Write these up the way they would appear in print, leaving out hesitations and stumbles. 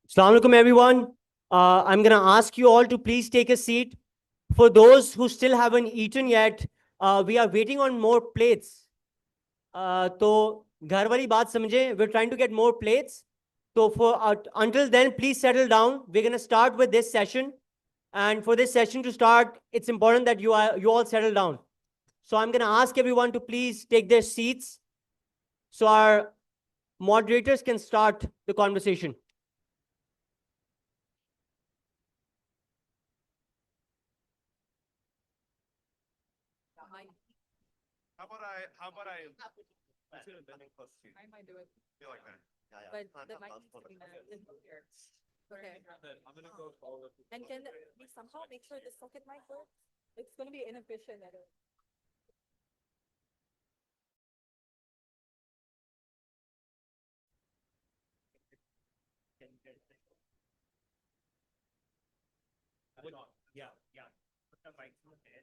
Assalamu alaikum, everyone. I'm going to ask you all to please take a seat. For those who still haven't eaten yet, we are waiting on more plates. तो घर वाली बात समझे, we're trying to get more plates. So until then, please settle down. We're going to start with this session. And for this session to start, it's important that you all settle down. So I'm going to ask everyone to please take their seats so our moderators can start the conversation. How about I bending close to you? I might do it, Feel like that. but the mic needs to be here. Okay. I'm gonna go follow. And can we somehow make sure the socket mic works? It's gonna be inefficient. Yeah. Put the mic to the head.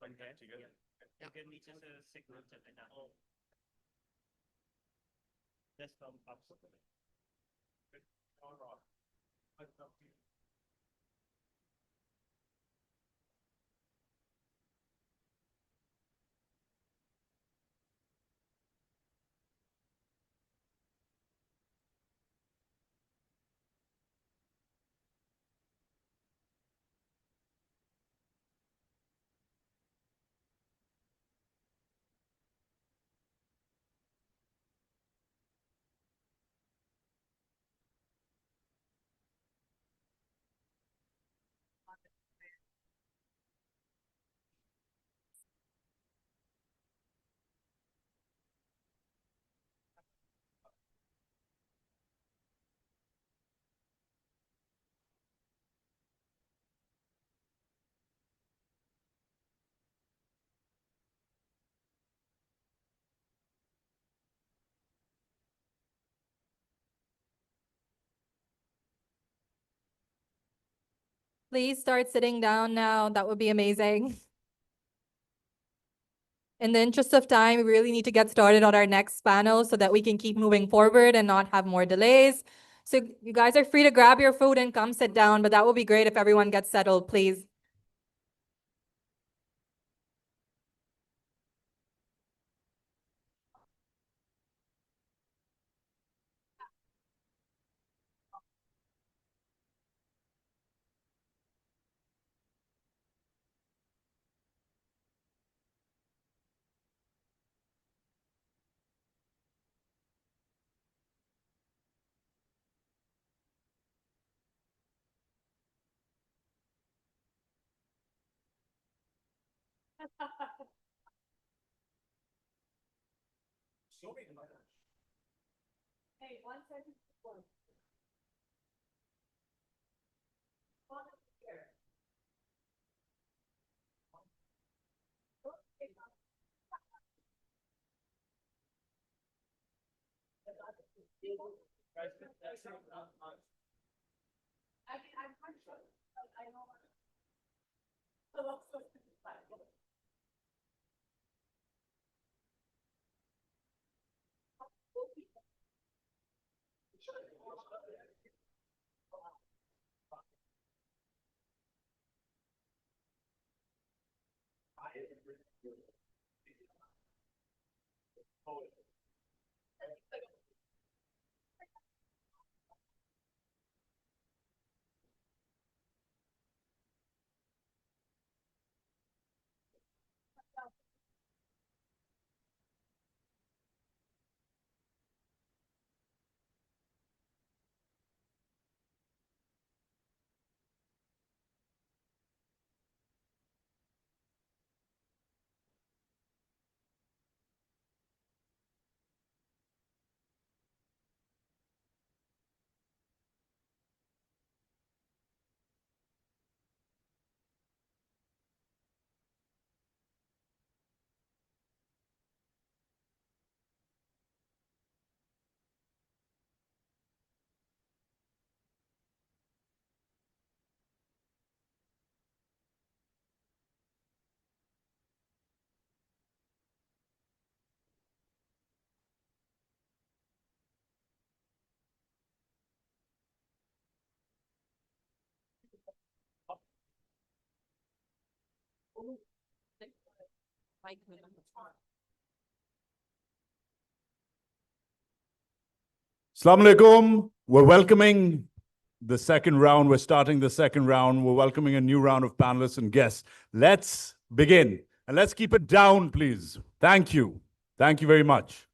Like that, you good? You can reach us a signal to the now. Just from up. Please start sitting down now. That would be amazing. In the interest of time, we really need to get started on our next panel so that we can keep moving forward and not have more delays. So you guys are free to grab your food and come sit down, but that would be great if everyone gets settled, please. Hey, 1 second. Assalamu alaikum. We're welcoming the second round. We're starting the second round. We're welcoming a new round of panelists and guests. Let's begin. And let's keep it down, please. Thank you. Thank you very much.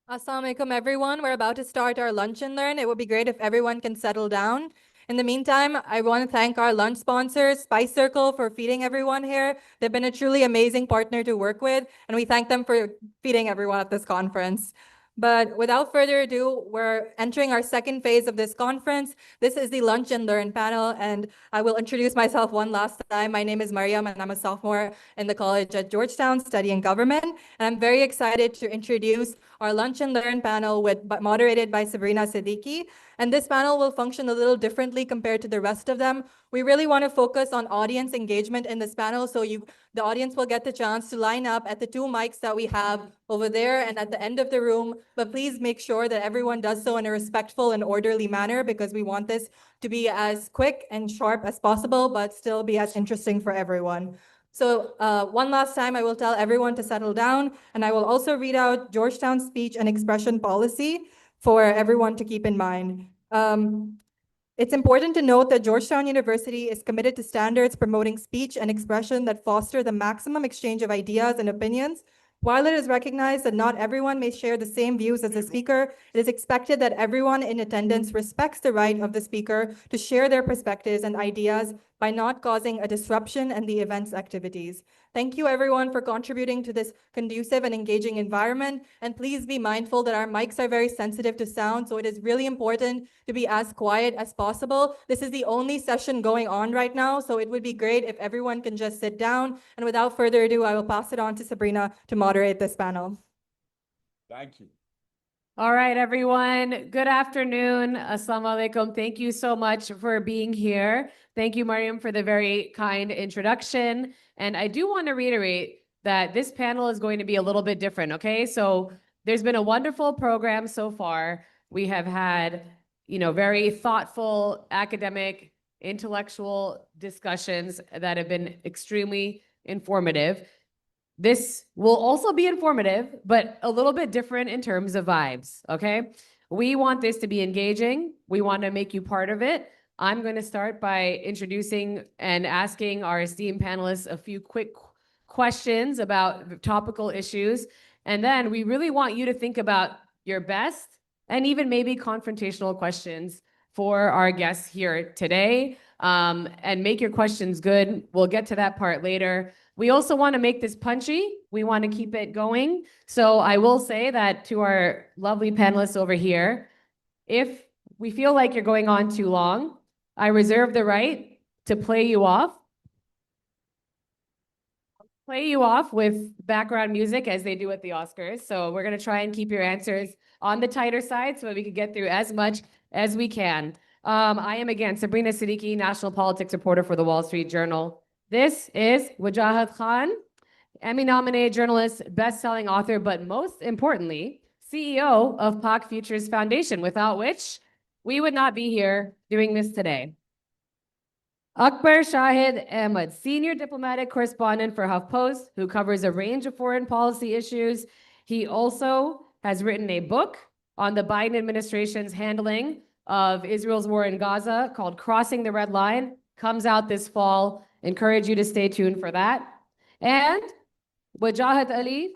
Assalamu alaikum, everyone. We're about to start our lunch and learn. It would be great if everyone can settle down. In the meantime, I want to thank our lunch sponsors, Spice Circle, for feeding everyone here. They've been a truly amazing partner to work with, and we thank them for feeding everyone at this conference. But without further ado, we're entering our second phase of this conference. This is the Lunch and Learn panel, and I will introduce myself one last time. My name is Mariam, and I'm a sophomore in the college at Georgetown studying government. And I'm very excited to introduce our Lunch and Learn panel moderated by Sabrina Siddiqui. And this panel will function a little differently compared to the rest of them. We really want to focus on audience engagement in this panel, so the audience will get the chance to line up at the two mics that we have over there and at the end of the room. But please make sure that everyone does so in a respectful and orderly manner, because we want this to be as quick and sharp as possible, but still be as interesting for everyone. So one last time, I will tell everyone to settle down, and I will also read out Georgetown's speech and expression policy for everyone to keep in mind. It's important to note that Georgetown University is committed to standards promoting speech and expression that foster the maximum exchange of ideas and opinions. While it is recognized that not everyone may share the same views as the speaker, it is expected that everyone in attendance respects the right of the speaker to share their perspectives and ideas by not causing a disruption in the event's activities. Thank you, everyone, for contributing to this conducive and engaging environment. And please be mindful that our mics are very sensitive to sound, so it is really important to be as quiet as possible. This is the only session going on right now, so it would be great if everyone can just sit down. And without further ado, I will pass it on to Sabrina to moderate this panel. Thank you. All right, everyone. Good afternoon. Assalamu alaikum. Thank you so much for being here. Thank you, Mariam, for the very kind introduction. And I do want to reiterate that this panel is going to be a little bit different, okay? So there's been a wonderful program so far. We have had, very thoughtful academic, intellectual discussions that have been extremely informative. This will also be informative, but a little bit different in terms of vibes, okay? We want this to be engaging. We want to make you part of it. I'm going to start by introducing and asking our esteemed panelists a few quick questions about topical issues. And then we really want you to think about your best and even maybe confrontational questions for our guests here today. And make your questions good. We'll get to that part later. We also want to make this punchy. We want to keep it going. So I will say that to our lovely panelists over here, if we feel like you're going on too long, I reserve the right to play you off with background music as they do at the Oscars. So we're going to try and keep your answers on the tighter side so that we can get through as much as we can. I am, again, Sabrina Siddiqui, national politics reporter for the Wall Street Journal. This is Wajahat Khan, Emmy-nominated journalist, best-selling author, but most importantly, CEO of Pak Futures Foundation, without which we would not be here doing this today. Akbar Shahid Ahmed, senior diplomatic correspondent for HuffPost, who covers a range of foreign policy issues. He also has written a book on the Biden administration's handling of Israel's war in Gaza called Crossing the Red Line. Comes out this fall. Encourage you to stay tuned for that. And Wajahat Ali,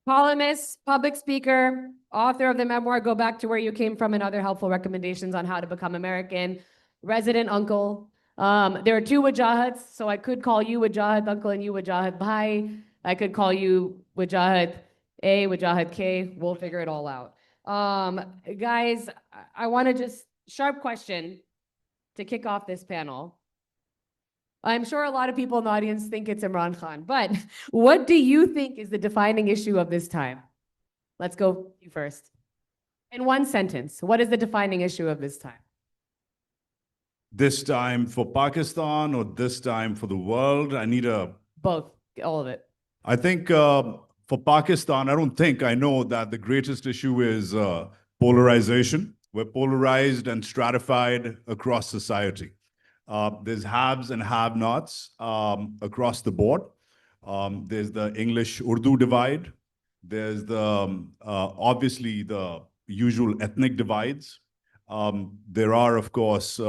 columnist, public speaker, author of the memoir, Go Back to Where You Came From, and other helpful recommendations on how to become American, resident uncle. There are two Wajahats, so I could call you Wajahat uncle and you Wajahat bhai. I could call you Wajahat A, Wajahat K. We'll figure it all out. Guys, I want to just, sharp question to kick off this panel. I'm sure a lot of people in the audience think it's Imran Khan, but what do you think is the defining issue of this time? Let's go you first. In one sentence, what is the defining issue of this time? This time for Pakistan or this time for the world? I need a... Both, all of it. I think For Pakistan, I know that the greatest issue is polarization. We're polarized and stratified across society. There's haves and have-nots across the board. There's the English-Urdu divide. There's the obviously the usual ethnic divides. There are, of course,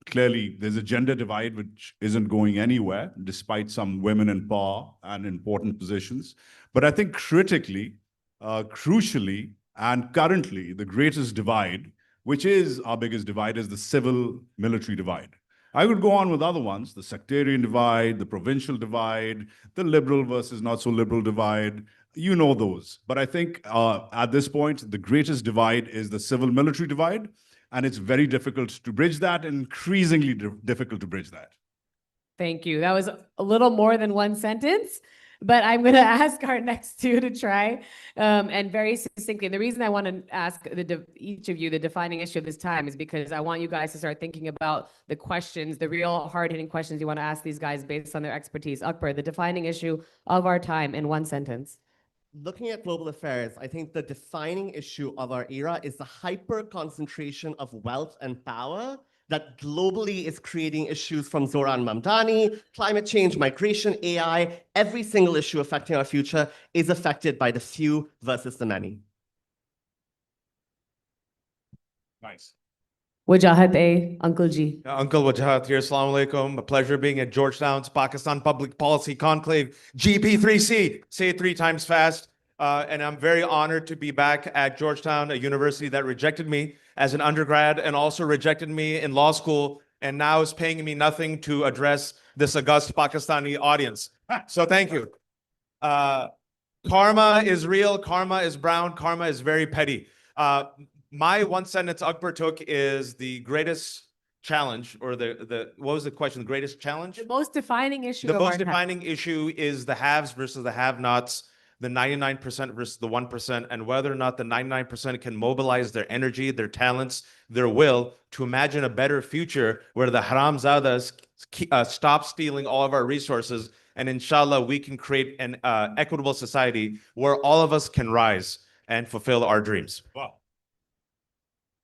clearly there's a gender divide which isn't going anywhere, despite some women in power and important positions. But I think critically, crucially, and currently, the greatest divide, which is our biggest divide, is the civil-military divide. I could go on with other ones, the sectarian divide, the provincial divide, the liberal versus not so liberal divide. You know those. But I think at this point, the greatest divide is the civil-military divide. And it's very difficult to bridge that, and increasingly difficult to bridge that. Thank you. That was a little more than one sentence, but I'm going to ask our next two to try and very succinctly. The reason I want to ask each of you the defining issue of this time is because I want you guys to start thinking about the questions, the real hard-hitting questions you want to ask these guys based on their expertise. Akbar, the defining issue of our time in one sentence. Looking at global affairs, I think the defining issue of our era is the hyper-concentration of wealth and power that globally is creating issues from Zoran Mamdani, climate change, migration, AI. Every single issue affecting our future is affected by the few versus the many. Nice. Wajahat A, Uncle G. Uncle Wajahat here. Assalamu alaikum. A pleasure being at Georgetown's Pakistan Public Policy Conclave, GP3C. Say it 3 times fast. And I'm very honored to be back at Georgetown, a university that rejected me as an undergrad and also rejected me in law school, and now is paying me nothing to address this august Pakistani audience. So thank you. Karma is real. Karma is brown. Karma is very petty. My one sentence Akbar took is the greatest challenge, or what was the question? The greatest challenge? The most defining issue The of our most time. defining issue is the haves versus the have-nots, the 99% versus the 1%, and whether or not the 99% can mobilize their energy, their talents, their will to imagine a better future where the haramzadas stop stealing all of our resources, and inshallah we can create an equitable society where all of us can rise and fulfill our dreams. Wow.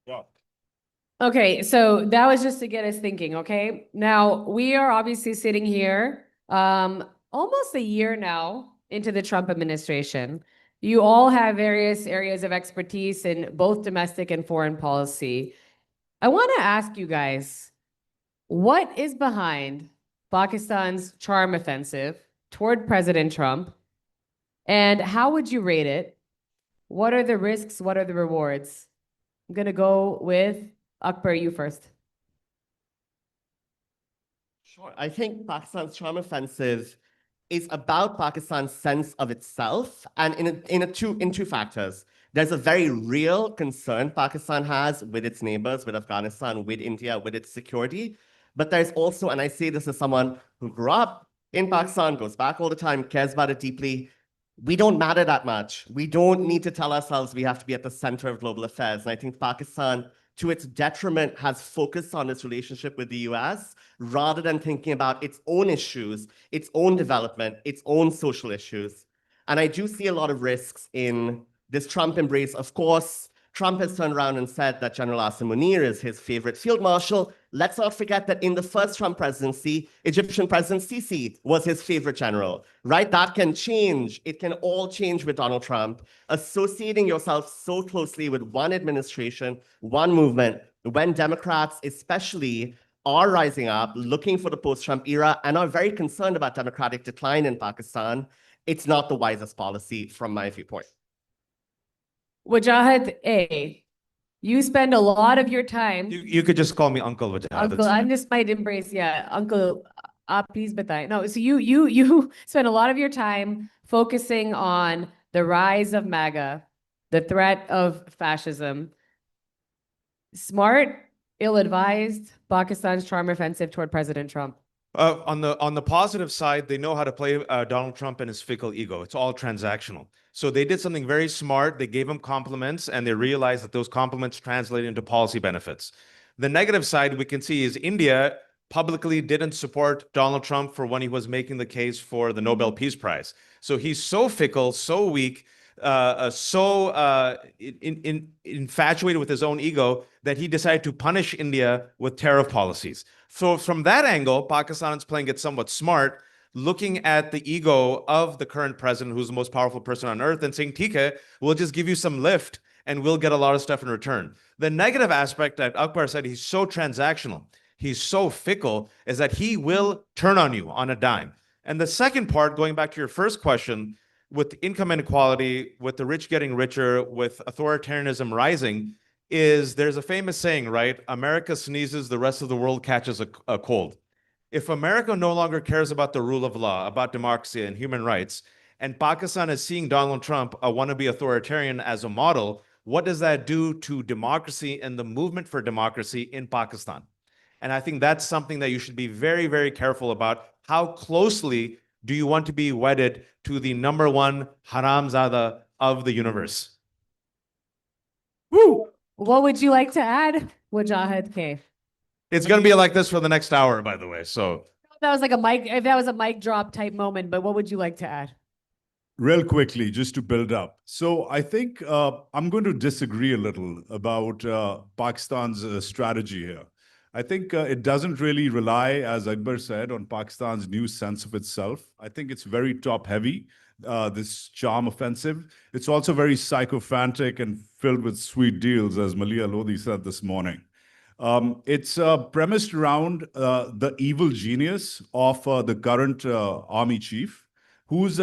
Wow. Okay, so that was just to get us thinking, okay? Now, we are obviously sitting here almost a year now into the Trump administration. You all have various areas of expertise in both domestic and foreign policy. I want to ask you guys, what is behind Pakistan's charm offensive toward President Trump, and how would you rate it? What are the risks? What are the rewards? I'm going to go with Akbar, you first. Sure. I think Pakistan's charm offensive is about Pakistan's sense of itself, and in two factors. There's a very real concern Pakistan has with its neighbors, with Afghanistan, with India, with its security. But there's also, and I say this as someone who grew up in Pakistan, goes back all the time, cares about it deeply, we don't matter that much. We don't need to tell ourselves we have to be at the center of global affairs. And I think Pakistan, to its detriment, has focused on its relationship with the US rather than thinking about its own issues, its own development, its own social issues. And I do see a lot of risks in this Trump embrace. Of course, Trump has turned around and said that General Asim Munir is his favorite field marshal. Let's not forget that in the first Trump presidency, Egyptian President Sisi was his favorite general, right? That can change. It can all change with Donald Trump. Associating yourself so closely with one administration, one movement, when Democrats especially are rising up, looking for the post-Trump era, and are very concerned about democratic decline in Pakistan, it's not the wisest policy from my viewpoint. Wajahat A, you spend a lot of your time. You could just call me Uncle Wajahat. Uncle, I just might embrace, yeah, Uncle, please batai. No, so you spend a lot of your time focusing on the rise of MAGA, the threat of fascism. Smart, ill-advised, Pakistan's charm offensive toward President Trump. On the positive side, they know how to play Donald Trump and his fickle ego. It's all transactional. So they did something very smart. They gave him compliments, and they realized that those compliments translate into policy benefits. The negative side we can see is India publicly didn't support Donald Trump for when he was making the case for the Nobel Peace Prize. So he's so fickle, so weak, infatuated with his own ego that he decided to punish India with tariff policies. So from that angle, Pakistan is playing it somewhat smart, looking at the ego of the current president, who's the most powerful person on earth, and saying, "Tika, we'll just give you some lift and we'll get a lot of stuff in return." The negative aspect that Akbar said, he's so transactional, he's so fickle, is that he will turn on you on a dime. And the second part, going back to your first question, with income inequality, with the rich getting richer, with authoritarianism rising, is there's a famous saying, right? America sneezes, the rest of the world catches a cold. If America no longer cares about the rule of law, about democracy and human rights, and Pakistan is seeing Donald Trump, a wannabe authoritarian, as a model, what does that do to democracy and the movement for democracy in Pakistan? And I think that's something that you should be very, very careful about. How closely do you want to be wedded to the number one haramzada of the universe? Woo! What would you like to add, Wajahat K? It's going to be like this for the next hour, by the way. So That was like a mic, if that was a mic drop type moment, but what would you like to add? Real quickly, just to build up. So I think I'm going to disagree a little about Pakistan's strategy here. I think it doesn't really rely, as Akbar said, on Pakistan's new sense of itself. I think it's very top heavy, this charm offensive. It's also very sycophantic and filled with sweet deals, as Malia Lodi said this morning. It's premised around the evil genius of the current army chief, who's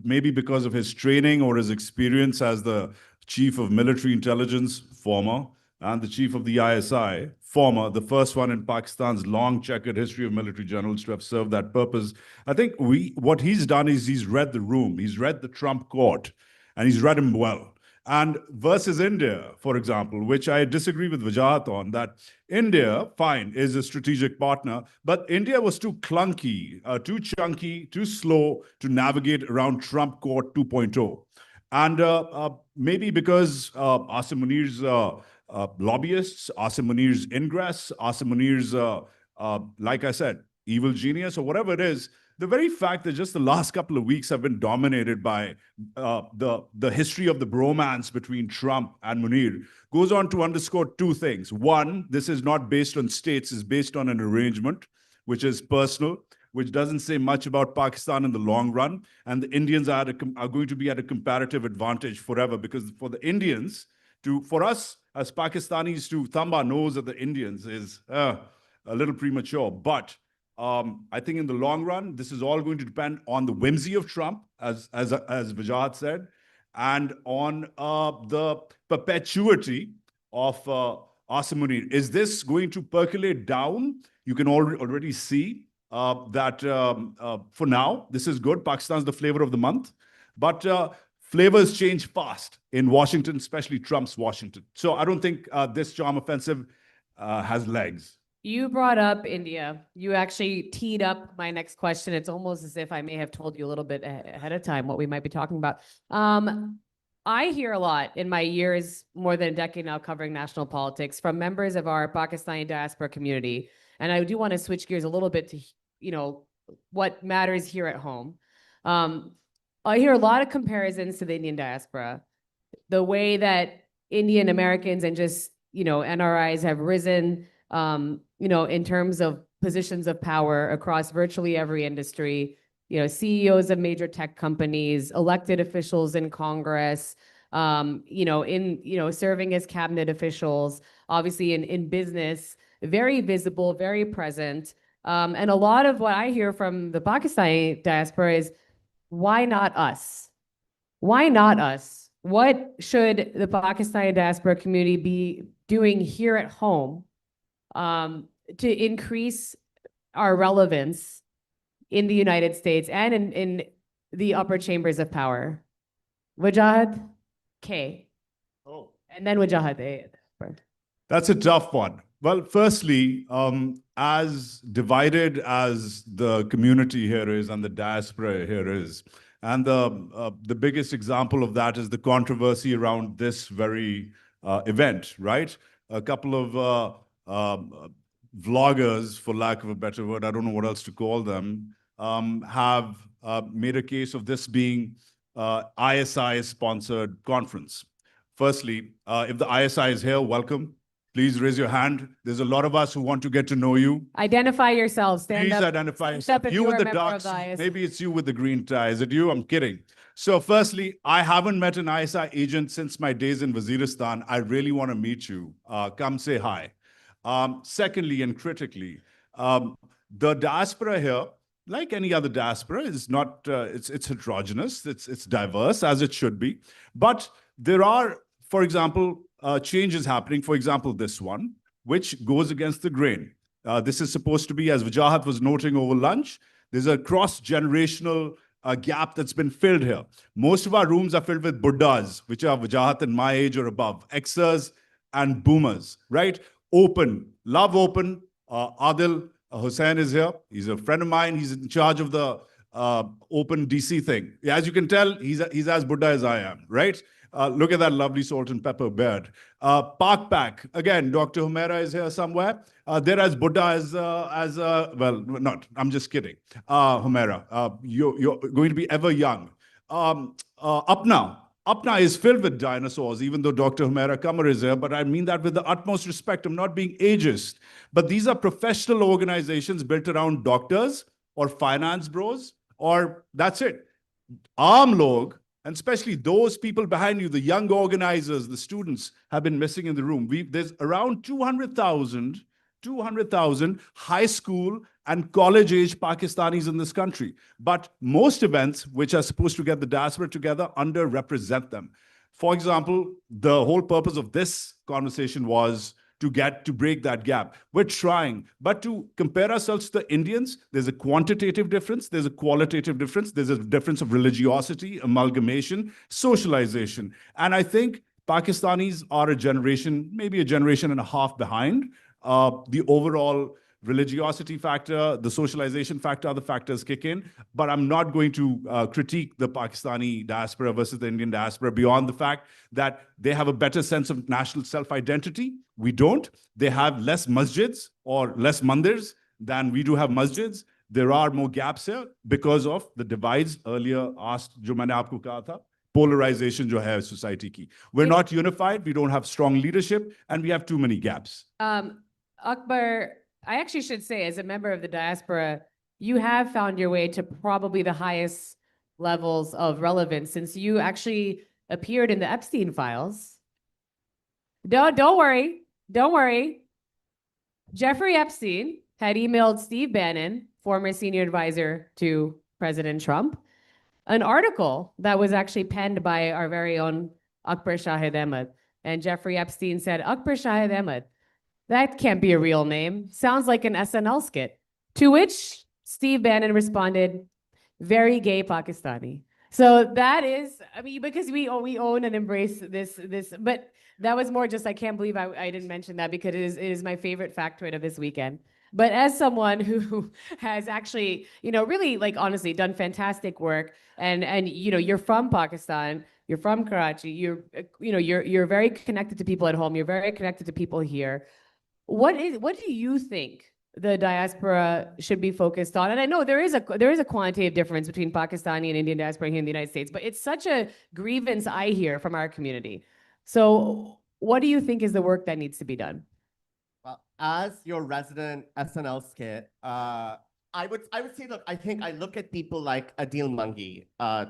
maybe because of his training or his experience as the chief of military intelligence, former, and the chief of the ISI, former, the first one in Pakistan's long checkered history of military generals to have served that purpose. I think what he's done is he's read the room, he's read the Trump court, and he's read him well. And versus India, for example, which I disagree with Wajahat on, that India, fine, is a strategic partner, but India was too clunky, too chunky, too slow to navigate around Trump Court 2.0. And maybe because Asim Munir's lobbyists, Asim Munir's ingress, Asim Munir's, like I said, evil genius or whatever it is, the very fact that just the last couple of weeks have been dominated by the history of the bromance between Trump and Munir goes on to underscore two things. One, this is not based on states, it's based on an arrangement, which is personal, which doesn't say much about Pakistan in the long run. And the Indians are going to be at a comparative advantage forever, because for the Indians, for us as Pakistanis to thumb our nose at the Indians is a little premature. But I think in the long run, this is all going to depend on the whimsy of Trump, as Wajahat said, and on the perpetuity of Asim Munir. Is this going to percolate down? You can already see that for now, this is good. Pakistan's the flavor of the month. But flavors change fast in Washington, especially Trump's Washington. So I don't think this charm offensive has legs. You brought up India. You actually teed up my next question. It's almost as if I may have told you a little bit ahead of time what we might be talking about. I hear a lot in my years, more than a decade now, covering national politics from members of our Pakistani diaspora community. And I do want to switch gears a little bit to, what matters here at home. I hear a lot of comparisons to the Indian diaspora, the way that Indian Americans and just, NRIs have risen, in terms of positions of power across virtually every industry, CEOs of major tech companies, elected officials in Congress, serving as cabinet officials, obviously in business, very visible, very present. And a lot of what I hear from the Pakistani diaspora is, why not us? Why not us? What should the Pakistani diaspora community be doing here at home to increase our relevance in the United States and in the upper chambers of power? Wajahat K. Oh. And then Wajahat A. That's a tough one. Well, firstly, as divided as the community here is and the diaspora here is, and the biggest example of that is the controversy around this very event, right? A couple of vloggers, for lack of a better word, I don't know what else to call them, have made a case of this being ISI-sponsored conference. Firstly, if the ISI is here, welcome. Please raise your hand. There's a lot of us who want to get to know you. Identify yourselves. Stand Please up. identify Stand up if you you with are the a member dark of the suit. ISI. Maybe it's you with the green tie. Is it you? I'm kidding. So firstly, I haven't met an ISI agent since my days in Waziristan. I really want to meet you. Come say hi. Secondly, and critically, the diaspora here, like any other diaspora, is not, it's heterogeneous, it's diverse, as it should be. But there are, for example, changes happening. For example, this one, which goes against the grain. This is supposed to be, as Wajahat was noting over lunch, there's a cross-generational gap that's been filled here. Most of our rooms are filled with Buddhas, which are Wajahat and my age or above, Xers and boomers, right? Open, love open. Adil Hussain is here. He's a friend of mine. He's in charge of the open DC thing. As you can tell, he's as Buddha as I am, right? Look at that lovely salt and pepper beard. Park Pack, again, Dr. Humaira is here somewhere. They're as Buddha as well, not, I'm just kidding. Humaira, you're going to be ever young. Apna is filled with dinosaurs, even though Dr. Humaira Kamar is here, but I mean that with the utmost respect. I'm not being ageist. But these are professional organizations built around doctors or finance bros, or that's it. Aam log, and especially those people behind you, the young organizers, the students, have been missing in the room. There's around 200,000 high school and college-age Pakistanis in this country. But most events, which are supposed to get the diaspora together, underrepresent them. For example, the whole purpose of this conversation was to break that gap. We're trying, but to compare ourselves to the Indians, there's a quantitative difference, there's a qualitative difference, there's a difference of religiosity, amalgamation, socialization. And I think Pakistanis are a generation, maybe a generation and a half behind. The overall religiosity factor, the socialization factor, other factors kick in. But I'm not going to critique the Pakistani diaspora versus the Indian diaspora beyond the fact that they have a better sense of national self-identity. We don't. They have less masjids or less mandirs than we do have masjids. There are more gaps here because of the divides earlier asked, jo maine aapko kaha tha, polarization jo hai society ki. We're not unified, we don't have strong leadership, and we have too many gaps. Akbar, I actually should say, as a member of the diaspora, you have found your way to probably the highest levels of relevance since you actually appeared in the Epstein files. Don't worry. Jeffrey Epstein had emailed Steve Bannon, former senior advisor to President Trump, an article that was actually penned by our very own Akbar Shahid Ahmed. And Jeffrey Epstein said, Akbar Shahid Ahmed, that can't be a real name. Sounds like an SNL skit. To which Steve Bannon responded, very gay Pakistani. So that is, I mean, because we own and embrace this, but that was more just, I can't believe I didn't mention that because it is my favorite factoid of this weekend. But as someone who has actually, really like honestly done fantastic work and you're from Pakistan, you're from Karachi, you're very connected to people at home, you're very connected to people here. What do you think the diaspora should be focused on? And I know there is a quantitative difference between Pakistani and Indian diaspora here in the United States, but it's such a grievance I hear from our community. So what do you think is the work that needs to be done? Well, as your resident SNL skit, I would say, look, I think I look at people like Adil Mangi,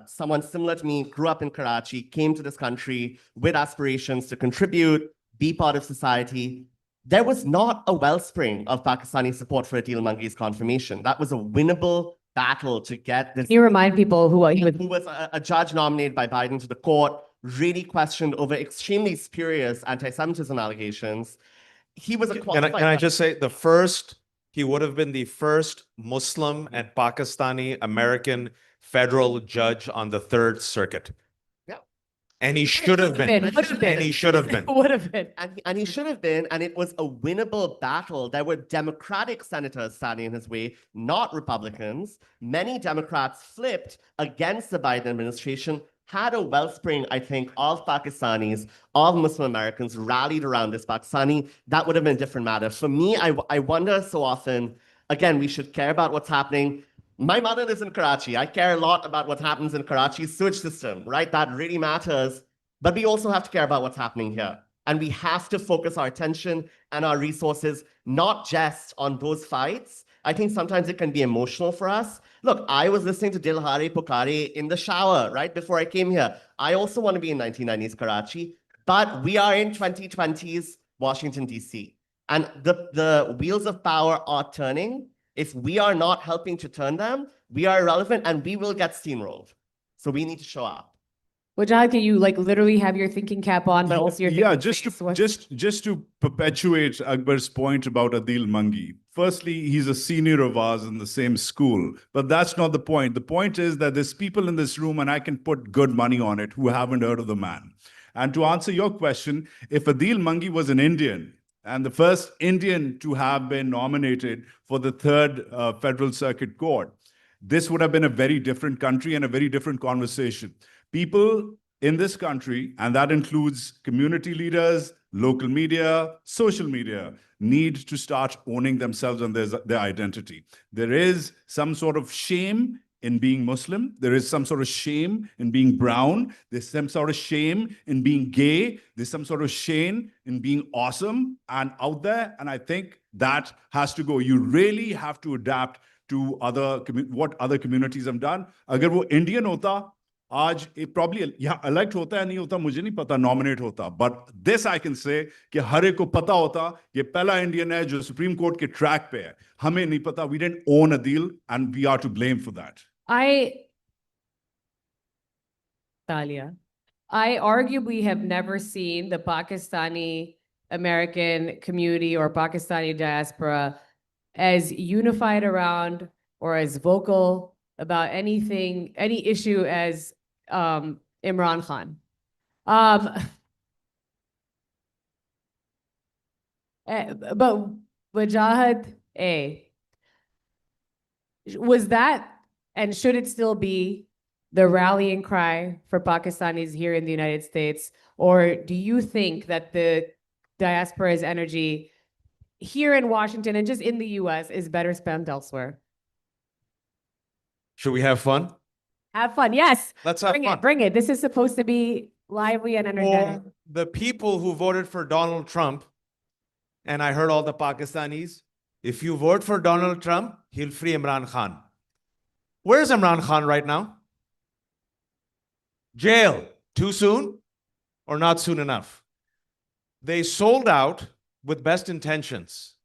someone similar to me, grew up in Karachi, came to this country with aspirations to contribute, be part of society. There was not a wellspring of Pakistani support for Adil Mangi's confirmation. That was a winnable battle to get this. Can you remind people who was a judge nominated by Biden to the court, really questioned over extremely spurious anti-Semitism allegations. He was a qualified. Can I just say he would have been the first Muslim and Pakistani American federal judge on the Third Circuit. Yeah. And he should have been. And he should have been. Would have been. And he should have been, and it was a winnable battle. There were Democratic senators standing in his way, not Republicans. Many Democrats flipped against the Biden administration, had a wellspring, I think, of Pakistanis, of Muslim Americans rallied around this Pakistani. That would have been a different matter. For me, I wonder so often, again, we should care about what's happening. My mother lives in Karachi. I care a lot about what happens in Karachi's sewage system, right? That really matters. But we also have to care about what's happening here. And we have to focus our attention and our resources not just on those fights. I think sometimes it can be emotional for us. Look, I was listening to Dil Hare Pukare in the shower right before I came here. I also want to be in 1990s Karachi, but we are in 2020s Washington, D.C. And the wheels of power are turning. If we are not helping to turn them, we are irrelevant and we will get steamrolled. So we need to show up. Wajahat, can you like literally have your thinking cap on, but also your Yeah, thinking just to perpetuate Akbar's point about Adil Mangi. Firstly, he's a senior of ours in the same school, but that's not the point. The point is that there's people in this room, and I can put good money on it, who haven't heard of the man. And to answer your question, if Adil Mangi was an Indian, and the first Indian to have been nominated for the third Federal Circuit Court, this would have been a very different country and a very different conversation. People in this country, and that includes community leaders, local media, social media, need to start owning themselves and their identity. There is some sort of shame in being Muslim. There is some sort of shame in being brown. There's some sort of shame in being gay. There's some sort of shame in being awesome and out there. And I think that has to go. You really have to adapt to what other communities have done. Agar wo Indian hota, आज probably यहाँ elect होता है नहीं होता मुझे नहीं पता nominate होता, but this I can say कि हर एक को पता होता ये पहला Indian है जो Supreme Court के track पे है. हमें नहीं पता. We didn't own a deal and we are to blame for that. Talia, I arguably have never seen the Pakistani American community or Pakistani diaspora as unified around or as vocal about anything, any issue as Imran Khan. But Wajahat A, was that and should it still be the rallying cry for Pakistanis here in the United States? Or do you think that the diaspora's energy here in Washington and just in the US is better spent elsewhere? Should we have fun? Have fun, yes. Let's have Bring fun. it, bring it. This is supposed to be lively and energetic. For the people who voted for Donald Trump, and I heard all the Pakistanis, if you vote for Donald Trump, he'll free Imran Khan. Where's Imran Khan right now? Jail. Too soon or not soon enough? They sold out with best intentions.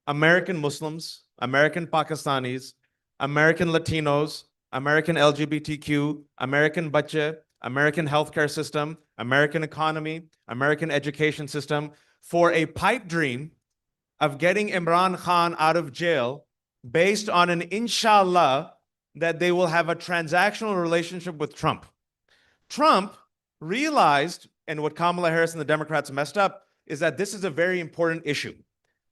American Muslims, American Pakistanis, American Latinos, American LGBTQ, American bache, American healthcare system, American economy, American education system for a pipe dream of getting Imran Khan out of jail based on an inshallah that they will have a transactional relationship with Trump. Trump realized, and what Kamala Harris and the Democrats messed up, is that this is a very important issue.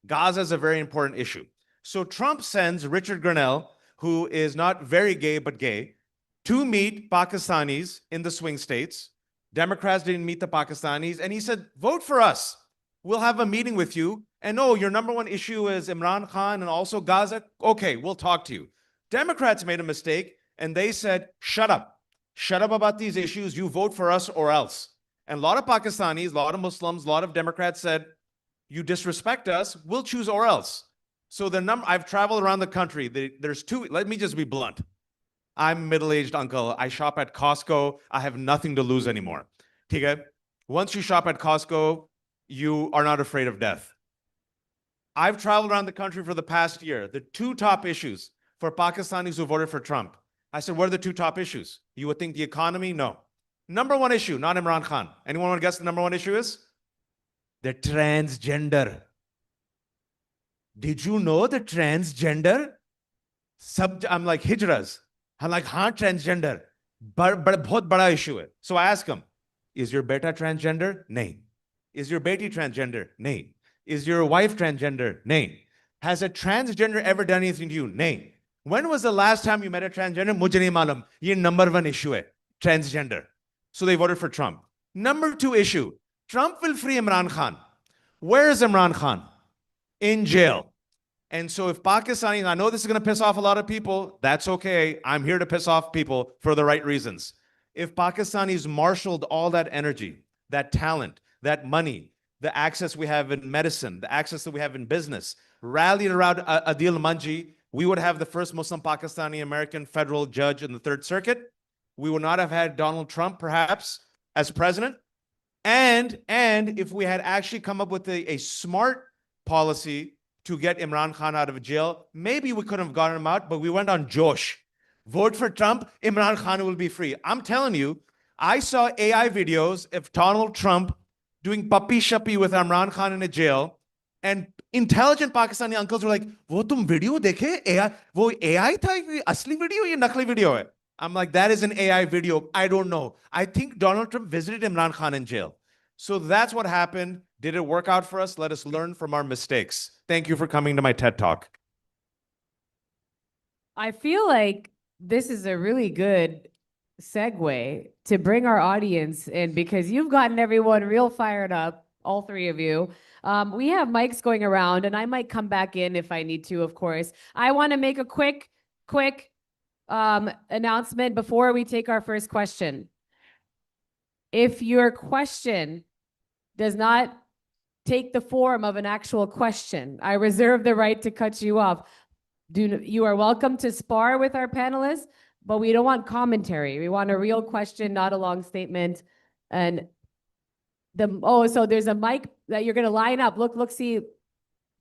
Gaza is a very important issue. So Trump sends Richard Grenell, who is not very gay, but gay, to meet Pakistanis in the swing states. Democrats didn't meet the Pakistanis. And he said, vote for us. We'll have a meeting with you. And oh, your number one issue is Imran Khan and also Gaza. Okay, we'll talk to you. Democrats made a mistake and they said, shut up. Shut up about these issues. You vote for us or else. And a lot of Pakistanis, a lot of Muslims, a lot of Democrats said, you disrespect us, we'll choose or else. So I've traveled around the country. There's two, let me just be blunt. I'm a middle-aged uncle. I shop at Costco. I have nothing to lose anymore. Okay? Once you shop at Costco, you are not afraid of death. I've traveled around the country for the past year. The two top issues for Pakistanis who voted for Trump. I said, what are the two top issues? You would think the economy? No. Number one issue, not Imran Khan. Anyone want to guess the number one issue is? The transgender. Did you know the transgender? I'm like, hijras. I'm like, haan, transgender. Bahut bada issue hai. So I ask him, is your beta transgender? Nahin. Is your beti transgender? Nahin. Is your wife transgender? Nahin. Has a transgender ever done anything to you? Nahin. When was the last time you met a transgender? Mujhe nahi malum. Ye number one issue hai. Transgender. So they voted for Trump. Number two issue, Trump will free Imran Khan. Where is Imran Khan? In jail. And so if Pakistani, I know this is going to piss off a lot of people, that's okay. I'm here to piss off people for the right reasons. If Pakistanis marshaled all that energy, that talent, that money, the access we have in medicine, the access that we have in business, rallied around Adil Manji, we would have the first Muslim Pakistani American federal judge in the Third Circuit. We would not have had Donald Trump, perhaps, as president. And if we had actually come up with a smart policy to get Imran Khan out of jail, maybe we could have gotten him out, but we went on Josh. Vote for Trump, Imran Khan will be free. I'm telling you, I saw AI videos of Donald Trump doing puppy shappy with Imran Khan in a jail, and intelligent Pakistani uncles were like, "Wo tum video dekhe? AI, wo AI tha? Ye asli video ye nakli video hai?" I'm like, that is an AI video. I don't know. I think Donald Trump visited Imran Khan in jail. So that's what happened. Did it work out for us? Let us learn from our mistakes. Thank you for coming to my TED Talk. I feel like this is a really good segue to bring our audience in because you've gotten everyone real fired up, all three of you. We have mics going around, and I might come back in if I need to, of course. I want to make a quick announcement before we take our first question. If your question does not take the form of an actual question, I reserve the right to cut you off. You are welcome to spar with our panelists, but we don't want commentary. We want a real question, not a long statement. And so there's a mic that you're going to line up. Look, see,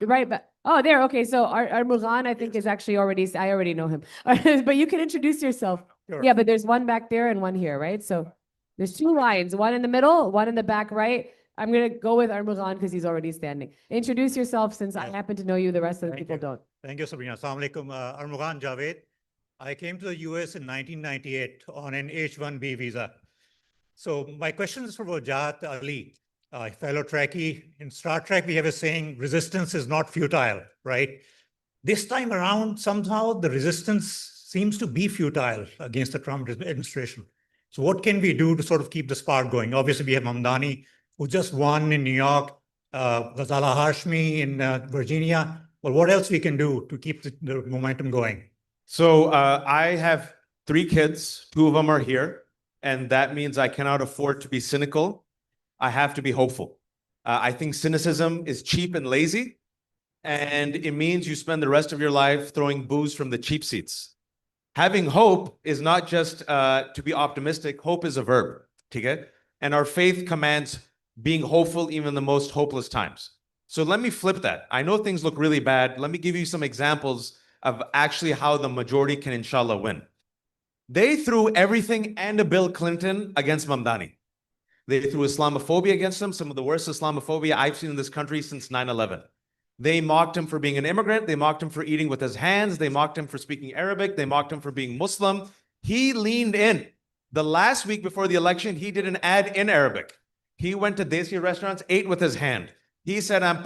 right back. Oh, there. Okay, so our Mughal, I think, is actually I already know him. But you can introduce yourself. Sure. Yeah, but there's one back there and one here, right? So there's two lines, one in the middle, one in the back right. I'm going to go with Armughan because he's already standing. Introduce yourself since I happen to know you, the rest of the people don't. Thank you, Sabrina. Assalamu alaikum. Armughan Javed. I came to the US in 1998 on an H-1B visa. So my question is for Wajahat Ali, fellow Trekkie. In Star Trek, we have a saying, resistance is not futile, right? This time around, somehow the resistance seems to be futile against the Trump administration. So what can we do to sort of keep the spark going? Obviously, we have Mamdani, who just won in New York, Ghazala Hashmi in Virginia. Well, what else we can do to keep the momentum going? So I have 3 kids, 2 of them are here, and that means I cannot afford to be cynical. I have to be hopeful. I think cynicism is cheap and lazy, and it means you spend the rest of your life throwing booze from the cheap seats. Having hope is not just to be optimistic. Hope is a verb, okay? And our faith commands being hopeful even in the most hopeless times. So let me flip that. I know things look really bad. Let me give you some examples of actually how the majority can inshallah win. They threw everything and a Bill Clinton against Mamdani. They threw Islamophobia against him, some of the worst Islamophobia I've seen in this country since 9/11. They mocked him for being an immigrant. They mocked him for eating with his hands. They mocked him for speaking Arabic. They mocked him for being Muslim. He leaned in. The last week before the election, he did an ad in Arabic. He went to Desi restaurants, ate with his hand. He said, I'm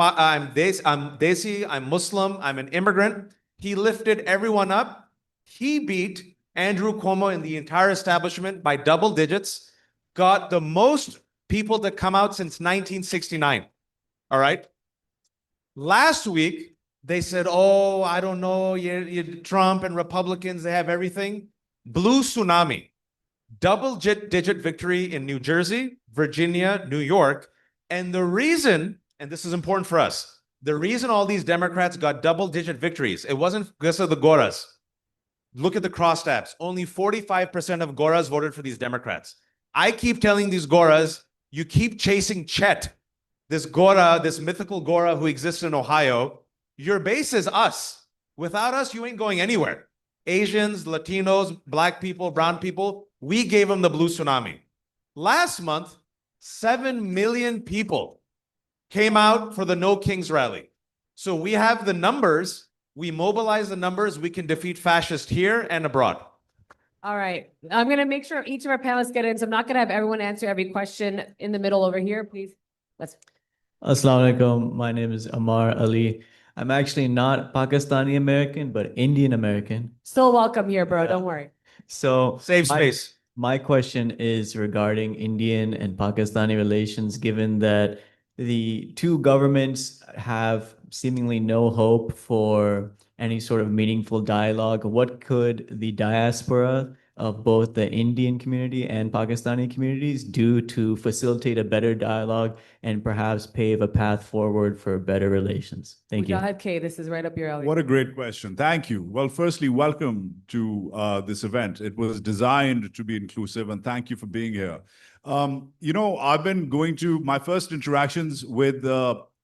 Desi, I'm Muslim, I'm an immigrant. He lifted everyone up. He beat Andrew Cuomo and the entire establishment by double digits, got the most people to come out since 1969. All right? Last week, they said, oh, I don't know, Trump and Republicans, they have everything. Blue tsunami. Double-digit victory in New Jersey, Virginia, New York. And the reason, and this is important for us, the reason all these Democrats got double-digit victories, it wasn't because of the Goras. Look at the crosstabs. Only 45% of Goras voted for these Democrats. I keep telling these Goras, you keep chasing Chet, this Gora, this mythical Gora who exists in Ohio. Your base is us. Without us, you ain't going anywhere. Asians, Latinos, Black people, brown people, we gave them the blue tsunami. Last month, 7 million people came out for the No Kings rally. So we have the numbers. We mobilize the numbers. We can defeat fascists here and abroad. All right. I'm going to make sure each of our panelists get in. So I'm not going to have everyone answer every question in the middle over here. Please. Assalamu alaikum. My name is Amar Ali. I'm actually not Pakistani American, but Indian American. Still welcome here, bro. Don't worry. So Save space. My question is regarding Indian and Pakistani relations, given that the two governments have seemingly no hope for any sort of meaningful dialogue. What could the diaspora of both the Indian community and Pakistani communities do to facilitate a better dialogue and perhaps pave a path forward for better relations? Thank you. Wajahat K, this is right up your alley. What a great question. Thank you. Well, firstly, welcome to this event. It was designed to be inclusive, and thank you for being here. I've been going to my first interactions with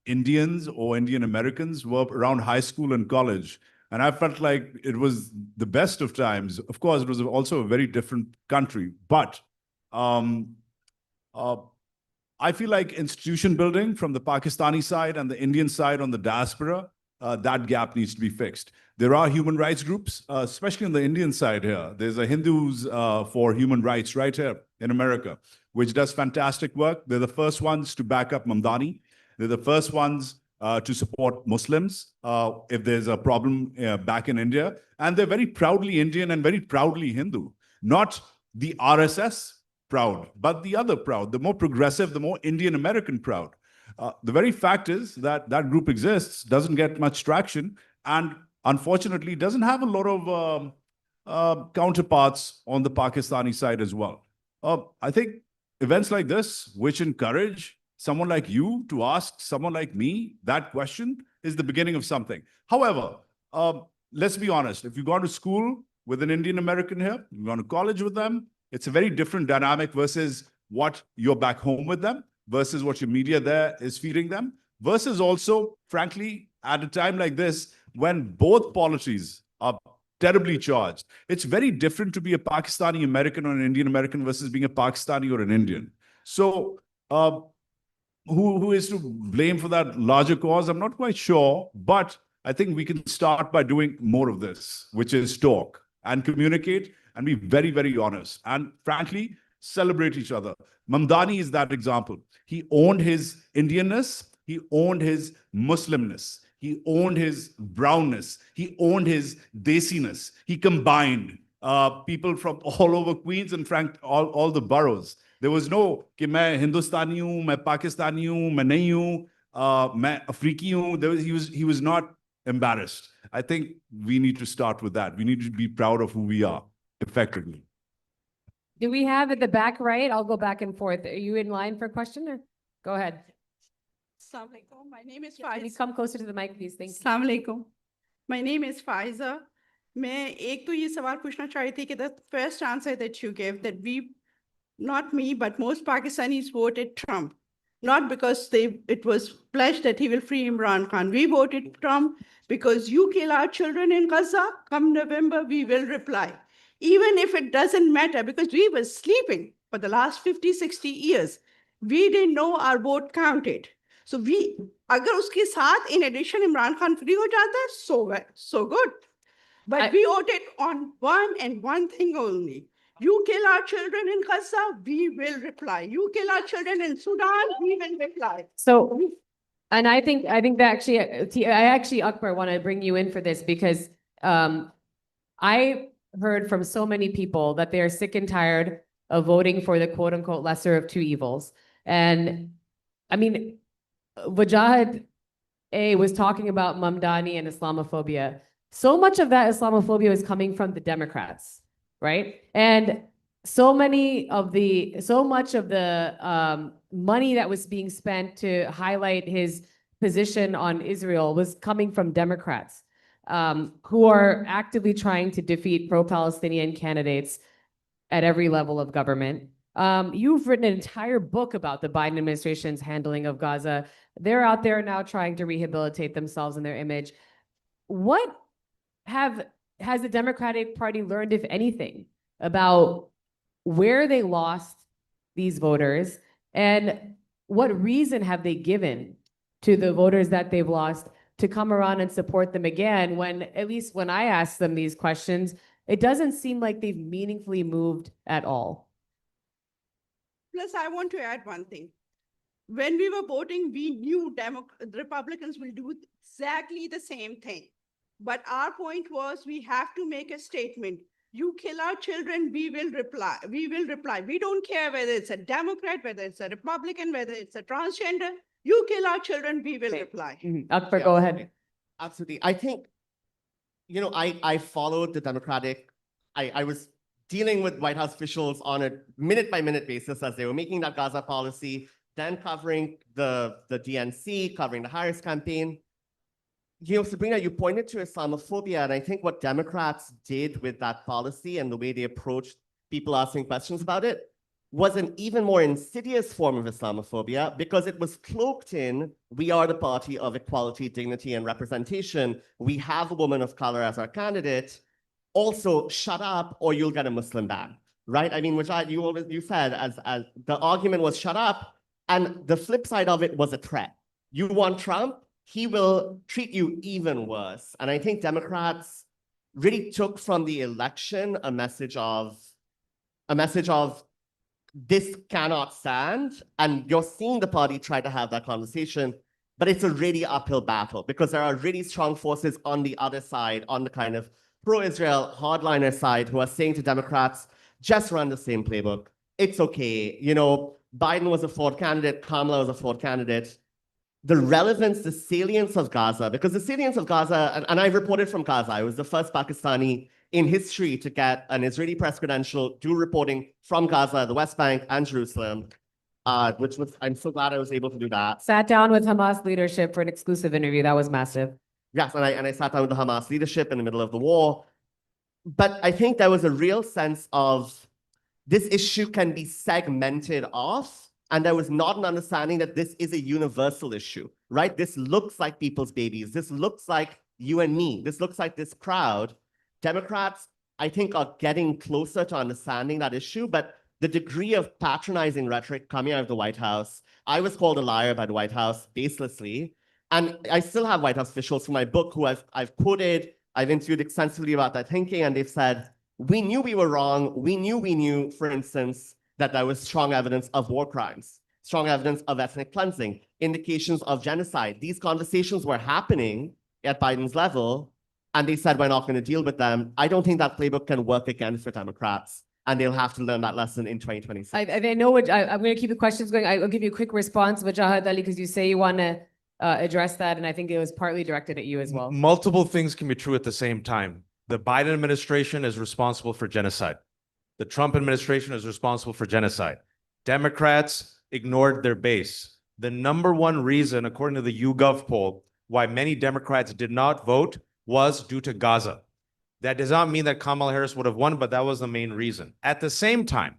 Indians or Indian Americans were around high school and college. And I felt like it was the best of times. Of course, it was also a very different country. But I feel like institution building from the Pakistani side and the Indian side on the diaspora, that gap needs to be fixed. There are human rights groups, especially on the Indian side here. There's a Hindus for Human Rights right here in America, which does fantastic work. They're the first ones to back up Mamdani. They're the first ones to support Muslims if there's a problem back in India. And they're very proudly Indian and very proudly Hindu. Not the RSS proud, but the other proud, the more progressive, the more Indian American proud. The very fact is that that group exists, doesn't get much traction, and unfortunately doesn't have a lot of counterparts on the Pakistani side as well. I think events like this, which encourage someone like you to ask someone like me that question, is the beginning of something. However, let's be honest. If you've gone to school with an Indian American here, you've gone to college with them, it's a very different dynamic versus what you're back home with them, versus what your media there is feeding them, versus also, frankly, at a time like this, when both policies are terribly charged. It's very different to be a Pakistani American or an Indian American versus being a Pakistani or an Indian. So, who is to blame for that larger cause? I'm not quite sure, but I think we can start by doing more of this, which is talk and communicate and be very, very honest. And frankly, celebrate each other. Mamdani is that example. He owned his Indianness. He owned his Muslimness. He owned his brownness. He owned his desiness. He combined people from all over Queens and all the boroughs. There was no कि मैं हिंदुस्तानी हूँ, मैं पाकिस्तानी हूँ, मैं नहीं हूँ, मैं अफ्रीकी हूँ. He was not embarrassed. I think we need to start with that. We need to be proud of who we are, effectively. Do we have at the back right? I'll go back and forth. Are you in line for a question? Or? Go ahead. Assalamu alaikum. My name is Can you Faiza. come closer to the mic, please? Thank you. Assalamu alaikum. My name is Faiza. मैं एक तो ये सवाल पूछना चाह रही थी कि the first answer that you gave, that we, not me, but most Pakistanis voted Trump, not because it was pledged that he will free Imran Khan. We voted Trump because you kill our children in Gaza, come November, we will reply. Even if it doesn't matter, because we were sleeping for the last 50, 60 years. We didn't know our vote counted. So we, अगर उसके साथ in addition Imran Khan free हो जाता है, so good. But we voted on one thing only. You kill our children in Gaza, we will reply. You kill our children in Sudan, we will reply. So, and I think that actually, Akbar, want to bring you in for this because I heard from so many people that they are sick and tired of voting for the quote unquote lesser of two evils. And I mean, Wajahat A was talking about Mamdani and Islamophobia. So much of that Islamophobia is coming from the Democrats, right? And so much of the money that was being spent to highlight his position on Israel was coming from Democrats who are actively trying to defeat pro-Palestinian candidates at every level of government. You've written an entire book about the Biden administration's handling of Gaza. They're out there now trying to rehabilitate themselves and their image. What has the Democratic Party learned, if anything, about where they lost these voters and what reason have they given to the voters that they've lost to come around and support them again when, at least when I ask them these questions, it doesn't seem like they've meaningfully moved at all. Plus, I want to add one thing. When we were voting, we knew Republicans will do exactly the same thing. But our point was we have to make a statement. You kill our children, we will reply. We will reply. We don't care whether it's a Democrat, whether it's a Republican, whether it's a transgender. You kill our children, we will reply. Akbar, Yeah, go absolutely. ahead. Absolutely. I think, I followed the Democratic, I was dealing with White House officials on a minute-by-minute basis as they were making that Gaza policy, then covering the DNC, covering the Harris campaign. Sabrina, you pointed to Islamophobia, and I think what Democrats did with that policy and the way they approached people asking questions about it was an even more insidious form of Islamophobia because it was cloaked in, we are the party of equality, dignity, and representation. We have a woman of color as our candidate. Also, shut up or you'll get a Muslim ban, right? I mean, which you said as the argument was shut up, and the flip side of it was a threat. You want Trump, he will treat you even worse. And I think Democrats really took from the election a message of this cannot stand. And you're seeing the party try to have that conversation, but it's a really uphill battle because there are really strong forces on the other side, on the kind of pro-Israel hardliner side, who are saying to Democrats, just run the same playbook. It's okay. Biden was a flawed candidate, Kamala was a flawed candidate. The relevance, the salience of Gaza, because the salience of Gaza, and I reported from Gaza, I was the first Pakistani in history to get an Israeli press credential, do reporting from Gaza, the West Bank, and Jerusalem, which was, I'm so glad I was able to do that. Sat down with Hamas leadership for an exclusive interview. That was massive. Yes, and I sat down with the Hamas leadership in the middle of the war. But I think there was a real sense of this issue can be segmented off, and there was not an understanding that this is a universal issue, right? This looks like people's babies. This looks like you and me. This looks like this crowd. Democrats, I think, are getting closer to understanding that issue, but the degree of patronizing rhetoric coming out of the White House, I was called a liar by the White House baselessly. And I still have White House officials from my book who I've quoted, I've interviewed extensively about that thinking, and they've said, we knew we were wrong. We knew, for instance, that there was strong evidence of war crimes, strong evidence of ethnic cleansing, indications of genocide. These conversations were happening at Biden's level, and they said, we're not going to deal with them. I don't think that playbook can work again for Democrats, and they'll have to learn that lesson in 2026. I know what I'm going to keep the questions going. I'll give you a quick response, Wajahat Ali, because you say you want to address that, and I think it was partly directed at you as well. Multiple things can be true at the same time. The Biden administration is responsible for genocide. The Trump administration is responsible for genocide. Democrats ignored their base. The number one reason, according to the YouGov poll, why many Democrats did not vote was due to Gaza. That does not mean that Kamala Harris would have won, but that was the main reason. At the same time,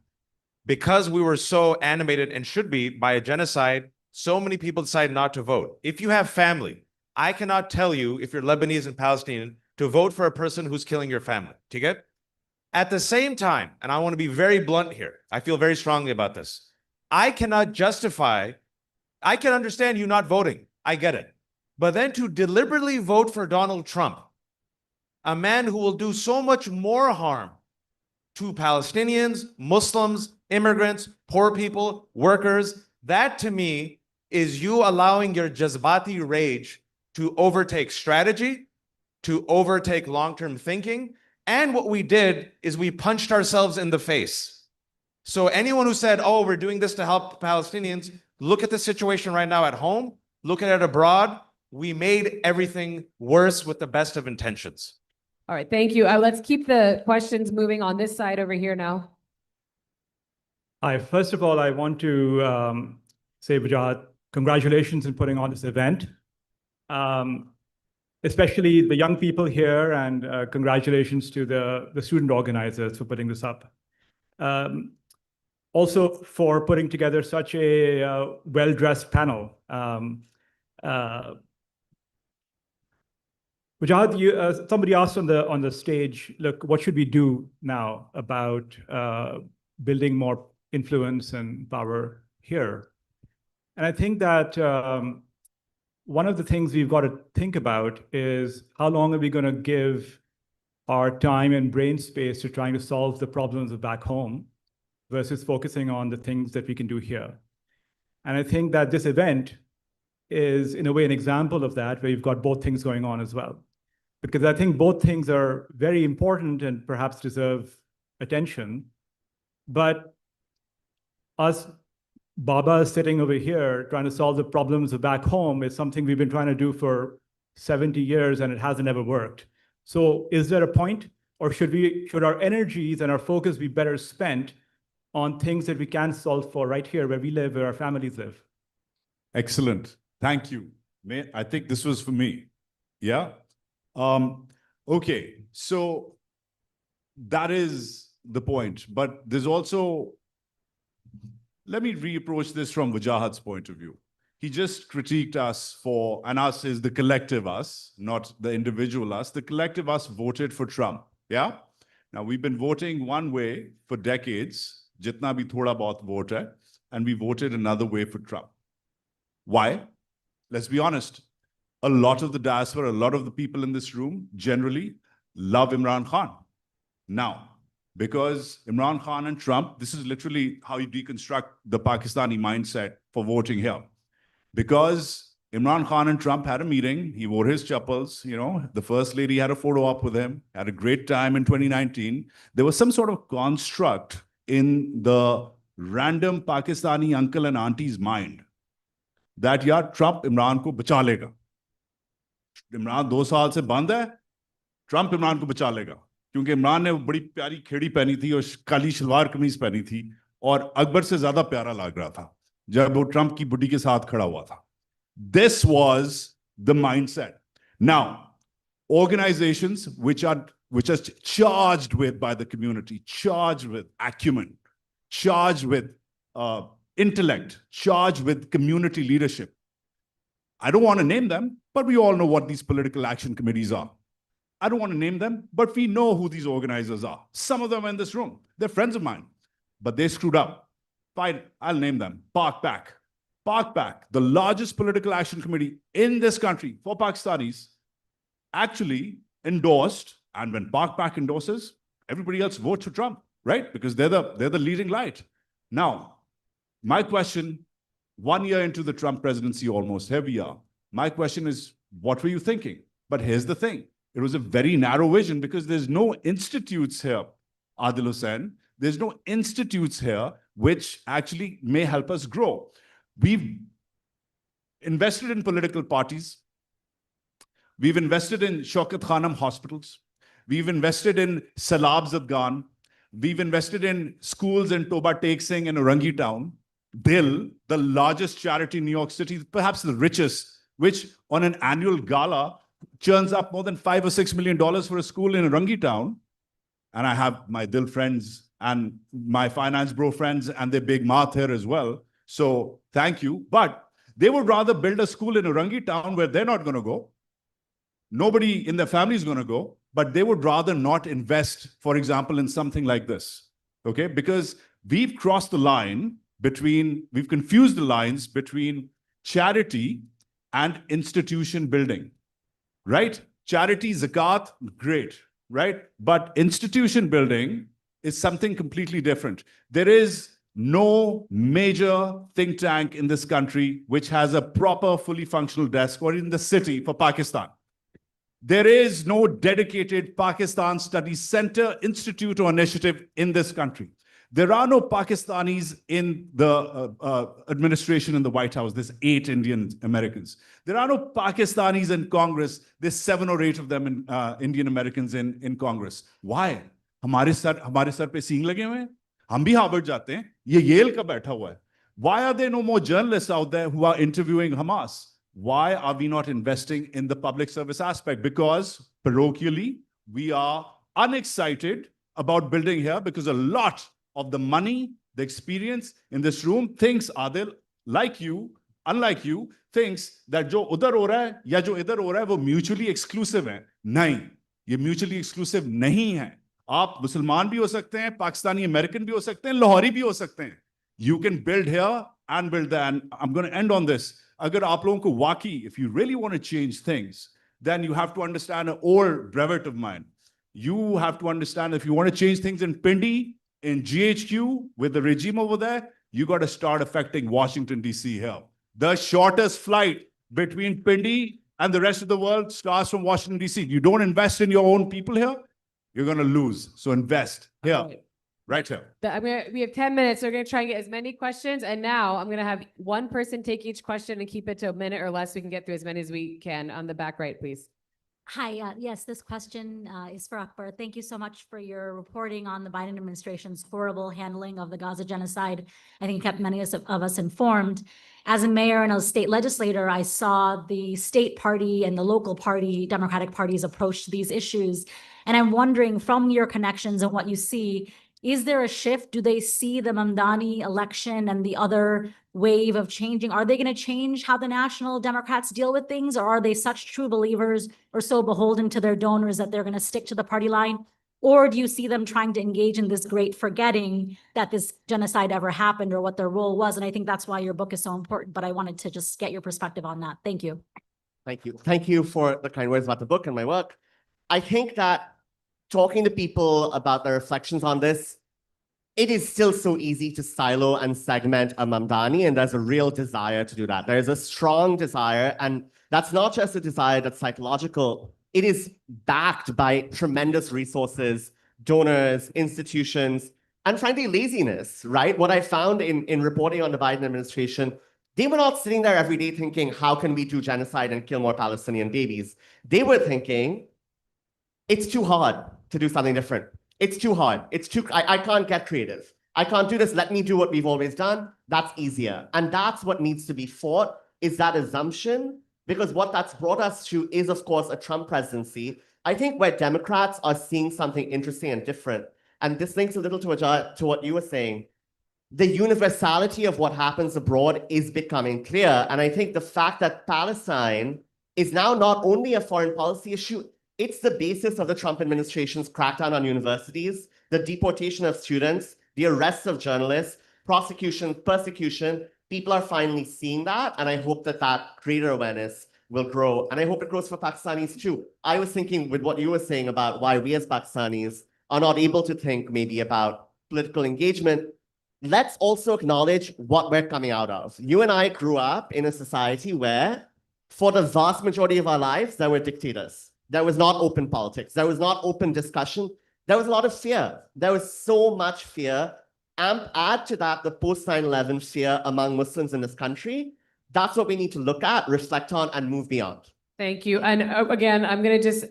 because we were so animated and should be by a genocide, so many people decided not to vote. If you have family, I cannot tell you, if you're Lebanese and Palestinian, to vote for a person who's killing your family. Do you get? At the same time, and I want to be very blunt here, I feel very strongly about this. I cannot justify, I can understand you not voting. I get it. But then to deliberately vote for Donald Trump, a man who will do so much more harm to Palestinians, Muslims, immigrants, poor people, workers, that to me is you allowing your jazbati rage to overtake strategy, to overtake long-term thinking. And what we did is we punched ourselves in the face. So anyone who said, oh, we're doing this to help Palestinians, look at the situation right now at home, look at it abroad. We made everything worse with the best of intentions. All right, thank you. Let's keep the questions moving on this side over here now. Hi, first of all, I want to say, Wajahat, congratulations in putting on this event. Especially the young people here, and congratulations to the student organizers for putting this up. Also for putting together such a well-dressed panel. Wajahat, somebody asked on the stage, look, what should we do now about building more influence and power here? And I think that one of the things we've got to think about is how long are we going to give our time and brain space to trying to solve the problems of back home versus focusing on the things that we can do here. And I think that this event is, in a way, an example of that, where you've got both things going on as well. Because I think both things are very important and perhaps deserve attention. But us Baba is sitting over here trying to solve the problems of back home is something we've been trying to do for 70 years and it hasn't ever worked. So is there a point, or should our energies and our focus be better spent on things that we can solve for right here where we live, where our families live? Excellent. Thank you. I think this was for me. Yeah. Okay. So that is the point. But there's also, let me reapproach this from Wajahat's point of view. He just critiqued us for, and us is the collective us, not the individual us. The collective us voted for Trump. Yeah. Now we've been voting one way for decades, jitna bhi thoda bahut vote hai, and we voted another way for Trump. Why? Let's be honest. A lot of the diaspora, a lot of the people in this room generally love Imran Khan. Now, because Imran Khan and Trump, this is literally how you deconstruct the Pakistani mindset for voting here. Because Imran Khan and Trump had a meeting, he wore his chappals, you know, the first lady had a photo op with him, had a great time in 2019. There was some sort of construct in the random Pakistani uncle and auntie's mind that yaar Trump Imran ko bacha lega. Imran 2 साल से बंद है, Trump Imran को बचा लेगा. क्योंकि इमरान ने बड़ी प्यारी खेड़ी पहनी थी और काली शलवार कमीज पहनी थी और अकबर से ज्यादा प्यारा लग रहा था जब वो ट्रंप की बुड्ढी के साथ खड़ा हुआ था. This was the mindset. Now, organizations which are charged with by the community, charged with acumen, charged with intellect, charged with community leadership. I don't want to name them, but we all know what these political action committees are. I don't want to name them, but we know who these organizers are. Some of them are in this room. They're friends of mine, but they screwed up. Fine, I'll name them. Park Pack. Park Pack, the largest political action committee in this country for Pakistanis, actually endorsed, and when Park Pack endorses, everybody else votes for Trump, right? Because they're the leading light. Now, my question, 1 year into the Trump presidency almost, here we are. My question is, what were you thinking? But here's the thing. It was a very narrow vision because there's no institutes here, Adil Hussain. There's no institutes here which actually may help us grow. We've invested in political parties. We've invested in Shaukat Khanam hospitals. We've invested in Salab Zadgan. We've invested in schools in Toba Tek Singh and Orangi Town. Dil, the largest charity in New York City, perhaps the richest, which on an annual gala churns up more than $5 or $6 million for a school in Orangi Town. And I have my Dil friends and my finance bro friends and their big mouth here as well. So thank you. But they would rather build a school in Orangi Town where they're not going to go. Nobody in their family is going to go, but they would rather not invest, for example, in something like this. Okay? Because we've crossed the line we've confused the lines between charity and institution building, right? Charity, zakat, great, right? But institution building is something completely different. There is no major think tank in this country which has a proper, fully functional desk, or in the city for Pakistan. There is no dedicated Pakistan Studies Center, institute, or initiative in this country. There are no Pakistanis in the administration in the White House. There's 8 Indian Americans. There are no Pakistanis in Congress. There's 7 or 8 of them in Indian Americans in Congress. Why? हमारे sir पे सींग लगे हुए हैं. हम भी Harvard जाते हैं. ये येल का बैठा हुआ है. Why are there no more journalists out there who are interviewing Hamas? Why are we not investing in the public service aspect? Because parochially, we are unexcited about building here because a lot of the money, the experience in this room thinks, Adil, like you, unlike you, thinks that jo udhar ho raha hai ya jo idhar ho raha hai wo mutually exclusive hai. Nahin, ye mutually exclusive nahi hai. Aap Musliman bhi ho sakte hain, Pakistani American bhi ho sakte hain, Lahori bhi ho sakte hain. You can build here and build there. And I'm going to end on this. Agar aap logon ko waqi, if you really want to change things, then you have to understand an old brevet of mine. You have to understand if you want to change things in Pindi, in GHQ, with the regime over there, you got to start affecting Washington, D.C. here. The shortest flight between Pindi and the rest of the world starts from Washington, D.C. You don't invest in your own people here, you're going to lose. So invest here. Right here. We have 10 minutes, so we're gonna try and get as many questions. And now I'm gonna have one person take each question and keep it to a minute or less. So we can get through as many as we can. On the back right, please. Hi, yes, this question is for Akbar. Thank you so much for your reporting on the Biden administration's horrible handling of the Gaza genocide. I think it kept many of us informed. As a mayor and a state legislator, I saw the state party and the local party, Democratic parties, approach these issues. And I'm wondering, from your connections and what you see, is there a shift? Do they see the Mamdani election and the other wave of changing? Are they going to change how the national Democrats deal with things? Or are they such true believers or so beholden to their donors that they're going to stick to the party line? Or do you see them trying to engage in this great forgetting that this genocide ever happened or what their role was? And I think that's why your book is so important, but I wanted to just get your perspective on that. Thank you. Thank you. Thank you for the kind words about the book and my work. I think that talking to people about their reflections on this, it is still so easy to silo and segment a Mamdani, and there's a real desire to do that. There's a strong desire, and that's not just a desire that's psychological. It is backed by tremendous resources, donors, institutions, and frankly, laziness, right? What I found in reporting on the Biden administration, they were not sitting there every day thinking, how can we do genocide and kill more Palestinian babies? They were thinking, it's too hard to do something different. It's too hard. I can't get creative. I can't do this. Let me do what we've always done. That's easier. And that's what needs to be fought, is that assumption, because what that's brought us to is, of course, a Trump presidency. I think where Democrats are seeing something interesting and different, and this links a little to what you were saying, the universality of what happens abroad is becoming clear. And I think the fact that Palestine is now not only a foreign policy issue, it's the basis of the Trump administration's crackdown on universities, the deportation of students, the arrests of journalists, prosecution, persecution. People are finally seeing that, and I hope that that greater awareness will grow. And I hope it grows for Pakistanis too. I was thinking with what you were saying about why we as Pakistanis are not able to think maybe about political engagement. Let's also acknowledge what we're coming out of. You and I grew up in a society where, for the vast majority of our lives, there were dictators. There was not open politics. There was not open discussion. There was a lot of fear. There was so much fear. And add to that the post 9/11 fear among Muslims in this country. That's what we need to look at, reflect on, and move beyond. Thank you. And again, I'm going to just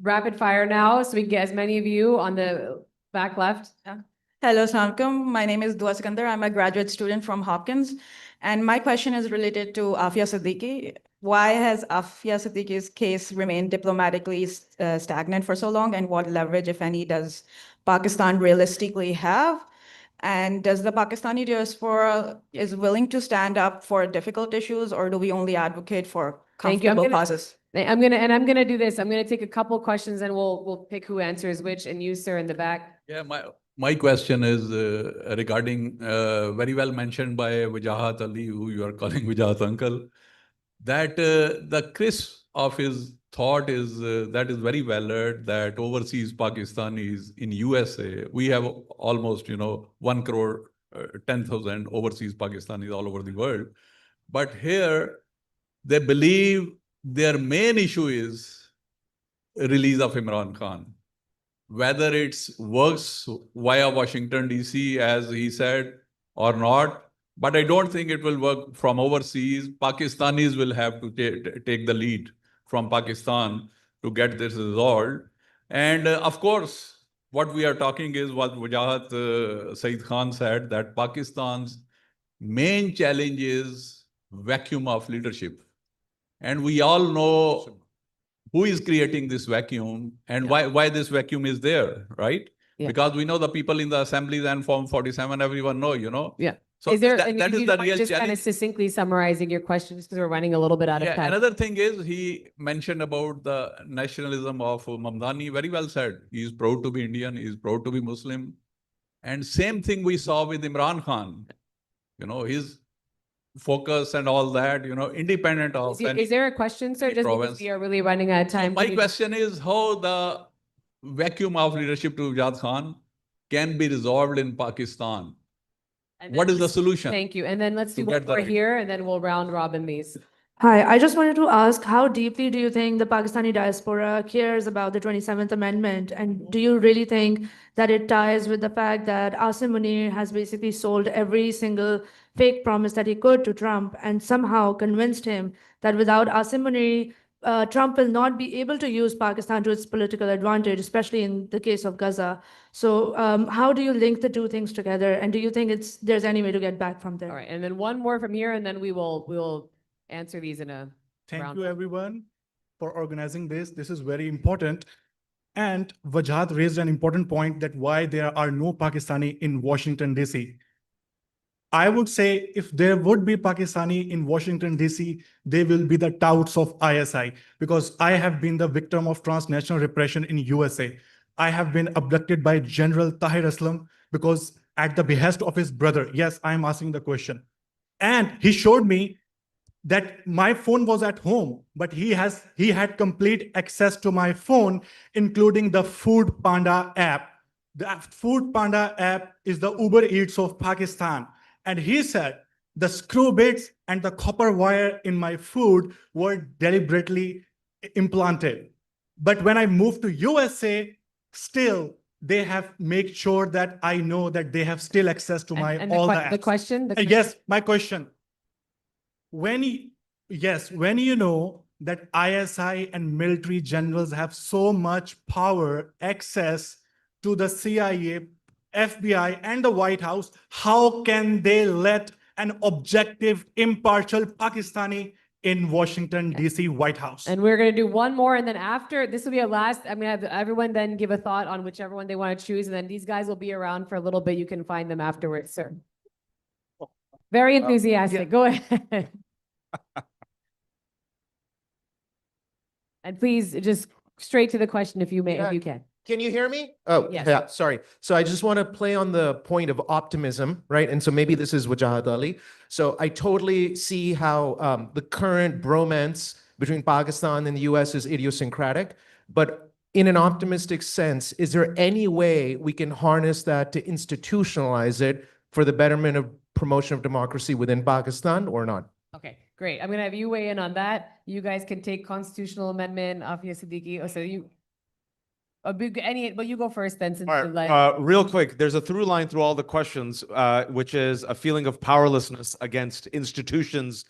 rapid fire now so we can get as many of you on the back left. Yeah. Hello, Assalamualaikum. My name is Dua Sikandar. I'm a graduate student from Hopkins. And my question is related to Afia Siddiqui. Why has Afia Siddiqui's case remained diplomatically stagnant for so long? And what leverage, if any, does Pakistan realistically have? And does the Pakistani diaspora is willing to stand up for difficult issues, or do we only advocate for comfortable causes? I'm gonna do this. I'm gonna take a couple questions and we'll pick who answers which. And you, sir, in the back. Yeah, my question is regarding very well mentioned by Wajahat Ali, who you are calling Wajahat uncle, that the crisp of his thought is that is very valid, that overseas Pakistanis in USA, we have almost 1 crore 10,000 overseas Pakistanis all over the world. But here they believe their main issue is release of Imran Khan. Whether it works via Washington, D.C., as he said, or not, but I don't think it will work from overseas. Pakistanis will have to take the lead from Pakistan to get this resolved. And of course, what we are talking is what Wajahat Saeed Khan said, that Pakistan's main challenge is vacuum of leadership. And we all know who is creating this vacuum and why this vacuum is there, right? Yeah. Because we know the people in the assemblies and Form 47, everyone know, Yeah. So is there, that is the real just challenge. kind of succinctly summarizing your questions because we're running a little bit out of time. Another thing is he mentioned about the nationalism of Mamdani. Very well said. He is proud to be Indian. He is proud to be Muslim. And same thing we saw with Imran Khan. His focus and all that, independent of. Is there a question, sir? Just because we are really running out of time. My question is how the vacuum of leadership to Wajahat Khan can be resolved in Pakistan. What is the solution? Thank you. And then let's do one more here, and then we'll round robin these. Hi, I just wanted to ask, how deeply do you think the Pakistani diaspora cares about the 27th Amendment? And do you really think that it ties with the fact that Asim Munir has basically sold every single fake promise that he could to Trump and somehow convinced him that without Asim Munir, Trump will not be able to use Pakistan to its political advantage, especially in the case of Gaza. So how do you link the two things together? And do you think there's any way to get back from there? All right, and then one more from here, and then we will answer these in a Thank round. you, everyone, for organizing this. This is very important. And Wajahat raised an important point that why there are no Pakistani in Washington, D.C. I would say if there would be Pakistani in Washington, D.C., they will be the touts of ISI, because I have been the victim of transnational repression in USA. I have been abducted by General Tahir Aslam because at the behest of his brother, yes, I'm asking the question. And he showed me that my phone was at home, but he had complete access to my phone, including the Food Panda app. The Food Panda app is the Uber Eats of Pakistan. And he said the screw bits and the copper wire in my food were deliberately implanted. But when I moved to USA, still they have made sure that I know that they have still access to my all the apps. The question. Yes, my question. When you know that ISI and military generals have so much power, access to the CIA, FBI, and the White House, how can they let an objective, impartial Pakistani in Washington, D.C. White House? And we're going to do one more, and then after, this will be a last, I'm going to have everyone then give a thought on whichever one they want to choose, and then these guys will be around for a little bit. You can find them afterwards, sir. Very enthusiastic. Go ahead. And please, just straight to the question if you may, if you can. Can you hear me? Oh, Yes. yeah, sorry. So I just want to play on the point of optimism, right? And so maybe this is Wajahat Ali. So I totally see how the current bromance between Pakistan and the US is idiosyncratic. But in an optimistic sense, is there any way we can harness that to institutionalize it for the betterment of promotion of democracy within Pakistan or not? Okay, great. I'm going to have you weigh in on that. You guys can take constitutional amendment, Afia Siddiqui. Oh, so you, but you go first then. Since All right, real quick, there's a through line through all the questions, which is a feeling of powerlessness against institutions,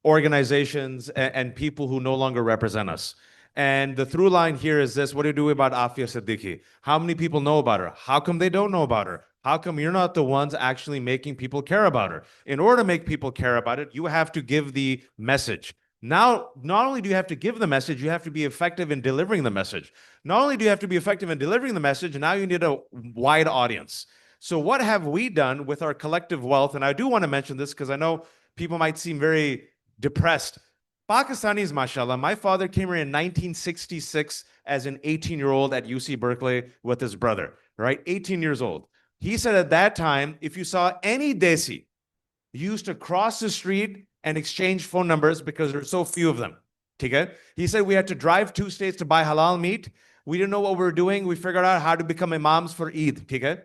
organizations, and people who no longer represent us. And the through line here is this: what do you do about Afia Siddiqui? How many people know about her? How come they don't know about her? How come you're not the ones actually making people care about her? In order to make people care about it, you have to give the message. Now, not only do you have to give the message, you have to be effective in delivering the message. Not only do you have to be effective in delivering the message, now you need a wide audience. So what have we done with our collective wealth? And I do want to mention this because I know people might seem very depressed. Pakistanis, mashallah, my father came here in 1966 as an 18-year-old at UC Berkeley with his brother, right? 18 years old. He said at that time, if you saw any Desi, you used to cross the street and exchange phone numbers because there are so few of them. Okay? He said we had to drive 2 states to buy halal meat. We didn't know what we were doing. We figured out how to become imams for Eid. Okay?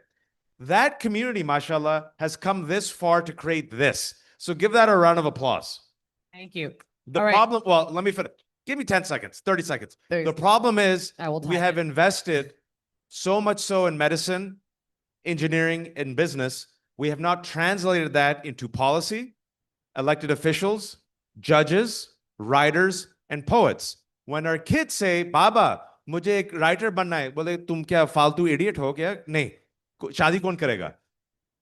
That community, mashallah, has come this far to create this. So give that a round of applause. Thank you. The problem, well, let me finish. Give me 10 seconds, 30 seconds. The problem is we have invested so much so in medicine, engineering, and business. We have not translated that into policy, elected officials, judges, writers, and poets. When our kids say, Baba, mujhe ek writer banna hai, bole tum kya faltu idiot ho kya? Nahi, shadi kaun karega?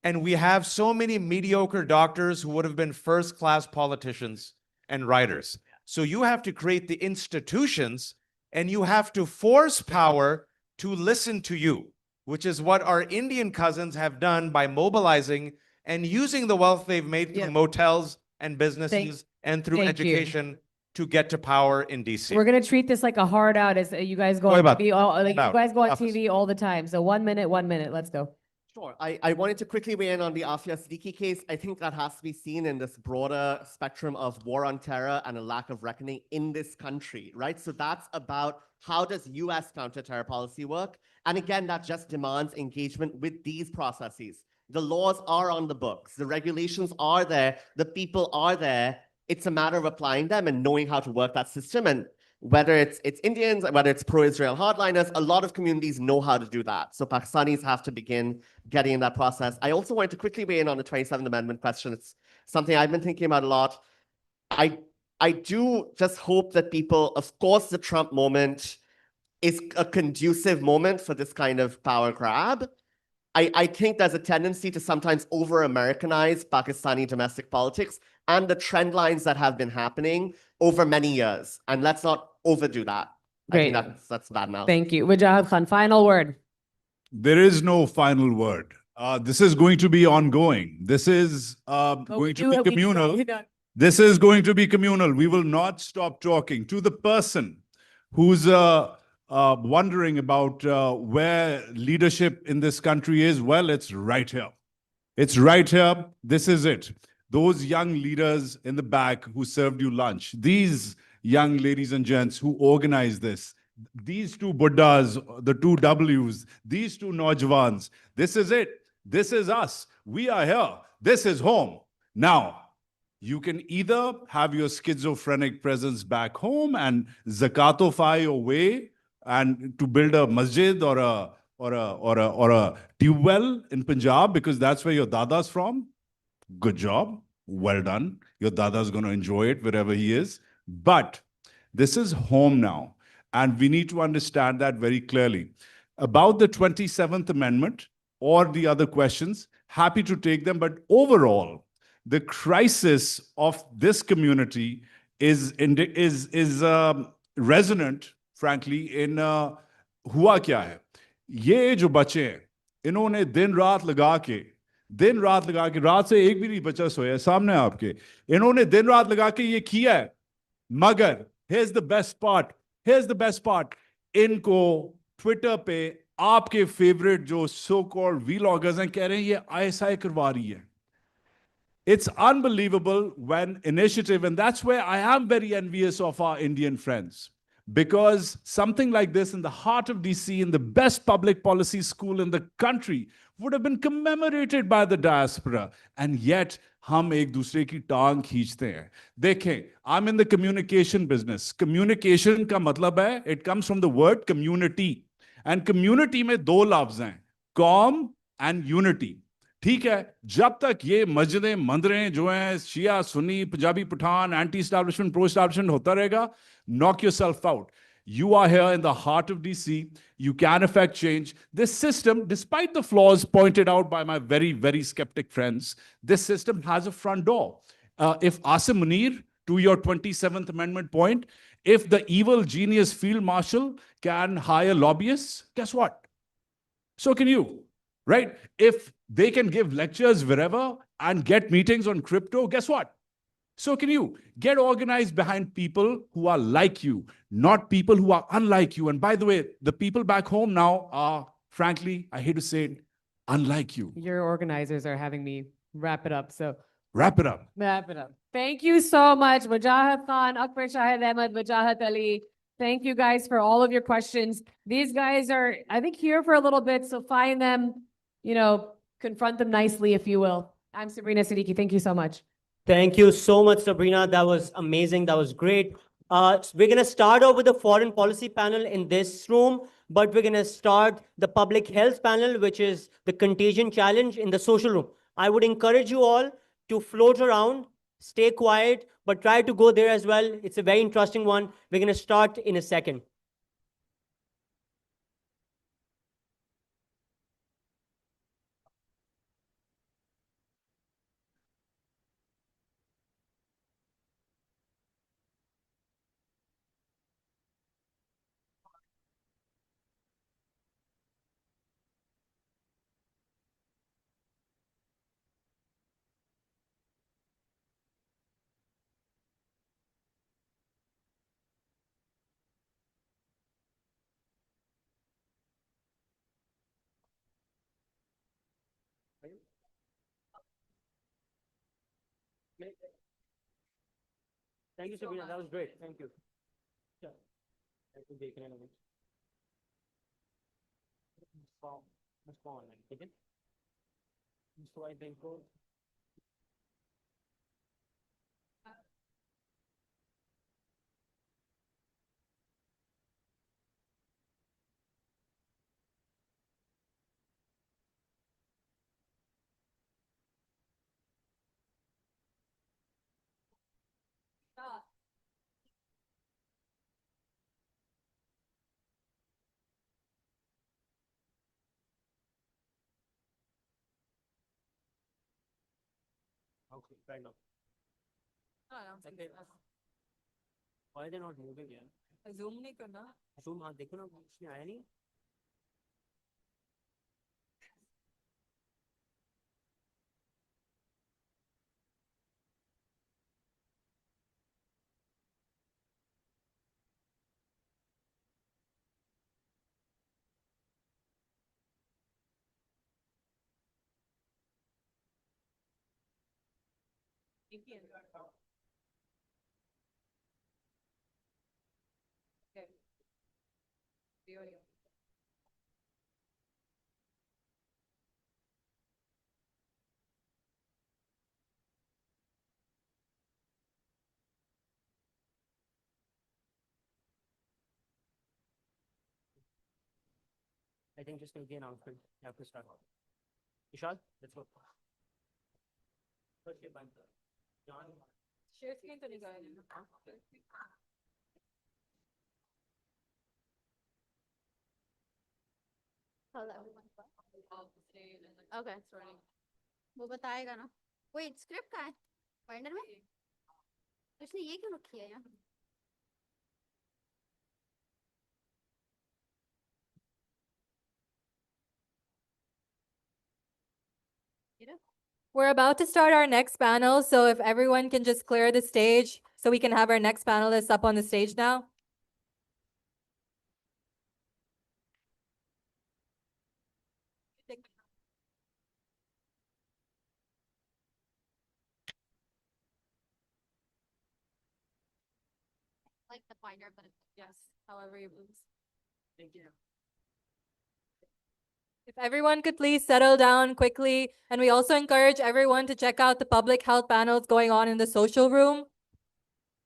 And we have so many mediocre doctors who would have been first-class politicians and writers. So you have to create the institutions and you have to force power to listen to you, which is what our Indian cousins have done by mobilizing and using the wealth they've made through motels and businesses and through education to get to power in DC. We're going to treat this like a hard out as you guys go on TV. You guys go on TV all the time. So 1 minute, 1 minute. Let's go. Sure. I wanted to quickly weigh in on the Afia Siddiqui case. I think that has to be seen in this broader spectrum of war on terror and a lack of reckoning in this country, right? So that's about how does US counter-terror policy work? And again, that just demands engagement with these processes. The laws are on the books. The regulations are there. The people are there. It's a matter of applying them and knowing how to work that system. And whether it's Indians, whether it's pro-Israel hardliners, a lot of communities know how to do that. So Pakistanis have to begin getting in that process. I also wanted to quickly weigh in on the 27th Amendment question. It's something I've been thinking about a lot. I do just hope that people, of course, the Trump moment is a conducive moment for this kind of power grab. I think there's a tendency to sometimes over-Americanize Pakistani domestic politics and the trend lines that have been happening over many years. And let's not overdo that. Great. I think that's bad mouth. Thank you. Wajahat Khan, final word. There is no final word. This is going to be ongoing. This is going to be communal. This is going to be communal. We will not stop talking. To the person who's wondering about where leadership in this country is, well, it's right here. It's right here. This is it. Those young leaders in the back who served you lunch, these young ladies and gents who organized this, these two Buddhas, the two W's, these two Naujwans, this is it. This is us. We are here. This is home. Now, you can either have your schizophrenic presence back home and zakatify your way and to build a masjid or a tube well in Punjab because that's where your dada's from. Good job. Well done. Your dada's going to enjoy it wherever he is. But this is home now. And we need to understand that very clearly. About the 27th Amendment or the other questions, happy to take them. But overall, the crisis of this community is resonant, frankly, in hua kya hai. Ye jo bache hain, इन्होंने दिन रात लगा के रात से एक भी नहीं बचा सोया सामने आपके इन्होंने दिन रात लगा के ये किया है मगर here's the best part इनको ट्विटर पे आपके फेवरेट जो सो कॉल्ड व्लॉगर्स हैं कह रहे हैं ये आईएसआई करवा रही है. It's unbelievable when initiative, and that's where I am very envious of our Indian friends. Because something like this in the heart of DC, in the best public policy school in the country, would have been commemorated by the diaspora. And yet, हम एक दूसरे की टांग खींचते हैं. देखें, I'm in the communication business. Communication का मतलब है, it comes from the word community. And community में दो लफ्ज हैं, कौम and unity. ठीक है, जब तक ये मस्जिदें मंदिरें जो हैं शिया सुन्नी Punjabi Pathan anti establishment pro establishment होता रहेगा, knock yourself out. You are here in the heart of DC. You can affect change. This system, despite the flaws pointed out by my very, very skeptic friends, this system has a front door. If Asim Munir, to your 27th Amendment point, if the evil genius field marshal can hire lobbyists, guess what? So can you, right? If they can give lectures wherever and get meetings on crypto, guess what? So can you. Get organized behind people who are like you, not people who are unlike you. And by the way, the people back home now are, frankly, I hate to say it, unlike you. Your organizers are having me wrap it up. So wrap it up. Wrap it up. Thank you so much, Wajahat Khan, Akbar Shahid Ahmed, Wajahat Ali. Thank you guys for all of your questions. These guys are, I think, here for a little bit. So find them, confront them nicely, if you will. I'm Sabrina Siddiqui. Thank you so much. Thank you so much, Sabrina. That was amazing. That was great. We're going to start off with the foreign policy panel in this room, but we're going to start the public health panel, which is the contagion challenge in the social room. I would encourage you all to float around, stay quiet, but try to go there as well. It's a very interesting one. We're going to start in a second. Thank you, Sabrina. That was great. Thank you. Okay, fair enough. Why are they not moving here? Zoom नहीं करना. Zoom हाँ देखो ना इसमें आया नहीं. I think just make the announcement. You have to start. Vishal, let's go. Okay, bye. John. Share screen तो नहीं करेंगे. ओके वो बताएगा ना. वेट स्क्रिप्ट कहाँ है बाइंडर में. इसने ये क्यों रखी है यार. We're about to start our next panel, so if everyone can just clear the stage so we can have our next panelists up on the stage now. Like the binder, but yes, however you move. Thank you. If everyone could please settle down quickly, and we also encourage everyone to check out the public health panels going on in the social room.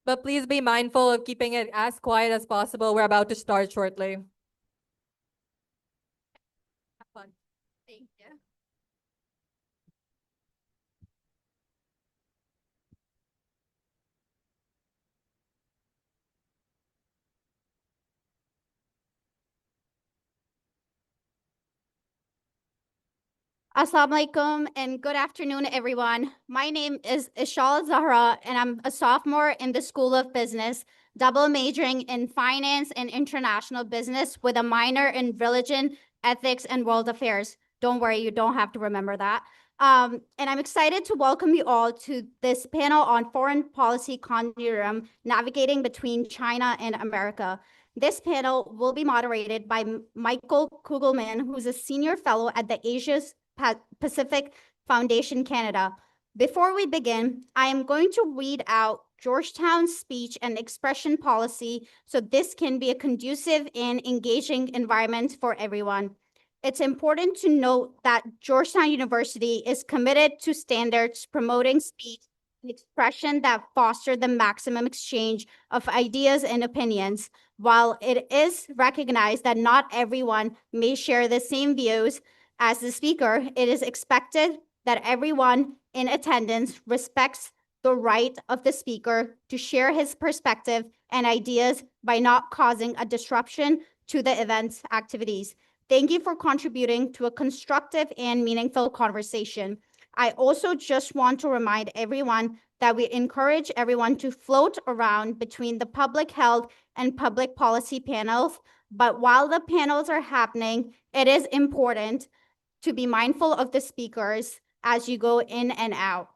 But please be mindful of keeping it as quiet as possible. We're about to start shortly. Have fun. Thank you. Assalamu alaikum and good afternoon, everyone. My name is Ishal Zahra, and I'm a sophomore in the School of Business, double majoring in finance and international business with a minor in religion, ethics, and world affairs. Don't worry, you don't have to remember that. And I'm excited to welcome you all to this panel on foreign policy continuum, navigating between China and America. This panel will be moderated by Michael Kugelman, who's a senior fellow at the Asia's Pacific Foundation Canada. Before we begin, I am going to read out Georgetown's speech and expression policy so this can be a conducive and engaging environment for everyone. It's important to note that Georgetown University is committed to standards promoting speech and expression that foster the maximum exchange of ideas and opinions. While it is recognized that not everyone may share the same views as the speaker, it is expected that everyone in attendance respects the right of the speaker to share his perspective and ideas by not causing a disruption to the event's activities. Thank you for contributing to a constructive and meaningful conversation. I also just want to remind everyone that we encourage everyone to float around between the public health and public policy panels. But while the panels are happening, it is important to be mindful of the speakers as you go in and out.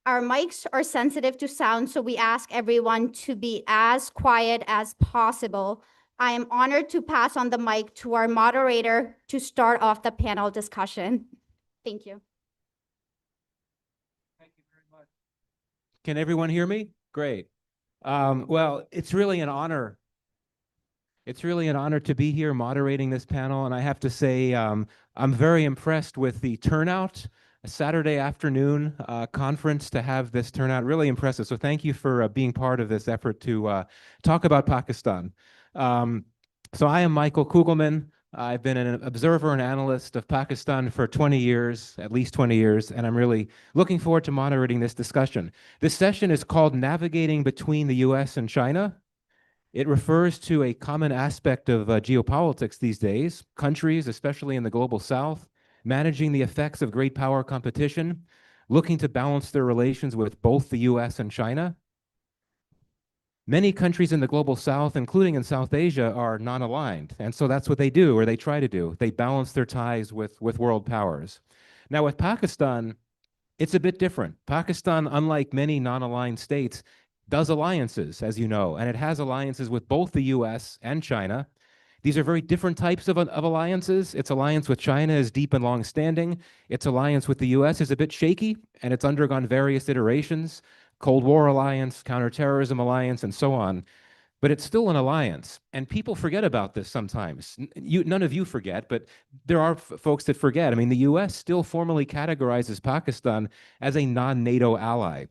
Our mics are sensitive to sound, so we ask everyone to be as quiet as possible. I am honored to pass on the mic to our moderator to start off the panel discussion. Thank you. Can everyone hear me? Great. Well, it's really an honor. It's really an honor to be here moderating this panel. And I have to say, I'm very impressed with the turnout. A Saturday afternoon conference to have this turnout, really impressive. So thank you for being part of this effort to talk about Pakistan. So I am Michael Kugelman. I've been an observer and analyst of Pakistan for 20 years, at least 20 years, and I'm really looking forward to moderating this discussion. This session is called Navigating Between the US and China. It refers to a common aspect of geopolitics these days, countries, especially in the global south, managing the effects of great power competition looking to balance their relations with both the US and China. Many countries in the global south, including in South Asia, are non-aligned. And so that's what they do, or they try to do. They balance their ties with world powers. Now with Pakistan, it's a bit different. Pakistan, unlike many non-aligned states, does alliances, as you know, and it has alliances with both the US and China. These are very different types of alliances. Its alliance with China is deep and long-standing. Its alliance with the US is a bit shaky, and it's undergone various iterations. Cold War alliance, counterterrorism alliance, and so on. But it's still an alliance. And people forget about this sometimes. None of you forget, but there are folks that forget. I mean, the US still formally categorizes Pakistan as a non-NATO ally.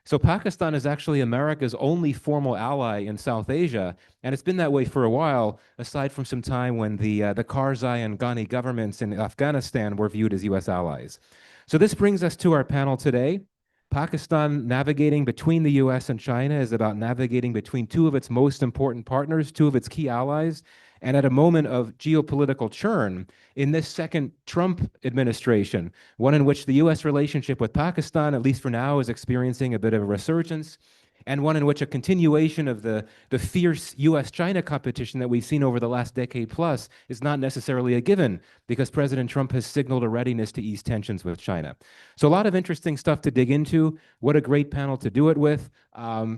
So Pakistan is actually America's only formal ally in South Asia, and it's been that way for a while, aside from some time when the Karzai and Ghani governments in Afghanistan were viewed as US allies. So this brings us to our panel today. Pakistan navigating between the US and China is about navigating between two of its most important partners, two of its key allies, and at a moment of geopolitical churn in this second Trump administration, one in which the US relationship with Pakistan, at least for now, is experiencing a bit of a resurgence, and one in which a continuation of the fierce US-China competition that we've seen over the last decade plus is not necessarily a given, because President Trump has signaled a readiness to ease tensions with China. So a lot of interesting stuff to dig into. What a great panel to do it with. I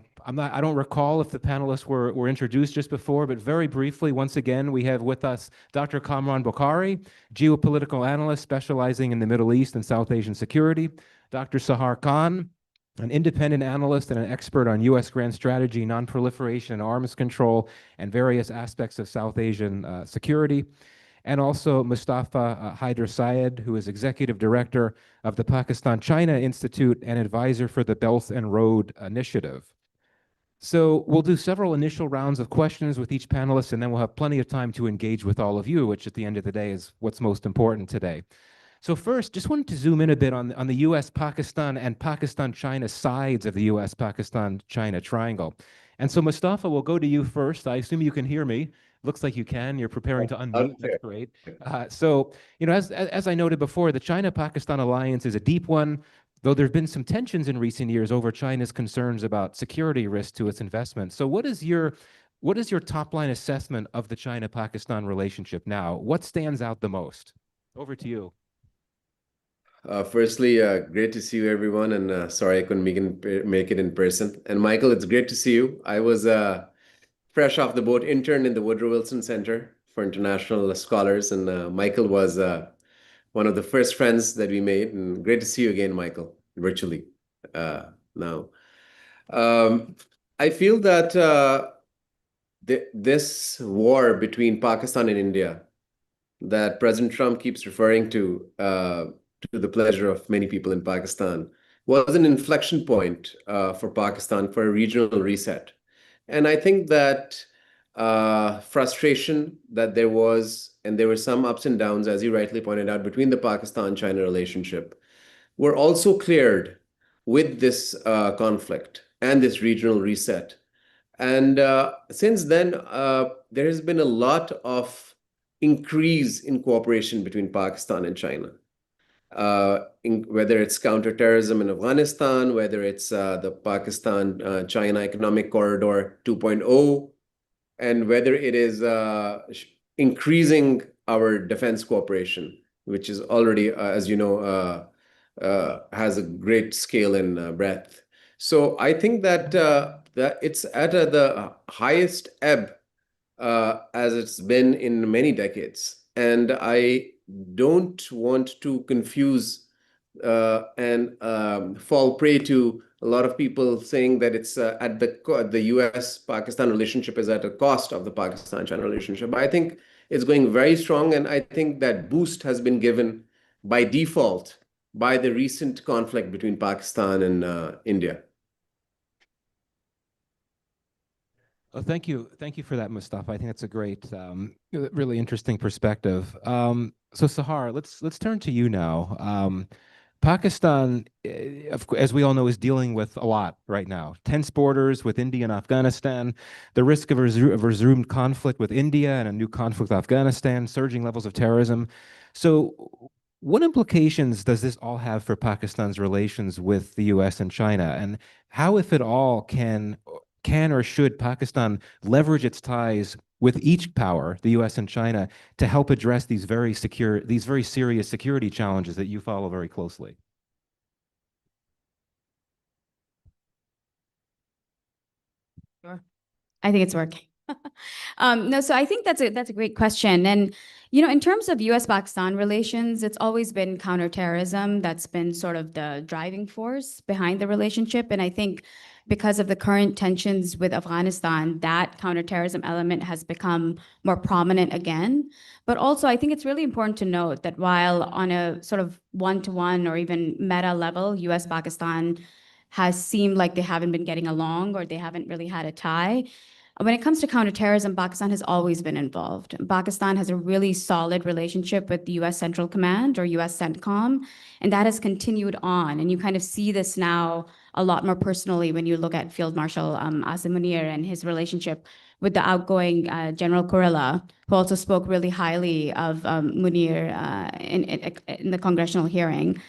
don't recall if the panelists were introduced just before, but very briefly, once again, we have with us Dr. Kamran Bukhari, geopolitical analyst specializing in the Middle East and South Asian security. Dr. Sahar Khan, an independent analyst and an expert on U.S. grand strategy, nonproliferation and arms control, and various aspects of South Asian security. And also Mustafa Haider Syed, who is executive director of the Pakistan-China Institute and advisor for the Belt and Road Initiative. So we'll do several initial rounds of questions with each panelist, and then we'll have plenty of time to engage with all of you, which at the end of the day is what's most important today. So first, just wanted to zoom in a bit on the US-Pakistan and Pakistan-China sides of the US-Pakistan-China triangle. And so Mustafa, we'll go to you first. I assume you can hear me. Looks like you can. You're preparing to unmute. That's great. So, as I noted before, the China-Pakistan alliance is a deep one, though there have been some tensions in recent years over China's concerns about security risks to its investments. So what is your top-line assessment of the China-Pakistan relationship now? What stands out the most? Over to you. Firstly, great to see you, everyone, and sorry I couldn't make it in person. And Michael, it's great to see you. I was fresh off the boat, intern in the Woodrow Wilson Center for International Scholars, and Michael was one of the first friends that we made. And great to see you again, Michael, virtually now. I feel that this war between Pakistan and India that President Trump keeps referring to the pleasure of many people in Pakistan, was an inflection point for Pakistan for a regional reset. And I think that frustration that there was, and there were some ups and downs, as you rightly pointed out, between the Pakistan-China relationship, were also cleared with this conflict and this regional reset. And since then, there has been a lot of increase in cooperation between Pakistan and China. Whether it's counterterrorism in Afghanistan, whether it's the Pakistan-China Economic Corridor 2.0, and whether it is increasing our defense cooperation, which is already, as you know, has a great scale and breadth. So I think that it's at the highest ebb as it's been in many decades. And I don't want to confuse and fall prey to a lot of people saying that it's at the US-Pakistan relationship is at a cost of the Pakistan-China relationship. I think it's going very strong, and I think that boost has been given by default by the recent conflict between Pakistan and India. Oh, thank you. Thank you for that, Mustafa. I think that's a great, really interesting perspective. So Sahar, let's turn to you now. Pakistan, as we all know, is dealing with a lot right now. Tense borders with India and Afghanistan, the risk of resumed conflict with India and a new conflict with Afghanistan, surging levels of terrorism. So What implications does this all have for Pakistan's relations with the US and China? And how, if at all, can or should Pakistan leverage its ties with each power, the US and China, to help address these very serious security challenges that you follow very closely? Sure. I think it's working. No, so I think that's a great question. And, you know, in terms of US-Pakistan relations, it's always been counterterrorism that's been sort of the driving force behind the relationship. And I think because of the current tensions with Afghanistan, that counterterrorism element has become more prominent again. But also, I think it's really important to note that while on a sort of one-to-one or even meta level, US-Pakistan has seemed like they haven't been getting along or they haven't really had a tie, when it comes to counterterrorism, Pakistan has always been involved. Pakistan has a really solid relationship with the US Central Command or US CENTCOM, and that has continued on. And you kind of see this now a lot more personally when you look at Field Marshal Asim Munir and his relationship with the outgoing General Kurilla, who also spoke really highly of Munir in the congressional hearing.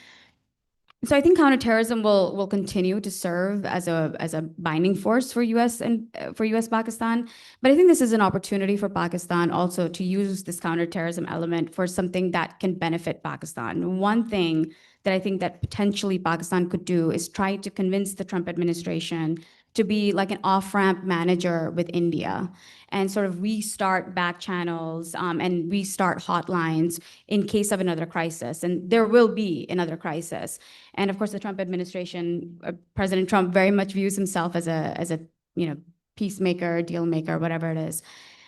So I think counterterrorism will continue to serve as a binding force for US and for US Pakistan. But I think this is an opportunity for Pakistan also to use this counterterrorism element for something that can benefit Pakistan. One thing that I think that potentially Pakistan could do is try to convince the Trump administration to be like an off-ramp manager with India and sort of restart back channels and restart hotlines in case of another crisis. And there will be another crisis. And of course, the Trump administration, President Trump very much views himself as a peacemaker, deal maker, whatever it is.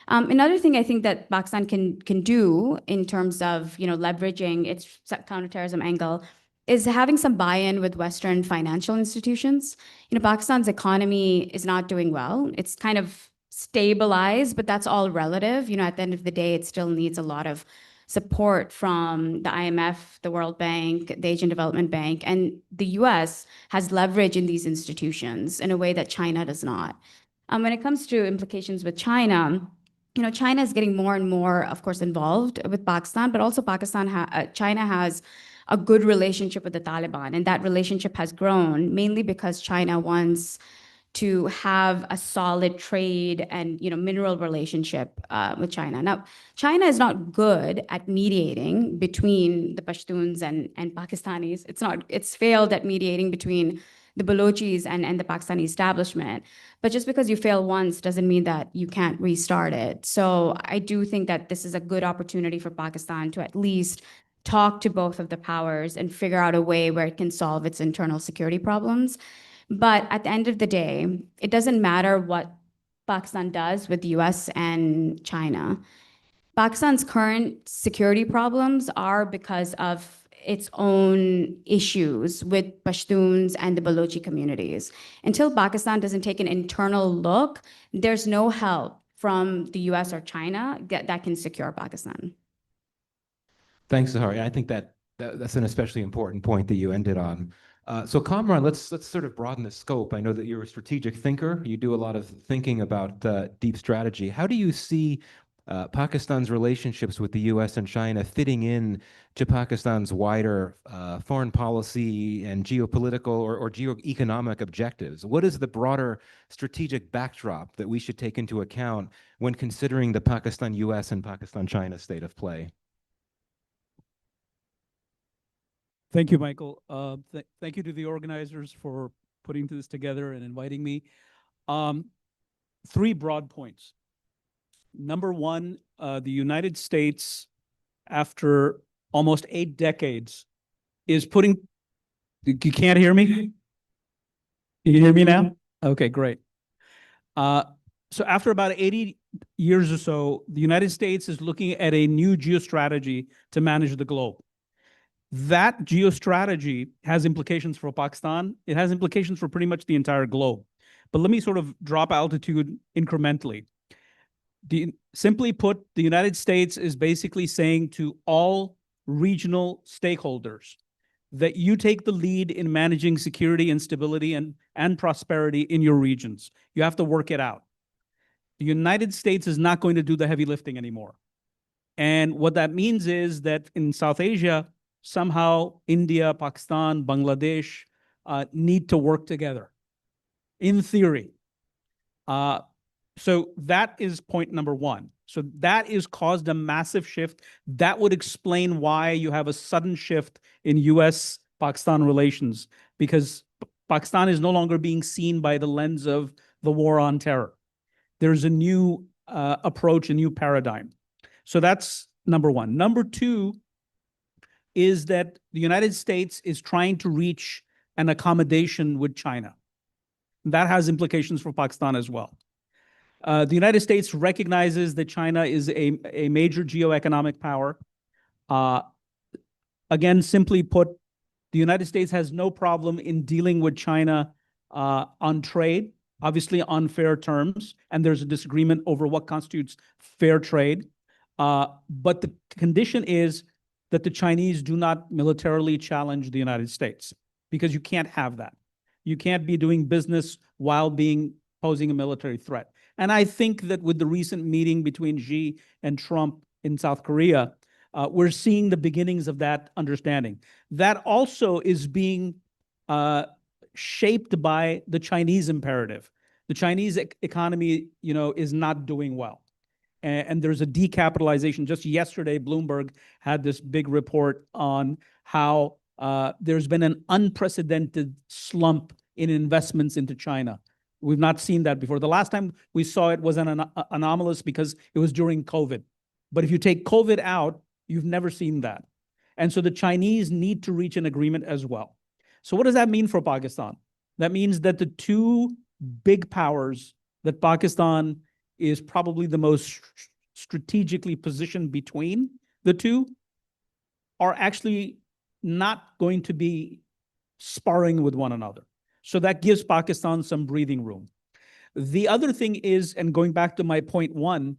Another thing I think that Pakistan can do in terms of leveraging its counterterrorism angle is having some buy-in with Western financial institutions. Pakistan's economy is not doing well. It's kind of stabilized, but that's all relative. At the end of the day, it still needs a lot of support from the IMF, the World Bank, the Asian Development Bank, and the US has leverage in these institutions in a way that China does not. When it comes to implications with China, China is getting more and more, of course, involved with Pakistan, but also China has a good relationship with the Taliban, and that relationship has grown mainly because China wants to have a solid trade and mineral relationship with China. Now, China is not good at mediating between the Pashtuns and Pakistanis. It's failed at mediating between the Balochis and the Pakistani establishment. But just because you fail once doesn't mean that you can't restart it. So I do think that this is a good opportunity for Pakistan to at least talk to both of the powers and figure out a way where it can solve its internal security problems. But at the end of the day, it doesn't matter what Pakistan does with the US and China. Pakistan's current security problems are because of its own issues with Pashtuns and the Balochi communities. Until Pakistan doesn't take an internal look, there's no help from the US or China that can secure Pakistan. Thanks, Zahari. I think that's an especially important point that you ended on. So Kamran, let's sort of broaden the scope. I know that you're a strategic thinker. You do a lot of thinking about deep strategy. How do you see Pakistan's relationships with the US and China fitting in to Pakistan's wider foreign policy and geopolitical or geoeconomic objectives? What is the broader strategic backdrop that we should take into account when considering the Pakistan-US and Pakistan-China state of play? Thank you, Michael. Thank you to the organizers for putting this together and inviting me. 3 broad points. Number one, the United States, after almost 8 decades, is putting... You can't hear me? Can you hear me now? Okay, great. So after about 80 years or so, the United States is looking at a new geostrategy to manage the globe. That geostrategy has implications for Pakistan. It has implications for pretty much the entire globe. But let me sort of drop altitude incrementally. Simply put, the United States is basically saying to all regional stakeholders that you take the lead in managing security and stability and prosperity in your regions. You have to work it out. The United States is not going to do the heavy lifting anymore. And what that means is that in South Asia, somehow India, Pakistan, Bangladesh need to work together, in theory. So that is point number one. So that is caused a massive shift. That would explain why you have a sudden shift in US-Pakistan relations, because Pakistan is no longer being seen by the lens of the war on terror. There's a new approach, a new paradigm. So that's number one. Number two is that the United States is trying to reach an accommodation with China. That has implications for Pakistan as well. The United States recognizes that China is a major geoeconomic power. Again, simply put, the United States has no problem in dealing with China on trade, obviously on fair terms, and there's a disagreement over what constitutes fair trade. But the condition is that the Chinese do not militarily challenge the United States, because you can't have that. You can't be doing business while posing a military threat. And I think that with the recent meeting between Xi and Trump in South Korea, we're seeing the beginnings of that understanding. That also is being shaped by the Chinese imperative. The Chinese economy, is not doing well. And there's a decapitalization. Just yesterday, Bloomberg had this big report on how there's been an unprecedented slump in investments into China. We've not seen that before. The last time we saw it was an anomalous because it was during COVID. But if you take COVID out, you've never seen that. And so the Chinese need to reach an agreement as well. So what does that mean for Pakistan? That means that the two big powers that Pakistan is probably the most strategically positioned between the two are actually not going to be sparring with one another. So that gives Pakistan some breathing room. The other thing is, and going back to my point one,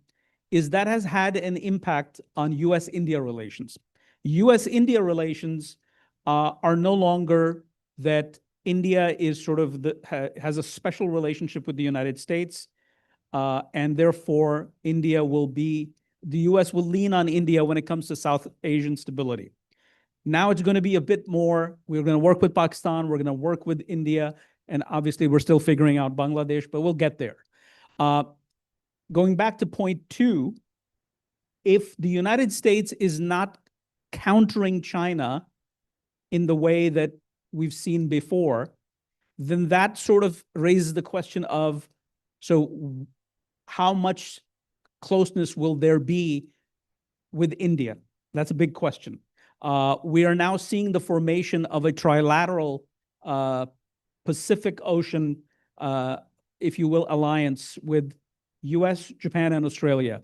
is that has had an impact on US-India relations. US-India relations are no longer that India is sort of has a special relationship with the United States, and therefore the US will lean on India when it comes to South Asian stability. Now it's going to be a bit more, we're going to work with Pakistan, we're going to work with India, and obviously we're still figuring out Bangladesh, but we'll get there. Going back to point two, if the United States is not countering China in the way that we've seen before, then that sort of raises the question of, so how much closeness will there be with India? That's a big question. We are now seeing the formation of a trilateral Pacific Ocean, if you will, alliance with US, Japan, and Australia.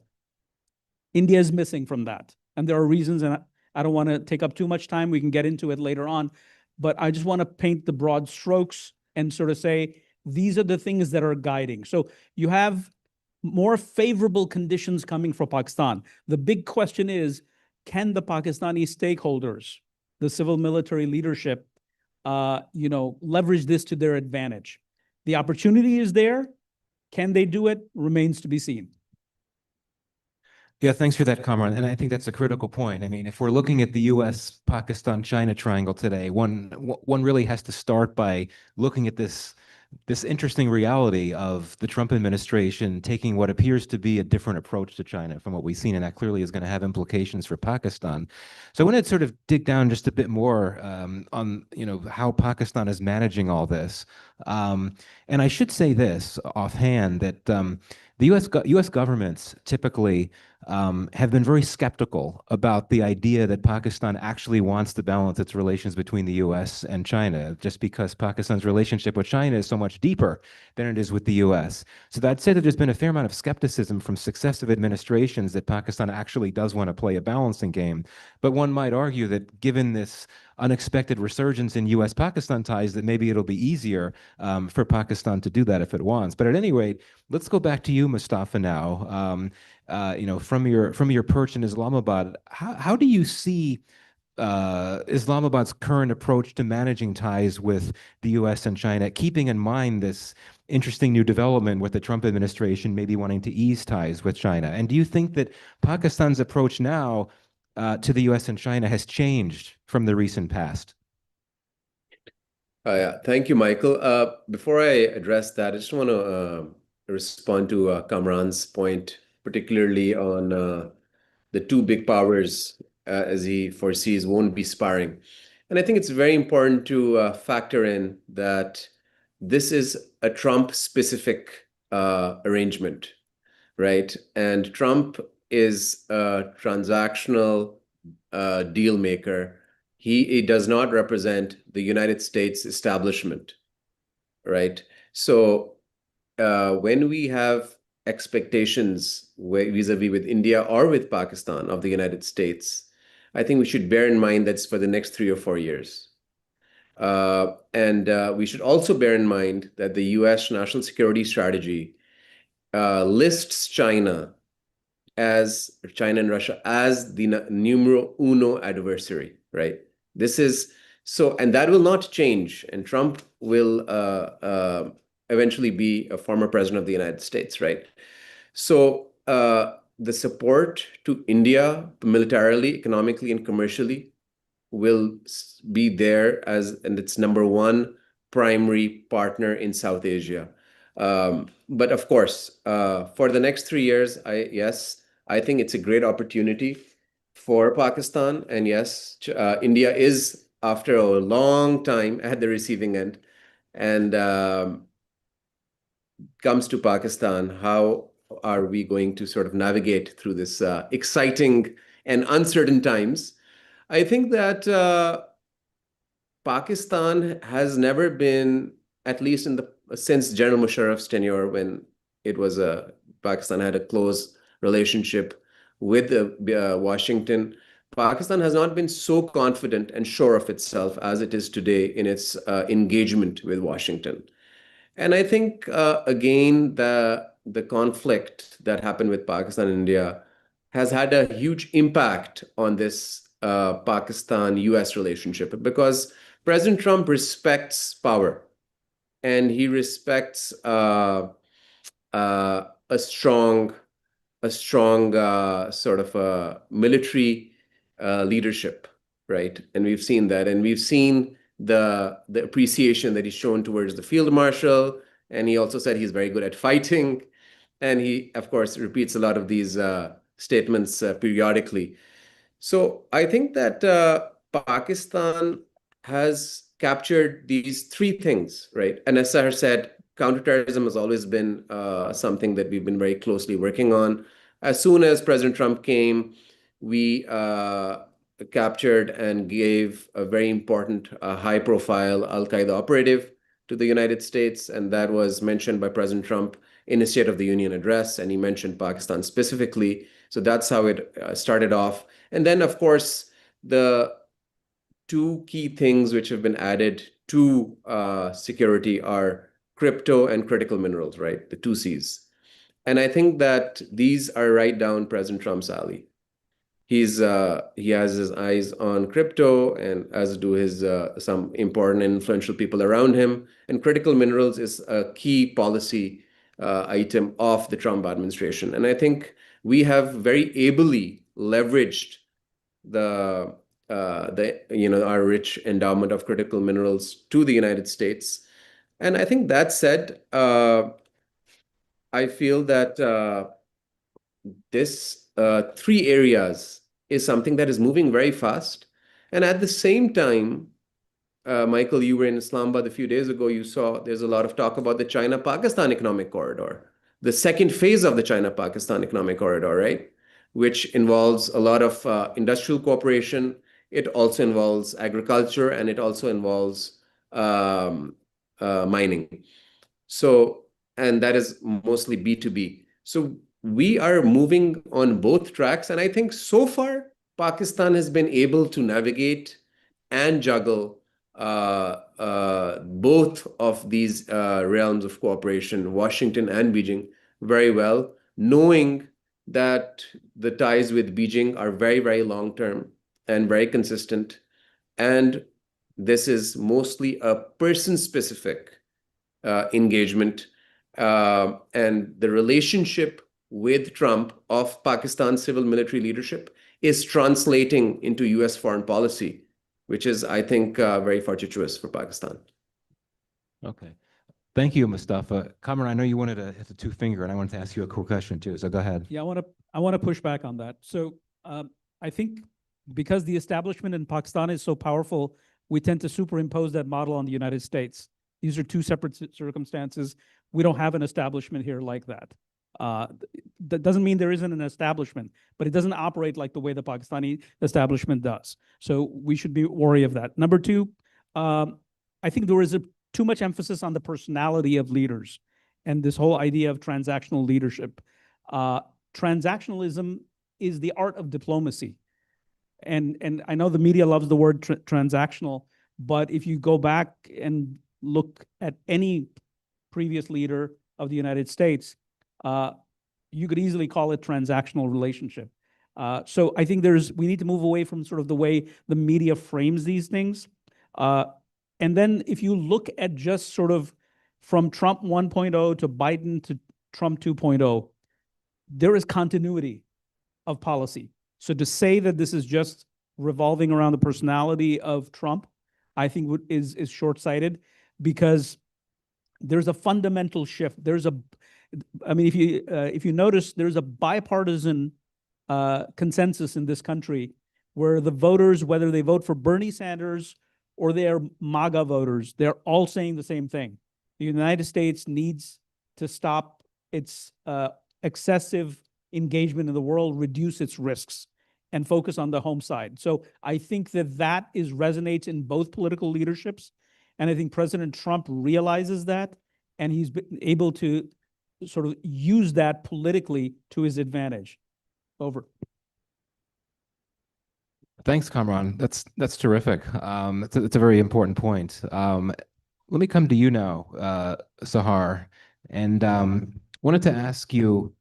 India is missing from that. And there are reasons, and I don't want to take up too much time. We can get into it later on. But I just want to paint the broad strokes and sort of say, these are the things that are guiding. So you have more favorable conditions coming for Pakistan. The big question is, can the Pakistani stakeholders, the civil military leadership, leverage this to their advantage? The opportunity is there. Can they do it? Remains to be seen. Yeah, thanks for that, Kamran. And I think that's a critical point. I mean, if we're looking at the US, Pakistan, China triangle today, one really has to start by looking at this interesting reality of the Trump administration taking what appears to be a different approach to China from what we've seen, and that clearly is going to have implications for Pakistan. So I want to sort of dig down just a bit more on how Pakistan is managing all this. And I should say this offhand, that the US governments typically have been very skeptical about the idea that Pakistan actually wants to balance its relations between the US and China, just because Pakistan's relationship with China is so much deeper than it is with the US. So I'd say that there's been a fair amount of skepticism from successive administrations that Pakistan actually does want to play a balancing game. But one might argue that given this unexpected resurgence in US-Pakistan ties, that maybe it'll be easier for Pakistan to do that if it wants. But at any rate, let's go back to you, Mustafa, now. From your perch in Islamabad, how do you see Islamabad's current approach to managing ties with the US and China, keeping in mind this interesting new development with the Trump administration maybe wanting to ease ties with China? And do you think that Pakistan's approach now to the US and China has changed from the recent past? Yeah, thank you, Michael. Before I address that, I just want to respond to Kamran's point, particularly on the two big powers, as he foresees, won't be sparring. And I think it's very important to factor in that this is a Trump-specific arrangement, right? And Trump is a transactional deal maker. He does not represent the United States establishment, right? So when we have expectations vis-a-vis with India or with Pakistan of the United States, I think we should bear in mind that's for the next 3 or 4 years. And we should also bear in mind that the US national security strategy lists China and Russia as the numero uno adversary, right? This is so, and that will not change. And Trump will eventually be a former president of the United States, right? So the support to India militarily, economically, and commercially will be there and its number one primary partner in South Asia. But of course, for the next 3 years, I think it's a great opportunity for Pakistan. And yes, India is, after a long time, at the receiving end. And comes to Pakistan, how are we going to sort of navigate through this exciting and uncertain times? I think that Pakistan has never been, at least since General Musharraf's tenure, when it was Pakistan had a close relationship with Washington, Pakistan has not been so confident and sure of itself as it is today in its engagement with Washington. And I think, again, the conflict that happened with Pakistan and India has had a huge impact on this Pakistan-US relationship, because President Trump respects power, and he respects a strong sort of military leadership, right? And we've seen that, and we've seen the appreciation that he's shown towards the field marshal, and he also said he's very good at fighting, and he, of course, repeats a lot of these statements periodically. So I think that Pakistan has captured these three things, right? And as Sahar said, counterterrorism has always been something that we've been very closely working on. As soon as President Trump came, we captured and gave a very important high-profile Al-Qaeda operative to the United States, and that was mentioned by President Trump in his State of the Union address, and he mentioned Pakistan specifically. So that's how it started off. And then, of course, the two key things which have been added to security are crypto and critical minerals, right? The two C's. And I think that these are right down President Trump's alley. He has his eyes on crypto, and as do his some important and influential people around him. And critical minerals is a key policy item of the Trump administration. And I think we have very ably leveraged our rich endowment of critical minerals to the United States. And I think that said, I feel that this three areas is something that is moving very fast. And at the same time, Michael, you were in Islamabad a few days ago. You saw there's a lot of talk about the China-Pakistan economic corridor, the second phase of the China-Pakistan economic corridor, right? Which involves a lot of industrial cooperation. It also involves agriculture, and it also involves mining. So, and that is mostly B2B. So we are moving on both tracks. And I think so far, Pakistan has been able to navigate and juggle both of these realms of cooperation, Washington and Beijing, very well, knowing that the ties with Beijing are very, very long-term and very consistent. And this is mostly a person-specific engagement. And the relationship with Trump of Pakistan's civil military leadership is translating into US foreign policy, which is, I think, very fortuitous for Pakistan. Okay. Thank you, Mustafa. Kamran, I know you wanted to hit the two finger, and I wanted to ask you a cool question too. So go ahead. Yeah, I want to push back on that. So I think because the establishment in Pakistan is so powerful, we tend to superimpose that model on the United States. These are two separate circumstances. We don't have an establishment here like that. That doesn't mean there isn't an establishment, but it doesn't operate like the way the Pakistani establishment does. So we should be wary of that. Number two, I think there is too much emphasis on the personality of leaders and this whole idea of transactional leadership. Transactionalism is the art of diplomacy. And I know the media loves the word transactional, but if you go back and look at any previous leader of the United States, you could easily call it transactional relationship. So I think we need to move away from sort of the way the media frames these things. And then if you look at just sort of from Trump 1.0 to Biden to Trump 2.0, there is continuity of policy. So to say that this is just revolving around the personality of Trump, I think is short-sighted, because there's a fundamental shift. I mean, if you notice, there's a bipartisan consensus in this country where the voters, whether they vote for Bernie Sanders or they are MAGA voters, they're all saying the same thing. The United States needs to stop its excessive engagement in the world, reduce its risks, and focus on the home side. So I think that resonates in both political leaderships. And I think President Trump realizes that, and he's been able to sort of use that politically to his advantage. Over. Thanks, Kamran. That's terrific. It's a very important point. Let me come to you now, Sahar, and wanted to ask you,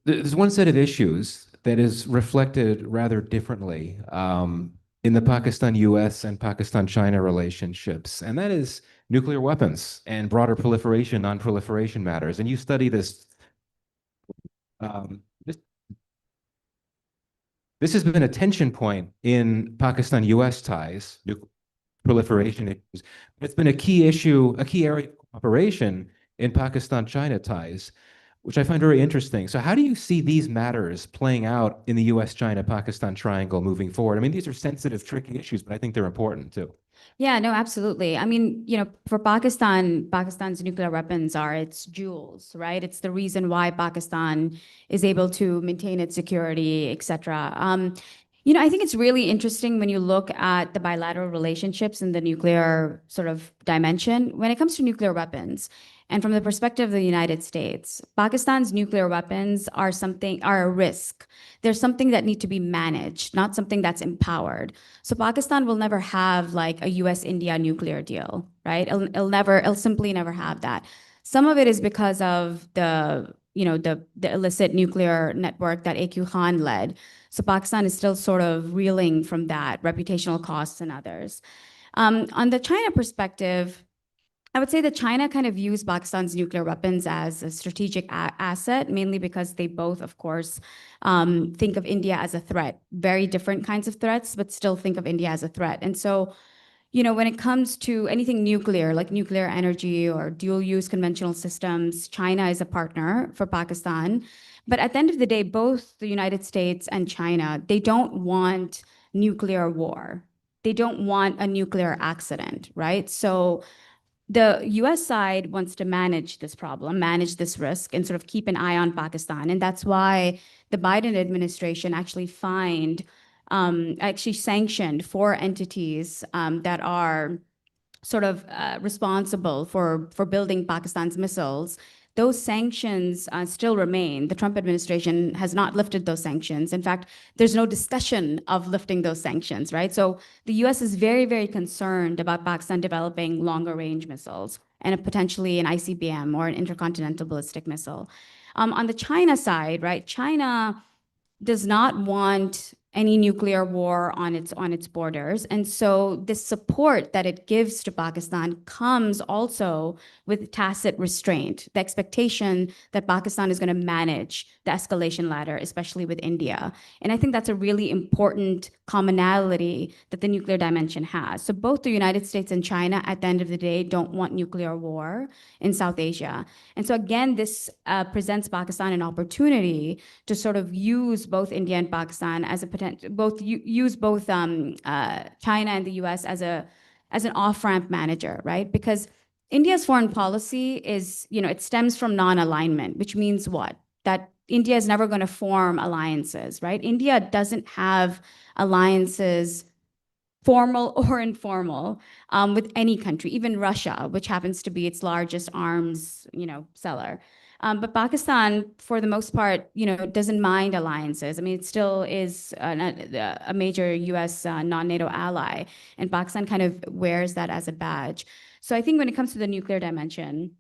there's one set of issues that is reflected rather differently in the Pakistan-US and Pakistan-China relationships, and that is nuclear weapons and broader proliferation, non-proliferation matters. And you study this. This has been a tension point in Pakistan-US ties, proliferation issues. It's been a key issue, a key area of cooperation in Pakistan-China ties, which I find very interesting. So how do you see these matters playing out in the US-China-Pakistan triangle moving forward? I mean, these are sensitive, tricky issues, but I think they're important too. Yeah, no, absolutely. I mean, for Pakistan, Pakistan's nuclear weapons are its jewels, right? It's the reason why Pakistan is able to maintain its security, et cetera. I think it's really interesting when you look at the bilateral relationships in the nuclear sort of dimension. When it comes to nuclear weapons, and from the perspective of the United States, Pakistan's nuclear weapons are a risk. They're something that need to be managed, not something that's empowered. So Pakistan will never have like a US-India nuclear deal, right? It'll simply never have that. Some of it is because of the illicit nuclear network that A.Q. Khan led. So Pakistan is still sort of reeling from that, reputational costs and others. On the China perspective, I would say that China kind of views Pakistan's nuclear weapons as a strategic asset, mainly because they both, of course, think of India as a threat. Very different kinds of threats, but still think of India as a threat. And so, when it comes to anything nuclear, like nuclear energy or dual-use conventional systems, China is a partner for Pakistan. But at the end of the day, both the United States and China, they don't want nuclear war. They don't want a nuclear accident, right? So the US side wants to manage this problem, manage this risk, and sort of keep an eye on Pakistan. And that's why the Biden administration actually sanctioned 4 entities that are sort of responsible for building Pakistan's missiles. Those sanctions still remain. The Trump administration has not lifted those sanctions. In fact, there's no discussion of lifting those sanctions, right? So the US is very, very concerned about Pakistan developing longer range missiles and potentially an ICBM or an intercontinental ballistic missile. On the China side, right, China does not want any nuclear war on its borders. And so this support that it gives to Pakistan comes also with tacit restraint, the expectation that Pakistan is going to manage the escalation ladder, especially with India. And I think that's a really important commonality that the nuclear dimension has. So both the United States and China, at the end of the day, don't want nuclear war in South Asia. And so again, this presents Pakistan an opportunity to sort of use both India and Pakistan as a potential, use both China and the US as an off-ramp manager, right? Because India's foreign policy is, it stems from non-alignment, which means what? That India is never going to form alliances, right? India doesn't have alliances, formal or informal, with any country, even Russia, which happens to be its largest arms, seller. But Pakistan, for the most part, doesn't mind alliances. I mean, it still is a major U.S. non-NATO ally, and Pakistan kind of wears that as a badge. So I think when it comes to the nuclear dimension,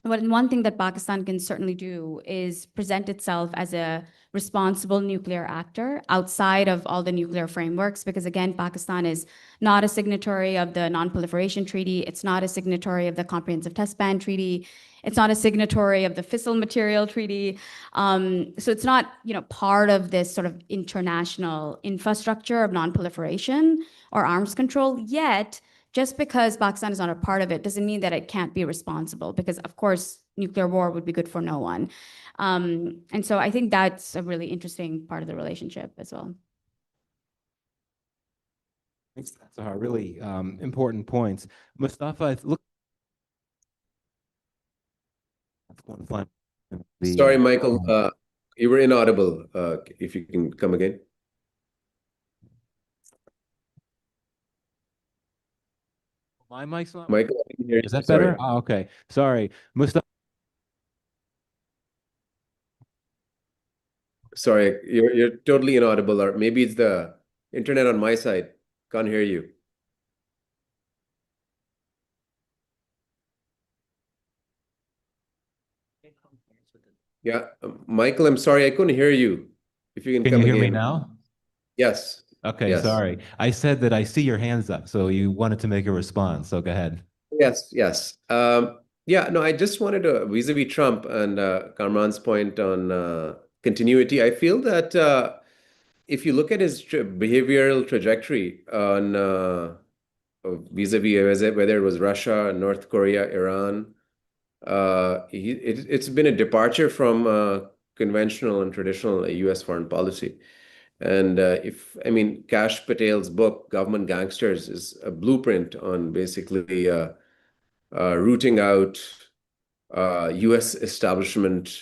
one thing that Pakistan can certainly do is present itself as a responsible nuclear actor outside of all the nuclear frameworks, because again, Pakistan is not a signatory of the Non-Proliferation Treaty. It's not a signatory of the Comprehensive Test Ban Treaty. It's not a signatory of the Fissile Material Treaty. So it's not, part of this sort of international infrastructure of non-proliferation or arms control yet. Just because Pakistan is not a part of it doesn't mean that it can't be responsible, because of course, nuclear war would be good for no one. And so I think that's a really interesting part of the relationship as well. Thanks. Those are really important points. Mustafa, look. Sorry, Michael, you were inaudible. If you can come again. My mic's not. Michael, I can hear you. Is that Sorry. better? Oh, okay. Sorry. Mustafa. Sorry, you're totally inaudible, or maybe it's the internet on my side. Can't hear you. Yeah, Michael, I'm sorry, I couldn't hear you. If you can Can come you hear me again. now? Yes. Okay, Yes. sorry. I said that I see your hands up, so you wanted to make a response. So go ahead. Yes, yes. Yeah, no, I just wanted to, vis-a-vis Trump and Kamran's point on continuity, I feel that if you look at his behavioral trajectory on vis-a-vis whether it was Russia, North Korea, Iran, it's been a departure from conventional and traditional U.S. foreign policy. And Kash Patel's book, Government Gangsters, is a blueprint on basically rooting out U.S. establishment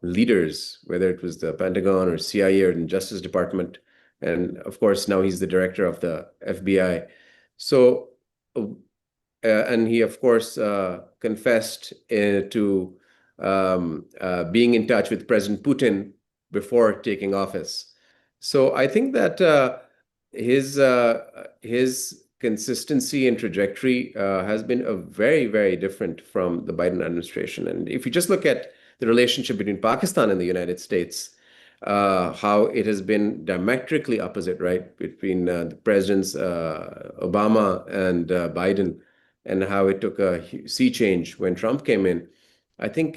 leaders, whether it was the Pentagon or CIA or the Justice Department. And of course, now he's the director of the FBI. So, and he, of course, confessed to being in touch with President Putin before taking office. So I think that his consistency and trajectory has been very, very different from the Biden administration. And if you just look at the relationship between Pakistan and the United States, how it has been diametrically opposite, right, between the presidents Obama and Biden, and how it took a sea change when Trump came in. I think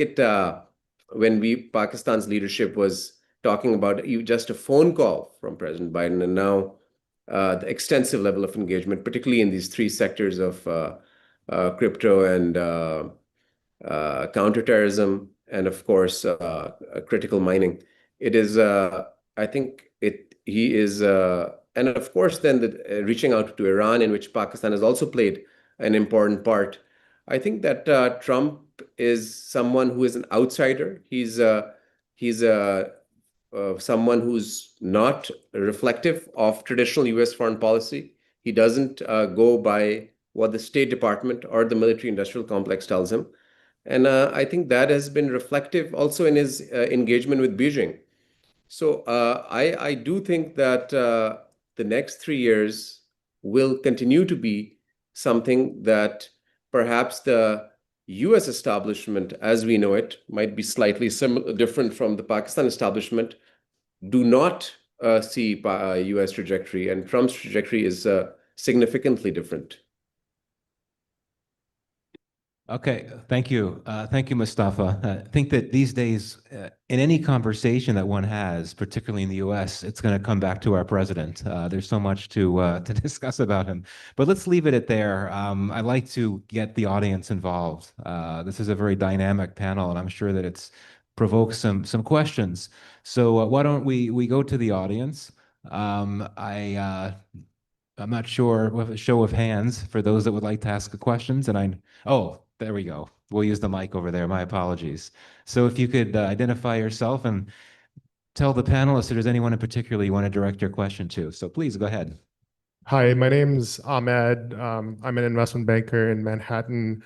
when Pakistan's leadership was talking about just a phone call from President Biden, and now the extensive level of engagement, particularly in these three sectors of crypto and counterterrorism, and of course, critical mining. It is, I think he is, and of course, then reaching out to Iran, in which Pakistan has also played an important part. I think that Trump is someone who is an outsider. He's someone who's not reflective of traditional U.S. foreign policy. He doesn't go by what the State Department or the military-industrial complex tells him. And I think that has been reflective also in his engagement with Beijing. So I do think that the next 3 years will continue to be something that perhaps the U.S. establishment, as we know it, might be slightly different from the Pakistan establishment, do not see US trajectory, and Trump's trajectory is significantly different. Okay, thank you. Thank you, Mustafa. I think that these days, in any conversation that one has, particularly in the US, it's going to come back to our president. There's so much to discuss about him. But let's leave it at there. I'd like to get the audience involved. This is a very dynamic panel, and I'm sure that it's provokes some questions. So why don't we go to the audience? I'm not sure, with a show of hands for those that would like to ask the questions. Oh, there we go. We'll use the mic over there. My apologies. So if you could identify yourself and tell the panelists if there's anyone in particular you want to direct your question to. So please go ahead. Hi, my name's Ahmed. I'm an investment banker in Manhattan.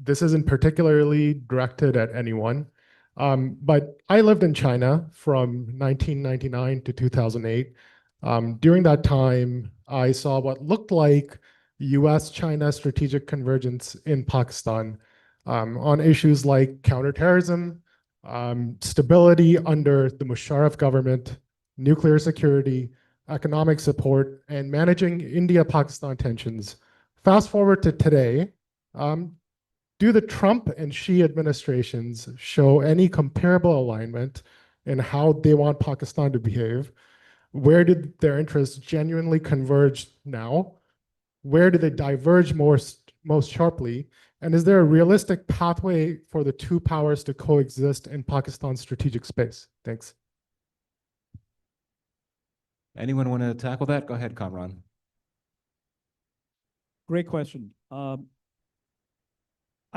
This isn't particularly directed at anyone, but I lived in China from 1999 to 2008. During that time, I saw what looked like US-China strategic convergence in Pakistan on issues like counterterrorism, stability under the Musharraf government, nuclear security, economic support, and managing India-Pakistan tensions. Fast forward to today, do the Trump and Xi administrations show any comparable alignment in how they want Pakistan to behave? Where did their interests genuinely converge now? Where do they diverge most sharply? And is there a realistic pathway for the two powers to coexist in Pakistan's strategic space? Thanks. Anyone want to tackle that? Go ahead, Kamran. Great question. I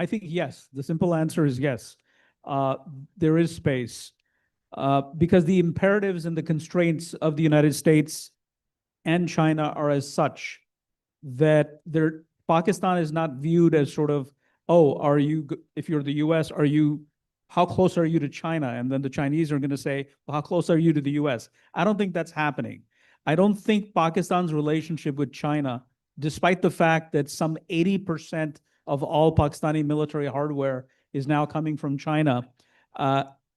think yes. The simple answer is yes. There is space because the imperatives and the constraints of the United States and China are as such that Pakistan is not viewed as sort of, oh, if you're the US, how close are you to China? And then the Chinese are going to say, well, how close are you to the US? I don't think that's happening. I don't think Pakistan's relationship with China, despite the fact that some 80% of all Pakistani military hardware is now coming from China,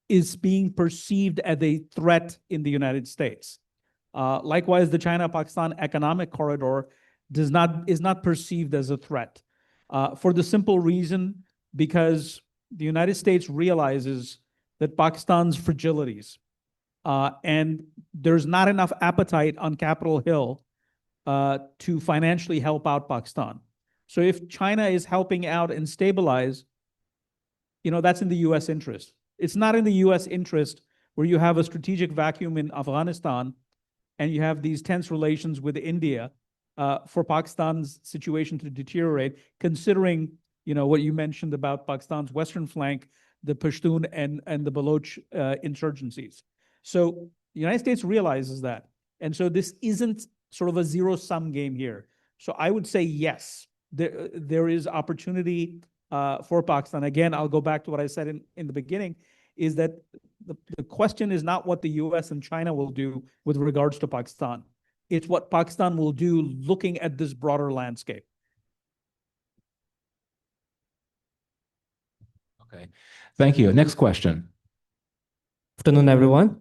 is being perceived as a threat in the United States. Likewise, the China-Pakistan economic corridor is not perceived as a threat for the simple reason because the United States realizes that Pakistan's fragilities and there's not enough appetite on Capitol Hill to financially help out Pakistan. So if China is helping out and stabilize, that's in the US interest. It's not in the US interest where you have a strategic vacuum in Afghanistan and you have these tense relations with India for Pakistan's situation to deteriorate, considering what you mentioned about Pakistan's western flank, the Pashtun and the Baloch insurgencies. So the United States realizes that. And so this isn't sort of a zero-sum game here. So I would say yes, there is opportunity for Pakistan. Again, I'll go back to what I said in the beginning, is that the question is not what the US and China will do with regards to Pakistan. It's what Pakistan will do looking at this broader landscape. Okay, thank you. Next question. Afternoon, everyone.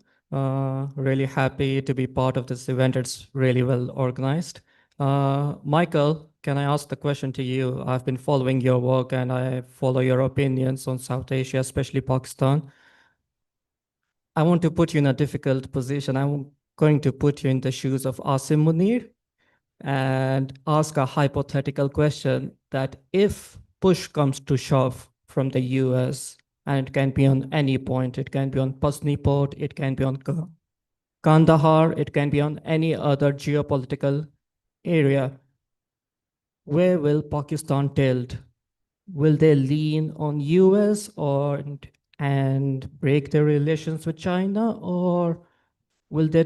Really happy to be part of this event. It's really well organized. Michael, can I ask the question to you? I've been following your work and I follow your opinions on South Asia, especially Pakistan. I want to put you in a difficult position. I'm going to put you in the shoes of Asim Munir and ask a hypothetical question that if push comes to shove from the US, and it can be on any point, it can be on Pasni Port, it can be on Kandahar, it can be on any other geopolitical area, where will Pakistan tilt? Will they lean on US and break their relations with China, or will they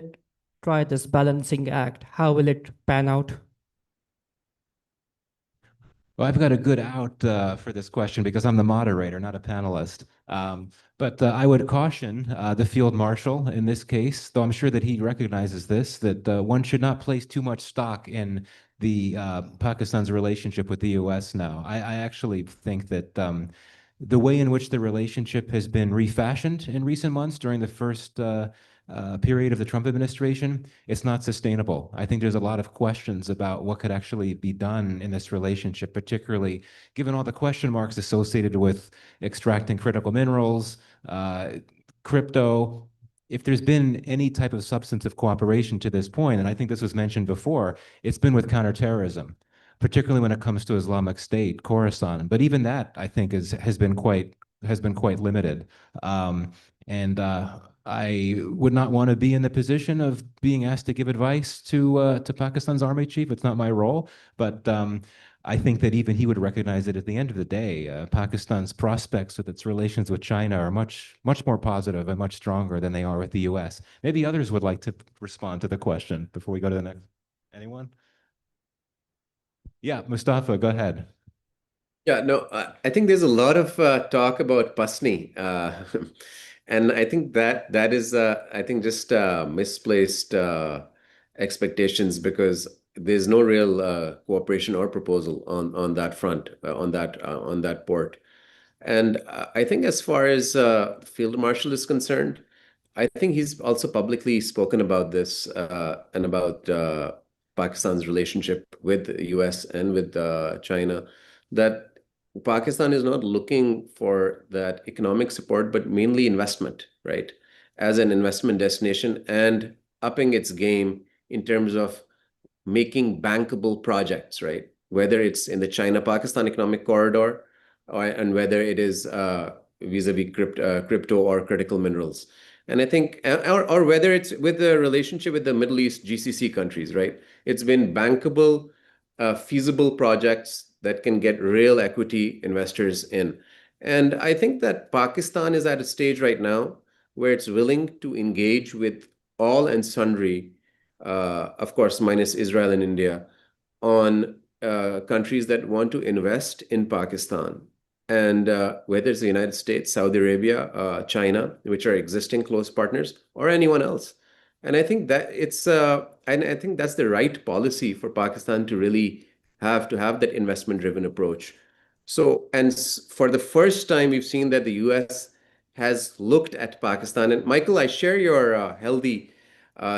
try this balancing act? How will it pan out? Well, I've got a good out for this question because I'm the moderator, not a panelist. But I would caution the field marshal in this case, though I'm sure that he recognizes this, that one should not place too much stock in the Pakistan's relationship with the US now. I actually think that the way in which the relationship has been refashioned in recent months during the first period of the Trump administration, it's not sustainable. I think there's a lot of questions about what could actually be done in this relationship, particularly given all the question marks associated with extracting critical minerals, crypto. If there's been any type of substantive cooperation to this point, and I think this was mentioned before, it's been with counterterrorism, particularly when it comes to Islamic State, Khorasan. But even that, I think, has been quite limited. I would not want to be in the position of being asked to give advice to Pakistan's army chief. It's not my role, but I think that even he would recognize that at the end of the day, Pakistan's prospects with its relations with China are much more positive and much stronger than they are with the U.S. Maybe others would like to respond to the question before we go to the next. Anyone? Yeah, Mustafa, go ahead. Yeah, no, I think there's a lot of talk about Pasni, and I think that is, I think, just misplaced expectations, because there's no real cooperation or proposal on that front, on that port. And I think as far as Field Marshal is concerned, I think he's also publicly spoken about this and about Pakistan's relationship with the US and with China, that Pakistan is not looking for that economic support, but mainly investment, right? As an investment destination, and upping its game in terms of making bankable projects, right? Whether it's in the China-Pakistan economic corridor, and whether it is vis-a-vis crypto or critical minerals. And I think, or whether it's with the relationship with the Middle East GCC countries, right? It's been bankable, feasible projects that can get real equity investors in. And I think that Pakistan is at a stage right now where it's willing to engage with all and sundry, of course, minus Israel and India, on countries that want to invest in Pakistan. And whether it's the United States, Saudi Arabia, China, which are existing close partners, or anyone else. And I think that and I think that's the right policy for Pakistan to really have that investment-driven approach. So, and for the first time, we've seen that the US has looked at Pakistan. And Michael, I share your healthy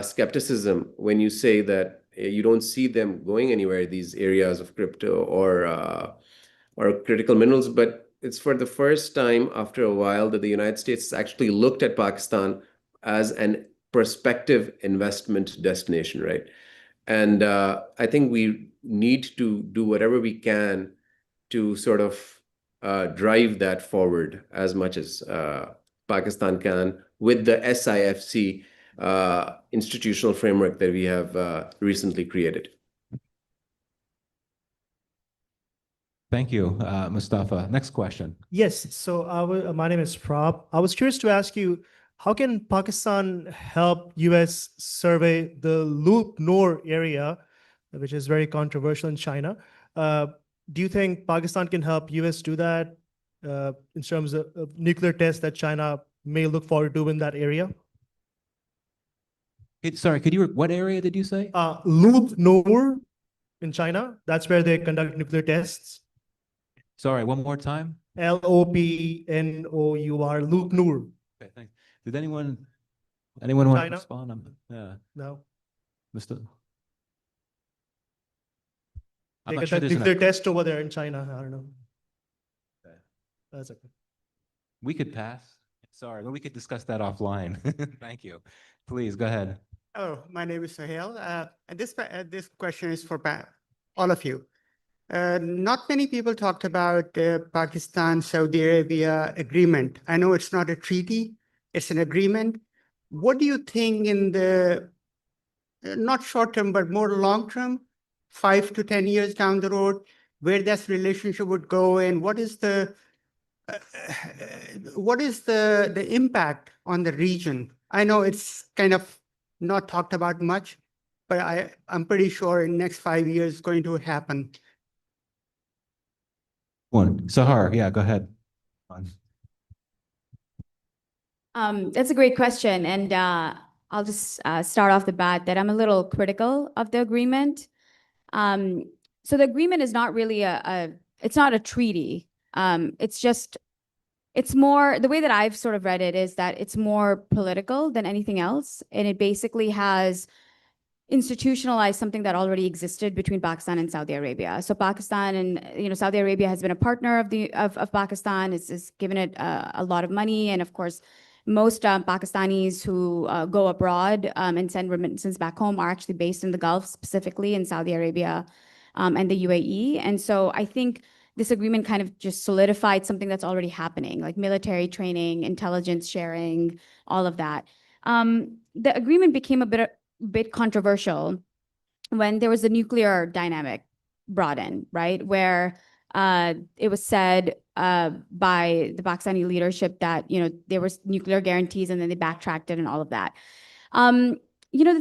skepticism when you say that you don't see them going anywhere, these areas of crypto or critical minerals. But it's for the first time after a while that the United States has actually looked at Pakistan as an prospective investment destination, right? And I think we need to do whatever we can to sort of drive that forward as much as Pakistan can with the SIFC institutional framework that we have recently created. Thank you, Mustafa. Next question. Yes, so my name is Prab. I was curious to ask you, how can Pakistan help US survey the Loop Noor area, which is very controversial in China? Do you think Pakistan can help US do that in terms of nuclear tests that China may look forward to in that area? Sorry, what area did you say? Loop Noor in China. That's where they conduct nuclear tests. Sorry, one more time. LOPNOUR, Loop Noor. Okay, thanks. Did anyone want China? to respond? Yeah. No. Mr. They I'm not conduct sure there's nuclear test over there in China. I don't know. Okay. That's okay. We could pass. Sorry, but we could discuss that offline. Thank you. Please go ahead. Oh, my name is Sahel. And this question is for all of you. Not many people talked about the Pakistan-Saudi Arabia agreement. I know it's not a treaty, it's an agreement. What do you think in the, not short term, but more long term, 5 to 10 years down the road, where this relationship would go, and what is the impact on the region? I know it's kind of not talked about much, but I'm pretty sure in the next 5 years it's going to happen. Sahar, yeah, go ahead. That's a great question. And I'll just start off the bat that I'm a little critical of the agreement. So the agreement is not really it's not a treaty. It's just It's more, the way that I've sort of read it is that it's more political than anything else. And it basically has institutionalized something that already existed between Pakistan and Saudi Arabia. So Pakistan and, Saudi Arabia has been a partner of Pakistan. It's given it a lot of money. And of course, most Pakistanis who go abroad and send remittances back home are actually based in the Gulf, specifically in Saudi Arabia and the UAE. And so I think this agreement kind of just solidified something that's already happening, like military training, intelligence sharing, all of that. The agreement became a bit controversial when there was a nuclear dynamic brought in, right? Where it was said by the Pakistani leadership that, there was nuclear guarantees and then they backtracked it and all of that. The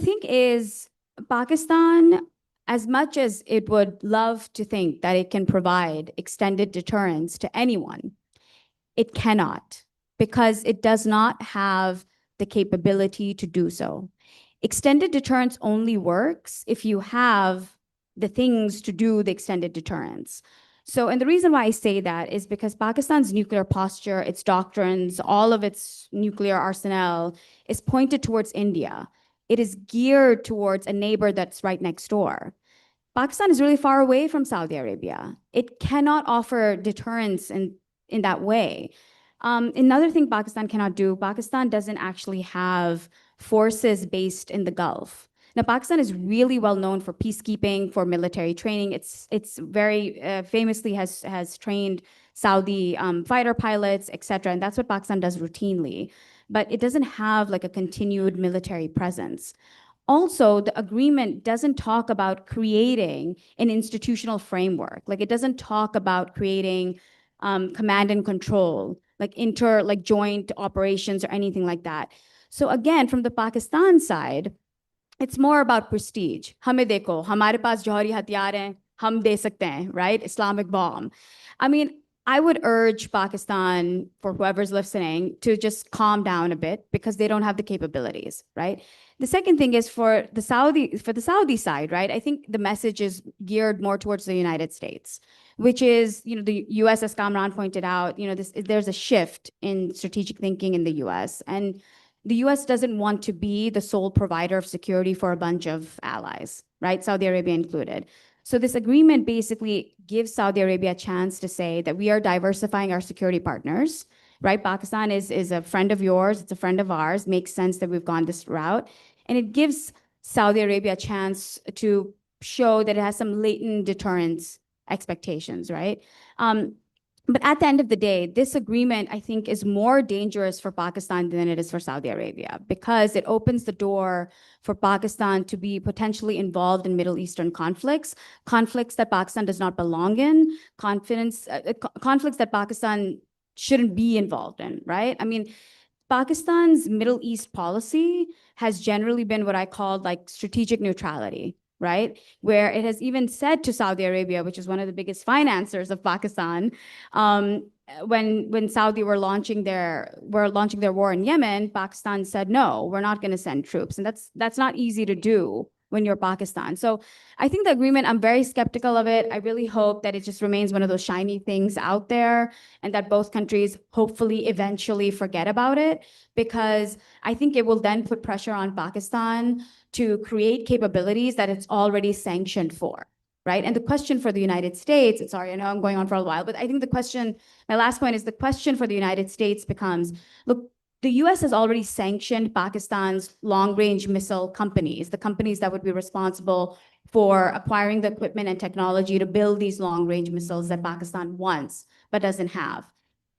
thing is, Pakistan, as much as it would love to think that it can provide extended deterrence to anyone, it cannot, because it does not have the capability to do so. Extended deterrence only works if you have the things to do the extended deterrence. So, and the reason why I say that is because Pakistan's nuclear posture, its doctrines, all of its nuclear arsenal is pointed towards India. It is geared towards a neighbor that's right next door. Pakistan is really far away from Saudi Arabia. It cannot offer deterrence in that way. Another thing Pakistan cannot do, Pakistan doesn't actually have forces based in the Gulf. Now, Pakistan is really well known for peacekeeping, for military training. It's very famously has trained Saudi fighter pilots, etc. And that's what Pakistan does routinely. But it doesn't have like a continued military presence. Also, the agreement doesn't talk about creating an institutional framework. Like, it doesn't talk about creating command and control, like joint operations or anything like that. So again, from the Pakistan side, it's more about prestige. Hame dekho, hamare paas jauhari hatiyar hain, hum de sakte hain, right? Islamic bomb. I mean, I would urge Pakistan, for whoever's listening, to just calm down a bit because they don't have the capabilities, right? The second thing is for the Saudi side, right? I think the message is geared more towards the United States, which is, the US, as Kamran pointed out, there's a shift in strategic thinking in the US. And the US doesn't want to be the sole provider of security for a bunch of allies, right? Saudi Arabia included. So this agreement basically gives Saudi Arabia a chance to say that we are diversifying our security partners, right? Pakistan is a friend of yours, it's a friend of ours, makes sense that we've gone this route. And it gives Saudi Arabia a chance to show that it has some latent deterrence expectations, right? But at the end of the day, this agreement, I think, is more dangerous for Pakistan than it is for Saudi Arabia because it opens the door for Pakistan to be potentially involved in Middle Eastern conflicts that Pakistan does not belong in, conflicts that Pakistan shouldn't be involved in, right? I mean, Pakistan's Middle East policy has generally been what I call like strategic neutrality, right? Where it has even said to Saudi Arabia, which is one of the biggest financiers of Pakistan, when Saudi were launching their war in Yemen, Pakistan said, no, we're not going to send troops. And that's not easy to do when you're Pakistan. So I think the agreement, I'm very skeptical of it. I really hope that it just remains one of those shiny things out there and that both countries hopefully eventually forget about it, because I think it will then put pressure on Pakistan to create capabilities that it's already sanctioned for, right? And the question for the United States, and sorry, I know I'm going on for a while, but I think the question, my last point is the question for the United States becomes, look, the US has already sanctioned Pakistan's long-range missile companies, the companies that would be responsible for acquiring the equipment and technology to build these long-range missiles that Pakistan wants but doesn't have.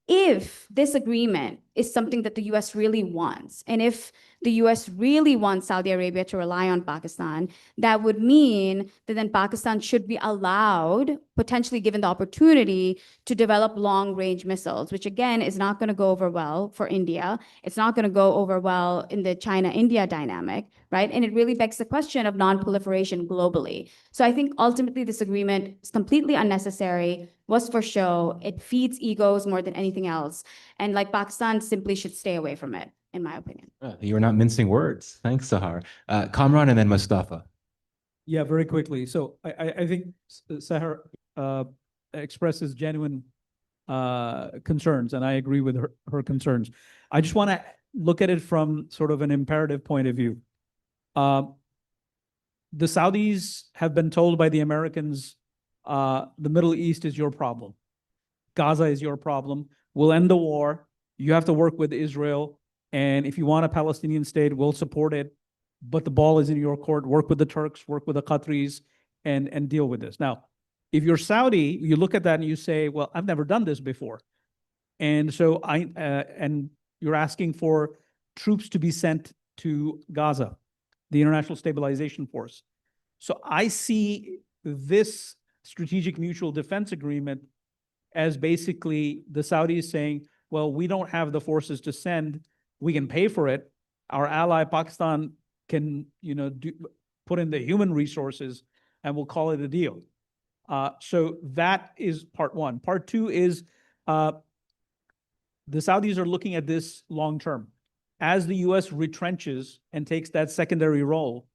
If this agreement is something that the US really wants, and if the US really wants Saudi Arabia to rely on Pakistan, that would mean that then Pakistan should be allowed, potentially given the opportunity, to develop long-range missiles, which again is not going to go over well for India. It's not going to go over well in the China-India dynamic, right? And it really begs the question of non-proliferation globally. So I think ultimately this agreement is completely unnecessary, was for show. It feeds egos more than anything else. And like Pakistan simply should stay away from it, in my opinion. You were not mincing words. Thanks, Sahar. Kamran and then Mustafa. Yeah, very quickly. So I think Sahar expresses genuine concerns, and I agree with her concerns. I just want to look at it from sort of an imperative point of view. The Saudis have been told by the Americans, the Middle East is your problem. Gaza is your problem. We'll end the war. You have to work with Israel. And if you want a Palestinian state, we'll support it. But the ball is in your court. Work with the Turks, work with the Qataris, and deal with this. Now, if you're Saudi, you look at that and you say, well, I've never done this before. And so and you're asking for troops to be sent to Gaza, the International Stabilization Force. So I see this strategic mutual defense agreement as basically the Saudis saying, well, we don't have the forces to send. We can pay for it. Our ally Pakistan can, put in the human resources, and we'll call it a deal. So that is part one. Part two is the Saudis are looking at this long term. As the U.S. retrenches and takes that secondary role,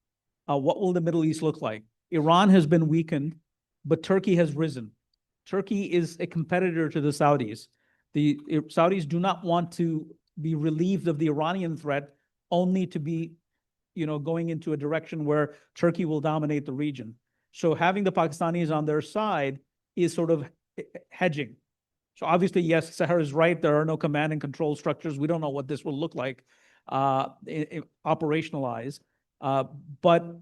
what will the Middle East look like? Iran has been weakened, but Turkey has risen. Turkey is a competitor to the Saudis. The Saudis do not want to be relieved of the Iranian threat, only to be, going into a direction where Turkey will dominate the region. So having the Pakistanis on their side is sort of hedging. So obviously, yes, Sahar is right. There are no command and control structures. We don't know what this will look like operationalized. But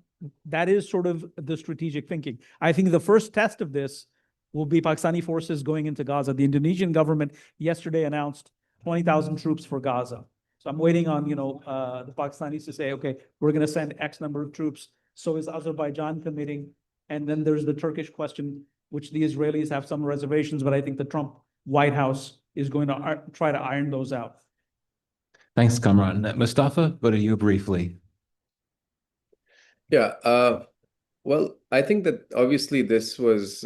that is sort of the strategic thinking. I think the first test of this will be Pakistani forces going into Gaza. The Indonesian government yesterday announced 20,000 troops for Gaza. So I'm waiting on, the Pakistanis to say, okay, we're going to send X number of troops. So is Azerbaijan committing? And then there's the Turkish question, which the Israelis have some reservations, but I think the Trump White House is going to try to iron those out. Thanks, Kamran. Mustafa, go to you briefly. Yeah, well, I think that obviously this was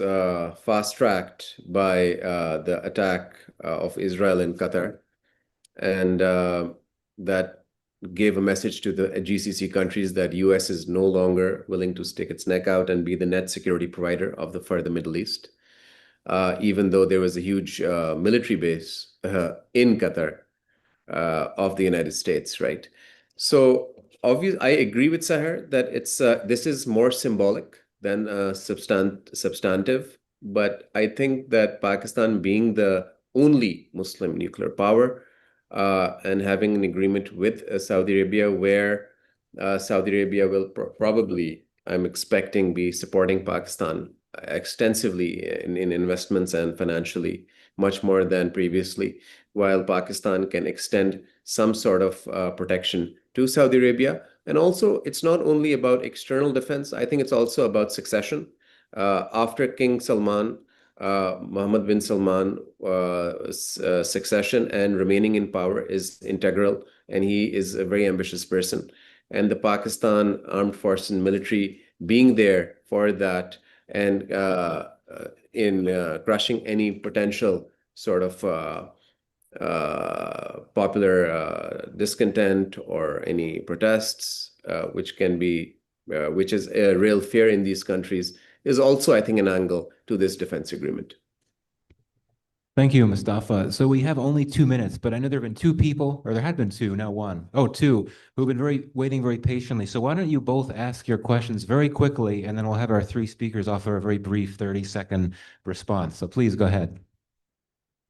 fast-tracked by the attack of Israel in Qatar. And that gave a message to the GCC countries that US is no longer willing to stick its neck out and be the net security provider for the Middle East, even though there was a huge military base in Qatar of the United States, right? So obviously, I agree with Sahar that this is more symbolic than substantive. But I think that Pakistan, being the only Muslim nuclear power, and having an agreement with Saudi Arabia, where Saudi Arabia will probably, I'm expecting, be supporting Pakistan extensively in investments and financially, much more than previously, while Pakistan can extend some sort of protection to Saudi Arabia. And also, it's not only about external defense, I think it's also about succession. After King Salman, Mohammed bin Salman, succession and remaining in power is integral, and he is a very ambitious person. And the Pakistan Armed Forces and military being there for that and in crushing any potential sort of popular discontent or any protests, which is a real fear in these countries, is also, I think, an angle to this defense agreement. Thank you, Mustafa. So we have only 2 minutes, but I know there have been two people, or there had been two, now one. Oh, two, who've been waiting very patiently. So why don't you both ask your questions very quickly, and then we'll have our three speakers offer a very brief 30-second response. So please go ahead.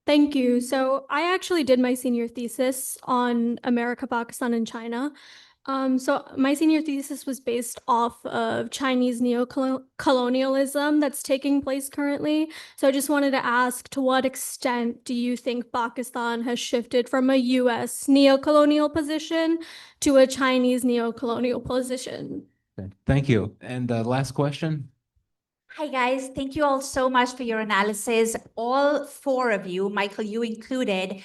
Thank you. So I actually did my senior thesis on America, Pakistan, and China. So my senior thesis was based off of Chinese neocolonialism that's taking place currently. So I just wanted to ask, to what extent do you think Pakistan has shifted from a US neocolonial position to a Chinese neocolonial position? Okay. Thank you. And last question. Hi, guys. Thank you all so much for your analysis. All four of you, Michael, you included,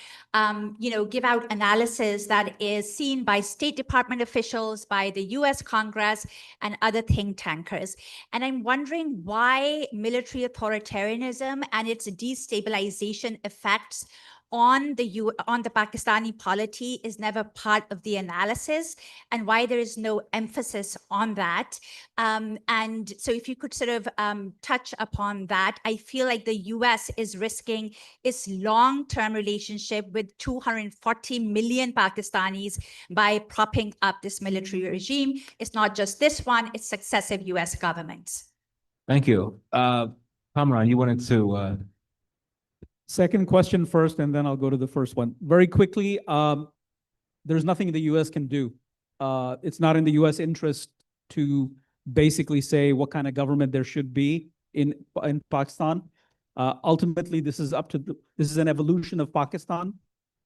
give out analysis that is seen by State Department officials, by the US Congress, and other think tankers. And I'm wondering why military authoritarianism and its destabilization effects on the Pakistani polity is never part of the analysis, and why there is no emphasis on that. And so if you could sort of touch upon that, I feel like the US is risking its long-term relationship with 240 million Pakistanis by propping up this military regime. It's not just this one, it's successive US governments. Thank you. Kamran, you wanted to... Second question first, and then I'll go to the first one. Very quickly, there's nothing the US can do. It's not in the US interest to basically say what kind of government there should be in Pakistan. Ultimately, this is an evolution of Pakistan.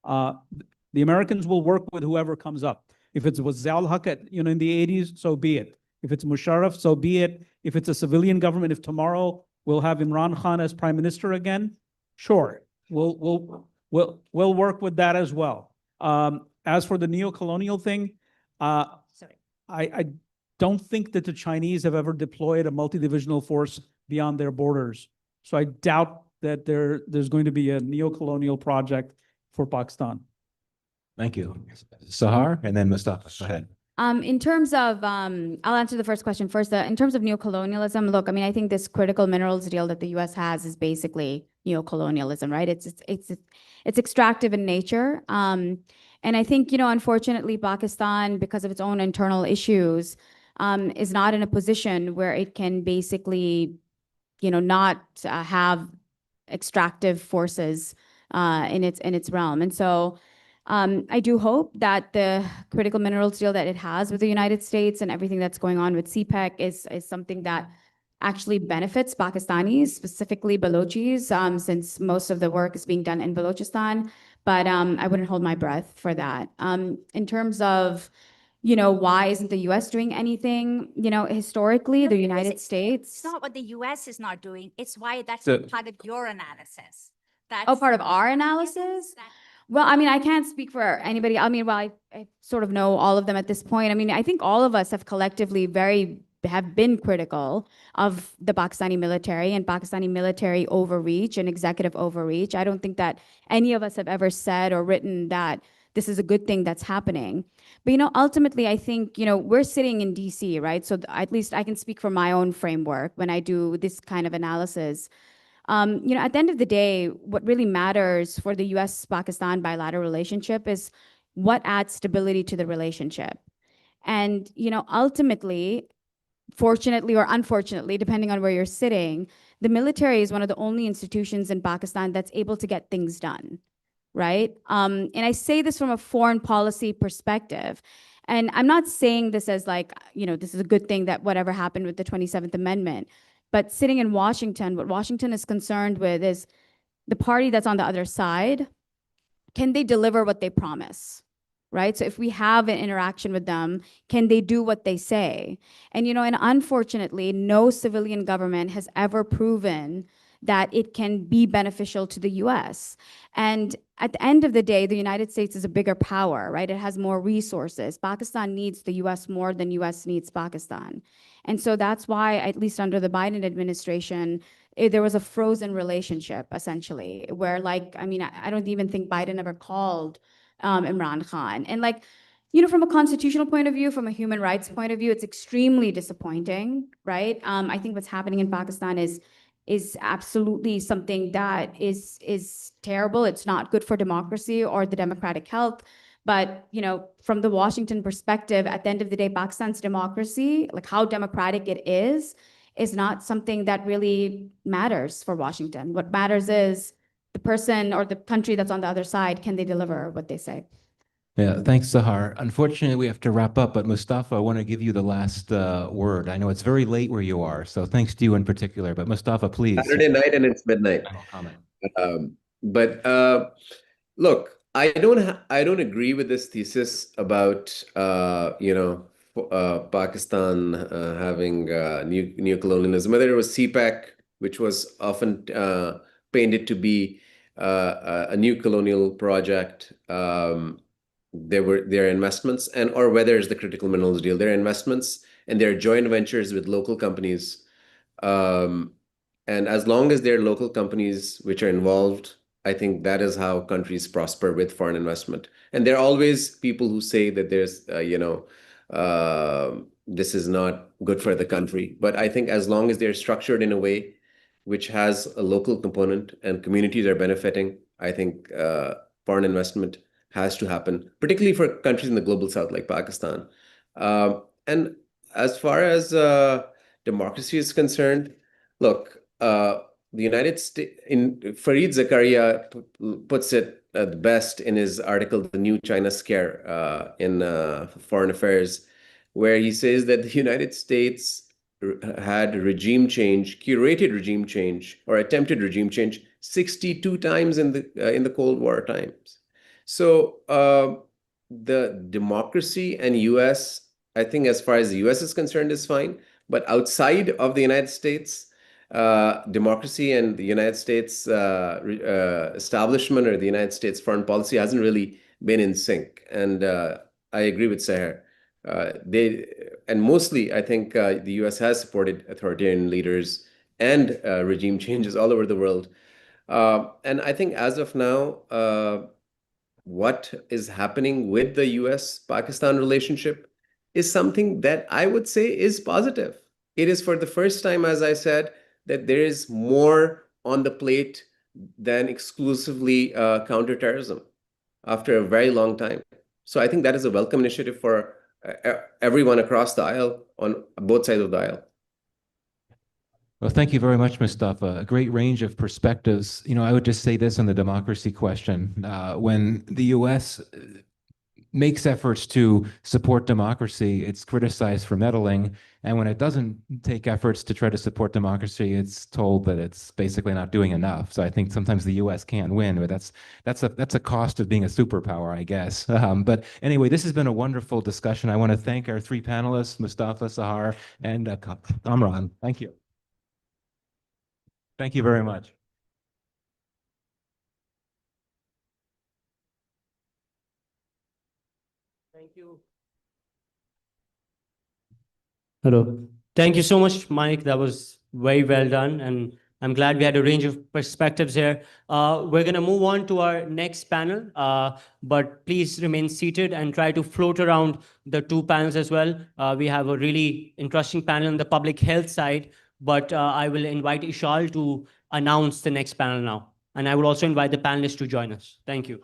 The Americans will work with whoever comes up. If it's with Ziaul Haq in the 80s, so be it. If it's Musharraf, so be it. If it's a civilian government, if tomorrow we'll have Imran Khan as prime minister again, sure, we'll work with that as well. As for the neo-colonial thing, I don't think that the Chinese have ever deployed a multi-divisional force beyond their borders. So I doubt that there's going to be a neo-colonial project for Pakistan. Thank you. Sahar, and then Mustafa, go ahead. In terms of, I'll answer the first question first. In terms of neocolonialism, look, I mean, I think this critical minerals deal that the U.S. has is basically neocolonialism, right? It's extractive in nature. And I think, unfortunately, Pakistan, because of its own internal issues, is not in a position where it can basically, not have extractive forces in its realm. And so I do hope that the critical minerals deal that it has with the United States and everything that's going on with CPEC is something that actually benefits Pakistanis, specifically Balochis, since most of the work is being done in Balochistan. But I wouldn't hold my breath for that. In terms of, why isn't the U.S. doing anything? Historically, the United States. It's not what the US is not doing. It's why that's So- part of your analysis. Part of our analysis? Well, I mean, I can't speak for anybody. I mean, well, I sort of know all of them at this point. I mean, I think all of us have collectively have been critical of the Pakistani military and Pakistani military overreach and executive overreach. I don't think that any of us have ever said or written that this is a good thing that's happening. But, ultimately, I think, we're sitting in DC, right? So at least I can speak for my own framework when I do this kind of analysis. At the end of the day, what really matters for the US-Pakistan bilateral relationship is what adds stability to the relationship. And, ultimately, fortunately or unfortunately, depending on where you're sitting, the military is one of the only institutions in Pakistan that's able to get things done, right? And I say this from a foreign policy perspective. And I'm not saying this as like, this is a good thing that whatever happened with the 27th Amendment. But sitting in Washington, what Washington is concerned with is the party that's on the other side, can they deliver what they promise, right? So if we have an interaction with them, can they do what they say? And, and unfortunately, no civilian government has ever proven that it can be beneficial to the US. And at the end of the day, the United States is a bigger power, right? It has more resources. Pakistan needs the US more than US needs Pakistan. And so that's why, at least under the Biden administration, there was a frozen relationship, essentially, where I don't even think Biden ever called Imran Khan. And from a constitutional point of view, from a human rights point of view, it's extremely disappointing, right? I think what's happening in Pakistan is absolutely something that is terrible. It's not good for democracy or the democratic health. But, from the Washington perspective, at the end of the day, Pakistan's democracy, how democratic it is not something that really matters for Washington. What matters is the person or the country that's on the other side, can they deliver what they say? Yeah, thanks, Sahar. Unfortunately, we have to wrap up, but Mustafa, I want to give you the last word. I know it's very late where you are, so thanks to you in particular. But Mustafa, please. Saturday night and it's midnight. Comment. Look, I don't agree with this thesis about Pakistan having neocolonialism. Whether it was CPEC, which was often painted to be a new colonial project, their investments, or whether it's the critical minerals deal, their investments and their joint ventures with local companies. And as long as they're local companies which are involved I think that is how countries prosper with foreign investment. And there are always people who say that there's, this is not good for the country. But I think as long as they're structured in a way which has a local component and communities are benefiting, I think foreign investment has to happen, particularly for countries in the global south like Pakistan. And as far as democracy is concerned, look, the United States, in Fareed Zakaria puts it the best in his article, The New China Scare, in Foreign Affairs, where he says that the United States had regime change, curated regime change, or attempted regime change 62 times in the Cold War times. So the democracy and US, I think as far as the US is concerned, is fine. But outside of the United States, democracy and the United States establishment or the United States foreign policy hasn't really been in sync. And I agree with Seher. And mostly, I think the US has supported authoritarian leaders and regime changes all over the world. And I think as of now, what is happening with the US-Pakistan relationship is something that I would say is positive. It is for the first time, as I said, that there is more on the plate than exclusively counterterrorism after a very long time. So I think that is a welcome initiative for everyone across the aisle, on both sides of the aisle. Well, thank you very much, Mustafa. A great range of perspectives. I would just say this on the democracy question. When the US makes efforts to support democracy, it's criticized for meddling. And when it doesn't take efforts to try to support democracy, it's told that it's basically not doing enough. So I think sometimes the US can't win, but that's a cost of being a superpower, I guess. But anyway, this has been a wonderful discussion. I want to thank our three panelists, Mustafa, Sahar, and Kamran. Thank you. Thank you very much. Thank you. Hello. Thank you so much, Mike. That was very well done. And I'm glad we had a range of perspectives here. We're going to move on to our next panel, but please remain seated and try to float around the two panels as well. We have a really interesting panel on the public health side, but I will invite Ishal to announce the next panel now. And I will also invite the panelists to join us. Thank you.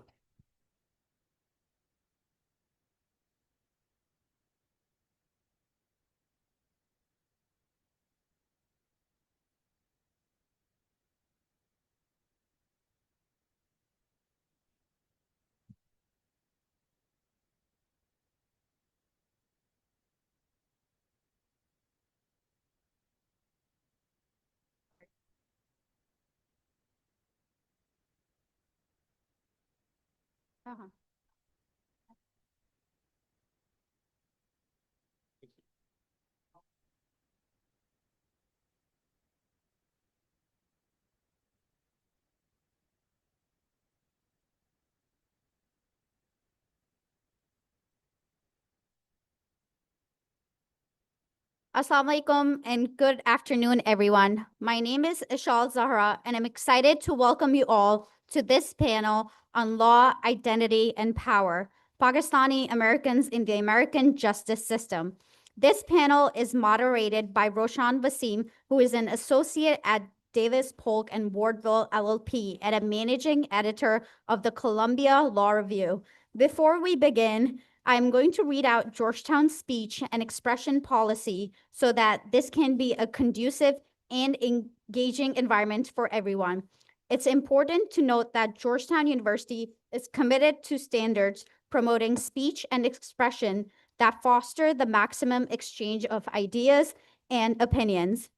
Assalamu alaikum and good afternoon, everyone. My name is Ishal Zahra, and I'm excited to welcome you all to this panel on law, identity, and power, Pakistani Americans in the American justice system. This panel is moderated by Roshan Wasim, who is an associate at Davis Polk and Wardville LLP and a managing editor of the Columbia Law Review. Before we begin, I'm going to read out Georgetown's speech and expression policy so that this can be a conducive and engaging environment for everyone. It's important to note that Georgetown University is committed to standards promoting speech and expression that foster the maximum exchange of ideas and opinions.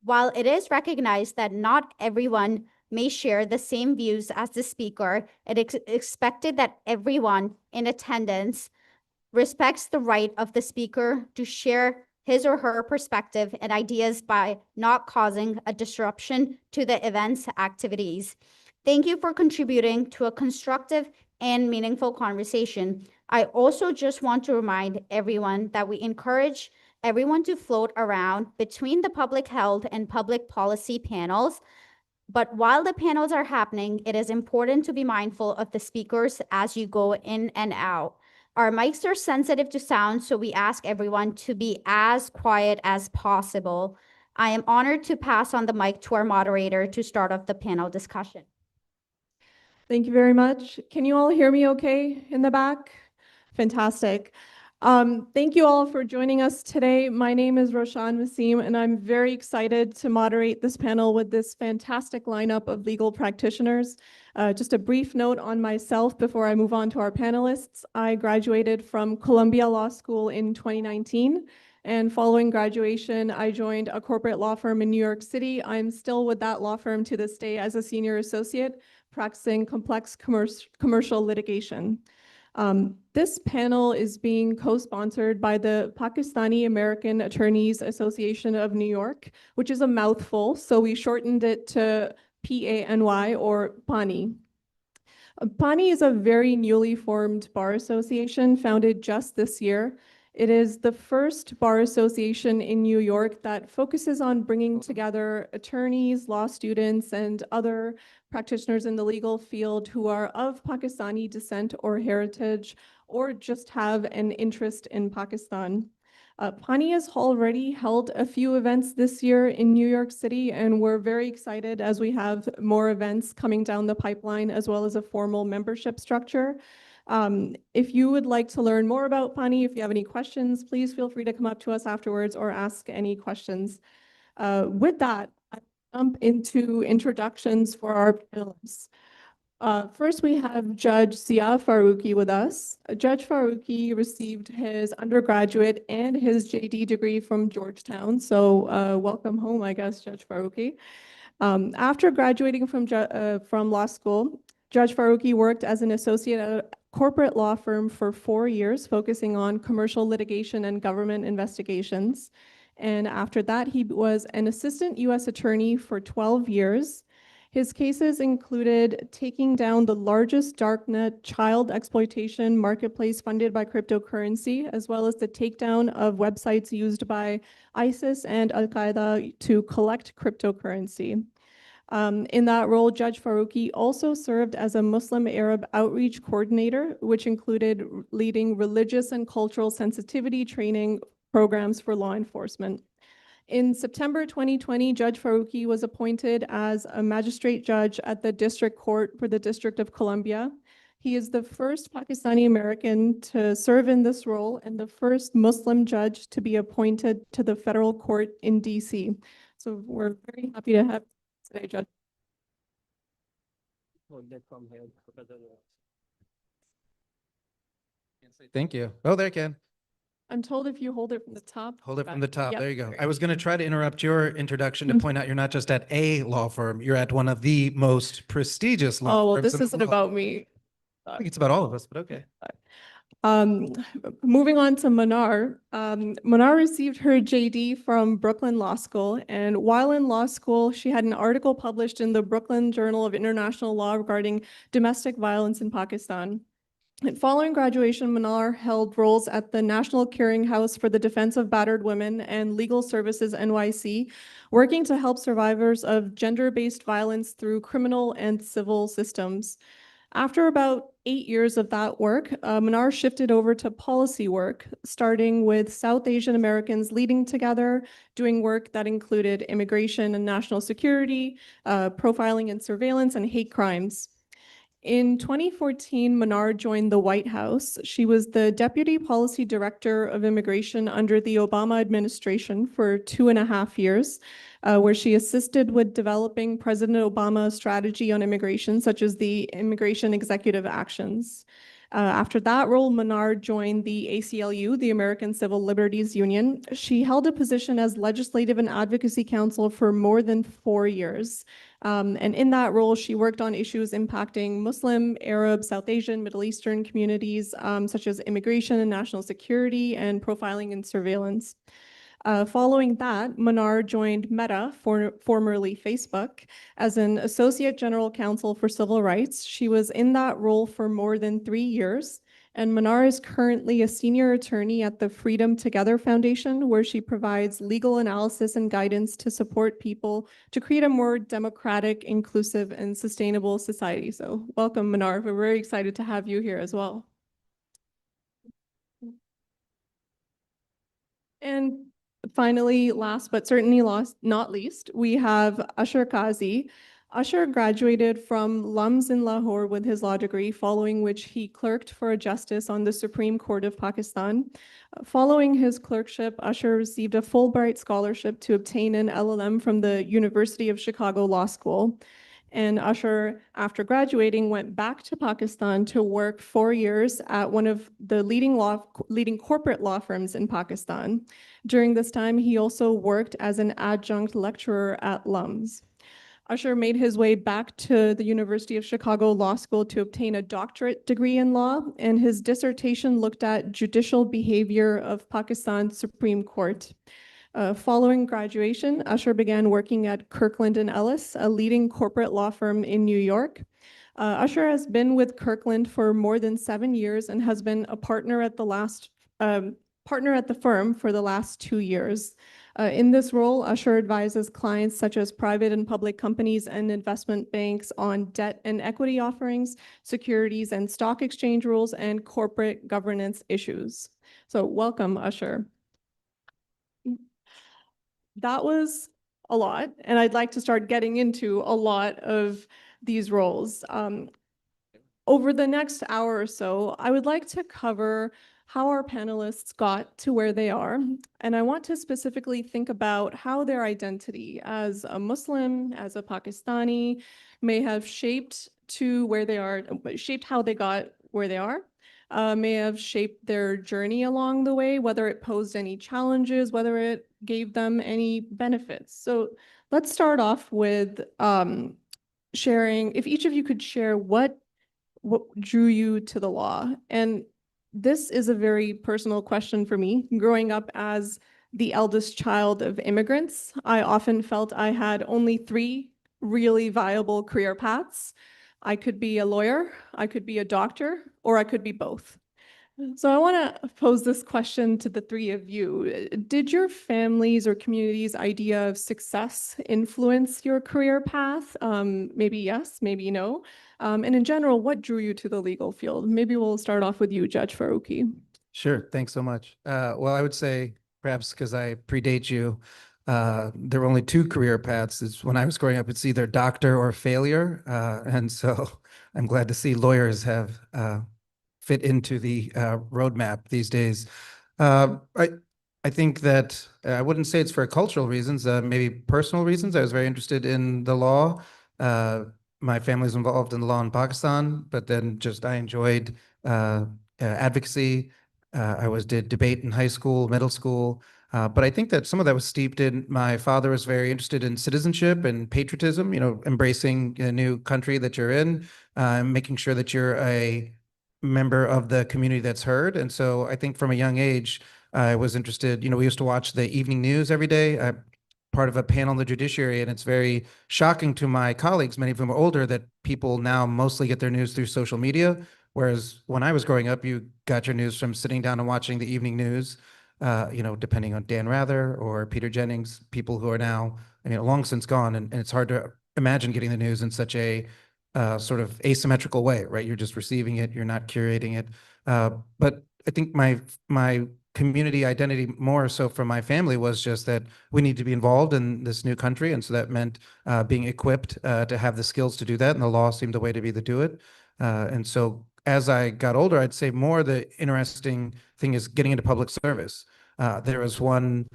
While it is recognized that not everyone may share the same views as the speaker, it is expected that everyone in attendance respects the right of the speaker to share his or her perspective and ideas by not causing a disruption to the event's activities. Thank you for contributing to a constructive and meaningful conversation. I also just want to remind everyone that we encourage everyone to float around between the public health and public policy panels. But while the panels are happening, it is important to be mindful of the speakers as you go in and out. Our mics are sensitive to sound, so we ask everyone to be as quiet as possible. I am honored to pass on the mic to our moderator to start off the panel discussion. Thank you very much. Can you all hear me okay in the back? Fantastic. Thank you all for joining us today. My name is Roshan Wasim, and I'm very excited to moderate this panel with this fantastic lineup of legal practitioners. Just a brief note on myself before I move on to our panelists. I graduated from Columbia Law School in 2019. And following graduation, I joined a corporate law firm in New York City. I'm still with that law firm to this day as a senior associate, practicing complex commercial litigation. This panel is being co-sponsored by the Pakistani American Attorneys Association of New York, which is a mouthful, so we shortened it to PANY or PANI. PANI is a very newly formed bar association founded just this year. It is the first bar association in New York that focuses on bringing together attorneys, law students, and other practitioners in the legal field who are of Pakistani descent or heritage, or just have an interest in Pakistan. PANI has already held a few events this year in New York City, and we're very excited as we have more events coming down the pipeline, as well as a formal membership structure. If you would like to learn more about PANI, if you have any questions, please feel free to come up to us afterwards or ask any questions. With that, I jump into introductions for our panelists. First, we have Judge Zia Faruqi with us. Judge Faruqi received his undergraduate and his JD degree from Georgetown. So welcome home, I guess, Judge Faruqi. After graduating from law school, Judge Faruqi worked as an associate at a corporate law firm for 4 years, focusing on commercial litigation and government investigations. And after that, he was an assistant U.S. attorney for 12 years. His cases included taking down the largest darknet child exploitation marketplace funded by cryptocurrency, as well as the takedown of websites used by ISIS and Al-Qaeda to collect cryptocurrency. In that role, Judge Faruqi also served as a Muslim Arab outreach coordinator, which included leading religious and cultural sensitivity training programs for law enforcement. In September 2020, Judge Faruqi was appointed as a magistrate judge at the District Court for the District of Columbia. He is the first Pakistani American to serve in this role and the first Muslim judge to be appointed to the federal court in DC. So we're very happy to have today, Judge. Thank you. Oh, there you can. I'm told if you hold it from the top. Hold it from the top. Yep. There you go. I was going to try to interrupt your introduction to point out you're not just at a law firm, you're at one of the most prestigious law Oh, well, firms this in the isn't world. about me. I think it's about all of us, but okay. Moving on to Manar. Manar received her JD from Brooklyn Law School, and while in law school, she had an article published in the Brooklyn Journal of International Law regarding domestic violence in Pakistan. And following graduation, Manar held roles at the National Clearinghouse for the Defense of Battered Women and Legal Services NYC, working to help survivors of gender-based violence through criminal and civil systems. After about 8 years of that work, Manar shifted over to policy work, starting with South Asian Americans leading together, doing work that included immigration and national security, profiling and surveillance, and hate crimes. In 2014, Manar joined the White House. She was the Deputy Policy Director of Immigration under the Obama administration for 2.5 years, where she assisted with developing President Obama's strategy on immigration, such as the Immigration Executive Actions. After that role, Manar joined the ACLU, the American Civil Liberties Union. She held a position as Legislative and Advocacy Counsel for more than 4 years. And in that role, she worked on issues impacting Muslim, Arab, South Asian, Middle Eastern communities, such as immigration and national security and profiling and surveillance. Following that, Manar joined Meta, formerly Facebook, as an Associate General Counsel for Civil Rights. She was in that role for more than 3 years, And Manar is currently a senior attorney at the Freedom Together Foundation, where she provides legal analysis and guidance to support people to create a more democratic, inclusive, and sustainable society. So welcome, Manar. We're very excited to have you here as well. And finally, last but certainly not least, we have Ashar Kazi. Ashar graduated from LUMS in Lahore with his law degree, following which he clerked for a justice on the Supreme Court of Pakistan. Following his clerkship, Ashar received a Fulbright scholarship to obtain an LLM from the University of Chicago Law School. And Ashar, after graduating, went back to Pakistan to work 4 years at one of the leading corporate law firms in Pakistan. During this time, he also worked as an adjunct lecturer at LUMS. Ashar made his way back to the University of Chicago Law School to obtain a doctorate degree in law, and his dissertation looked at judicial behavior of Pakistan's Supreme Court. Following graduation, Ashar began working at Kirkland & Ellis, a leading corporate law firm in New York. Ashar has been with Kirkland for more than 7 years and has been a partner at the firm for the last 2 years. In this role, Ashar advises clients such as private and public companies and investment banks on debt and equity offerings, securities and stock exchange rules, and corporate governance issues. So welcome, Ashar. That was a lot, and I'd like to start getting into a lot of these roles. Over the next hour or so, I would like to cover how our panelists got to where they are, and I want to specifically think about how their identity as a Muslim, as a Pakistani, may have shaped to where they are, shaped how they got where they are, may have shaped their journey along the way, whether it posed any challenges, whether it gave them any benefits. So let's start off with sharing, if each of you could share what drew you to the law. And this is a very personal question for me. Growing up as the eldest child of immigrants, I often felt I had only 3 really viable career paths. I could be a lawyer, I could be a doctor, or I could be both. So I want to pose this question to the 3 of you. Did your family's or community's idea of success influence your career path? Maybe yes, maybe no. And in general, what drew you to the legal field? Maybe we'll start off with you, Judge Faruqi. Sure. Thanks so much. Well, I would say perhaps because I predate you, there were only 2 career paths. When I was growing up, it's either doctor or failure. And so I'm glad to see lawyers have fit into the roadmap these days. I think that I wouldn't say it's for cultural reasons, maybe personal reasons. I was very interested in the law. My family's involved in the law in Pakistan, but then just I enjoyed advocacy. Did debate in high school, middle school. But I think that some of that was steeped in my father was very interested in citizenship and patriotism, embracing a new country that you're in, making sure that you're a member of the community that's heard. And so I think from a young age, I was interested, we used to watch the evening news every day. I'm part of a panel in the judiciary, and it's very shocking to my colleagues, many of whom are older, that people now mostly get their news through social media. Whereas when I was growing up, you got your news from sitting down and watching the evening news, depending on Dan Rather or Peter Jennings, people who are now, long since gone. And it's hard to imagine getting the news in such a sort of asymmetrical way, right? You're just receiving it, you're not curating it. But I think my community identity more so from my family was just that we need to be involved in this new country. And so that meant being equipped to have the skills to do that. And the law seemed the way to be to do it. And so as I got older, I'd say more the interesting thing is getting into public service. There was one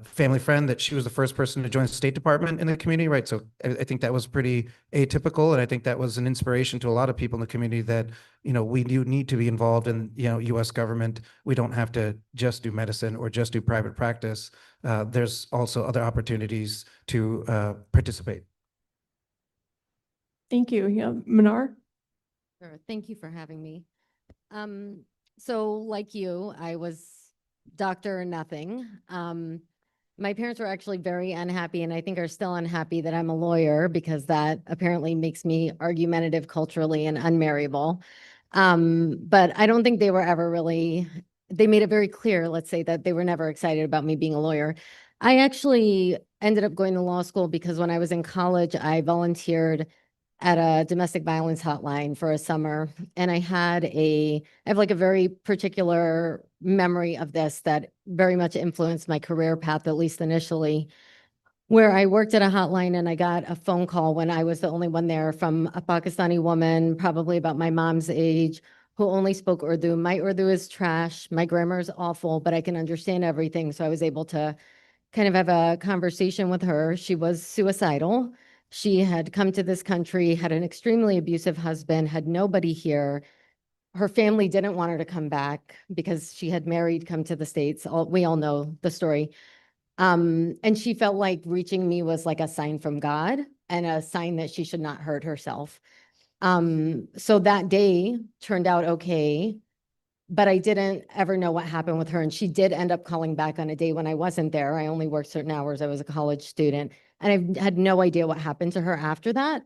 family friend that she was the first person to join the State Department in the community, right? So I think that was pretty atypical, and I think that was an inspiration to a lot of people in the community that, we do need to be involved in, U.S. government. We don't have to just do medicine or just do private practice. There's also other opportunities to participate. Thank you. Yeah, Manar? Sure. Thank you for having me. So like you, I was doctor or nothing. My parents were actually very unhappy, and I think are still unhappy that I'm a lawyer, because that apparently makes me argumentative culturally and unmarriable. But I don't think they were ever really, they made it very clear, let's say, that they were never excited about me being a lawyer. I actually ended up going to law school because when I was in college, I volunteered at a domestic violence hotline for a summer. And I have like a very particular memory of this that very much influenced my career path, at least initially, where I worked at a hotline and I got a phone call when I was the only one there from a Pakistani woman, probably about my mom's age, who only spoke Urdu. My Urdu is trash. My grammar is awful, but I can understand everything. So I was able to kind of have a conversation with her. She was suicidal. She had come to this country, had an extremely abusive husband, had nobody here. Her family didn't want her to come back because she had married, come to the States. We all know the story. And she felt like reaching me was like a sign from God and a sign that she should not hurt herself. So that day turned out okay, but I didn't ever know what happened with her. And she did end up calling back on a day when I wasn't there. I only worked certain hours. I was a college student, and I had no idea what happened to her after that.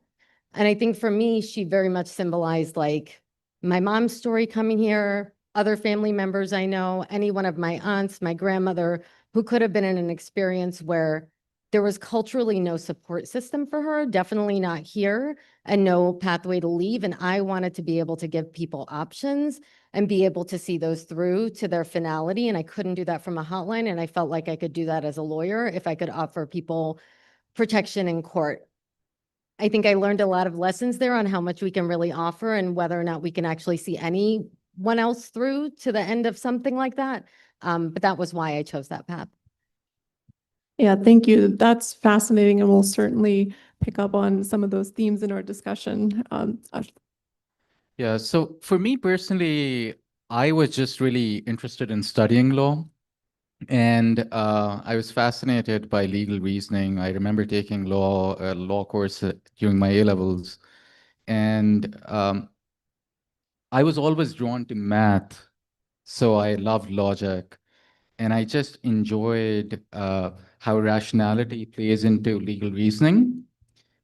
And I think for me, she very much symbolized like my mom's story coming here, other family members I know, any one of my aunts, my grandmother, who could have been in an experience where there was culturally no support system for her, definitely not here, and no pathway to leave. And I wanted to be able to give people options and be able to see those through to their finality. And I couldn't do that from a hotline. And I felt like I could do that as a lawyer if I could offer people protection in court. I think I learned a lot of lessons there on how much we can really offer and whether or not we can actually see anyone else through to the end of something like that. But that was why I chose that path. Yeah, thank you. That's fascinating, and we'll certainly pick up on some of those themes in our discussion. Yeah, so for me personally, I was just really interested in studying law. And I was fascinated by legal reasoning. I remember taking a law course during my A-levels. And I was always drawn to math. So I loved logic. And I just enjoyed how rationality plays into legal reasoning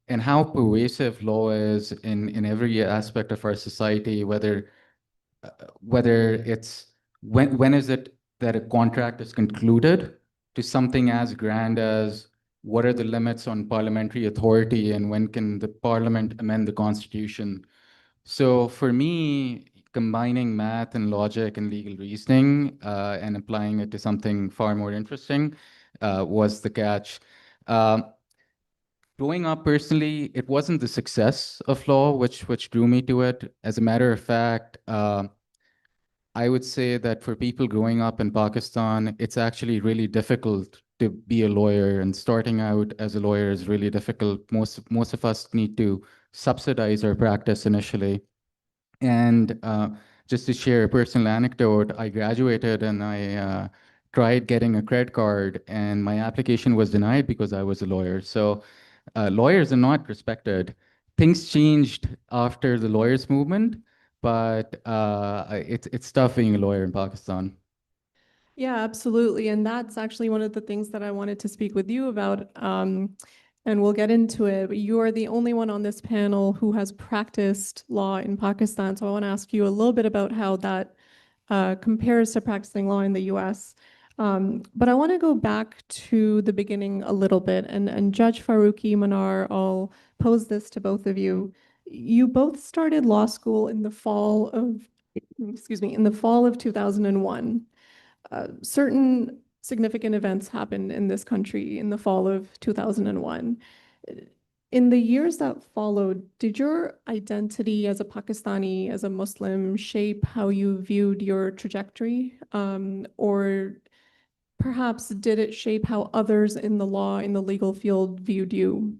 and how pervasive law is in every aspect of our society, whether it's when is it that a contract is concluded to something as grand as what are the limits on parliamentary authority and when can the parliament amend the constitution. So for me, combining math and logic and legal reasoning and applying it to something far more interesting was the catch. Growing up personally, it wasn't the success of law which drew me to it. As a matter of fact, I would say that for people growing up in Pakistan, it's actually really difficult to be a lawyer, and starting out as a lawyer is really difficult. Most of us need to subsidize our practice initially. And just to share a personal anecdote, I graduated and I tried getting a credit card, and my application was denied because I was a lawyer. So lawyers are not respected. Things changed after the lawyers movement, but it's tough being a lawyer in Pakistan. Yeah, absolutely. And that's actually one of the things that I wanted to speak with you about. And we'll get into it. But you are the only one on this panel who has practiced law in Pakistan. So I want to ask you a little bit about how that compares to practicing law in the US. But I want to go back to the beginning a little bit. And Judge Faruqi, Manar, I'll pose this to both of you. You both started law school in the fall of, in the fall of 2001. Certain significant events happened in this country in the fall of 2001. In the years that followed, did your identity as a Pakistani, as a Muslim, shape how you viewed your trajectory? Or perhaps did it shape how others in the law, in the legal field viewed you?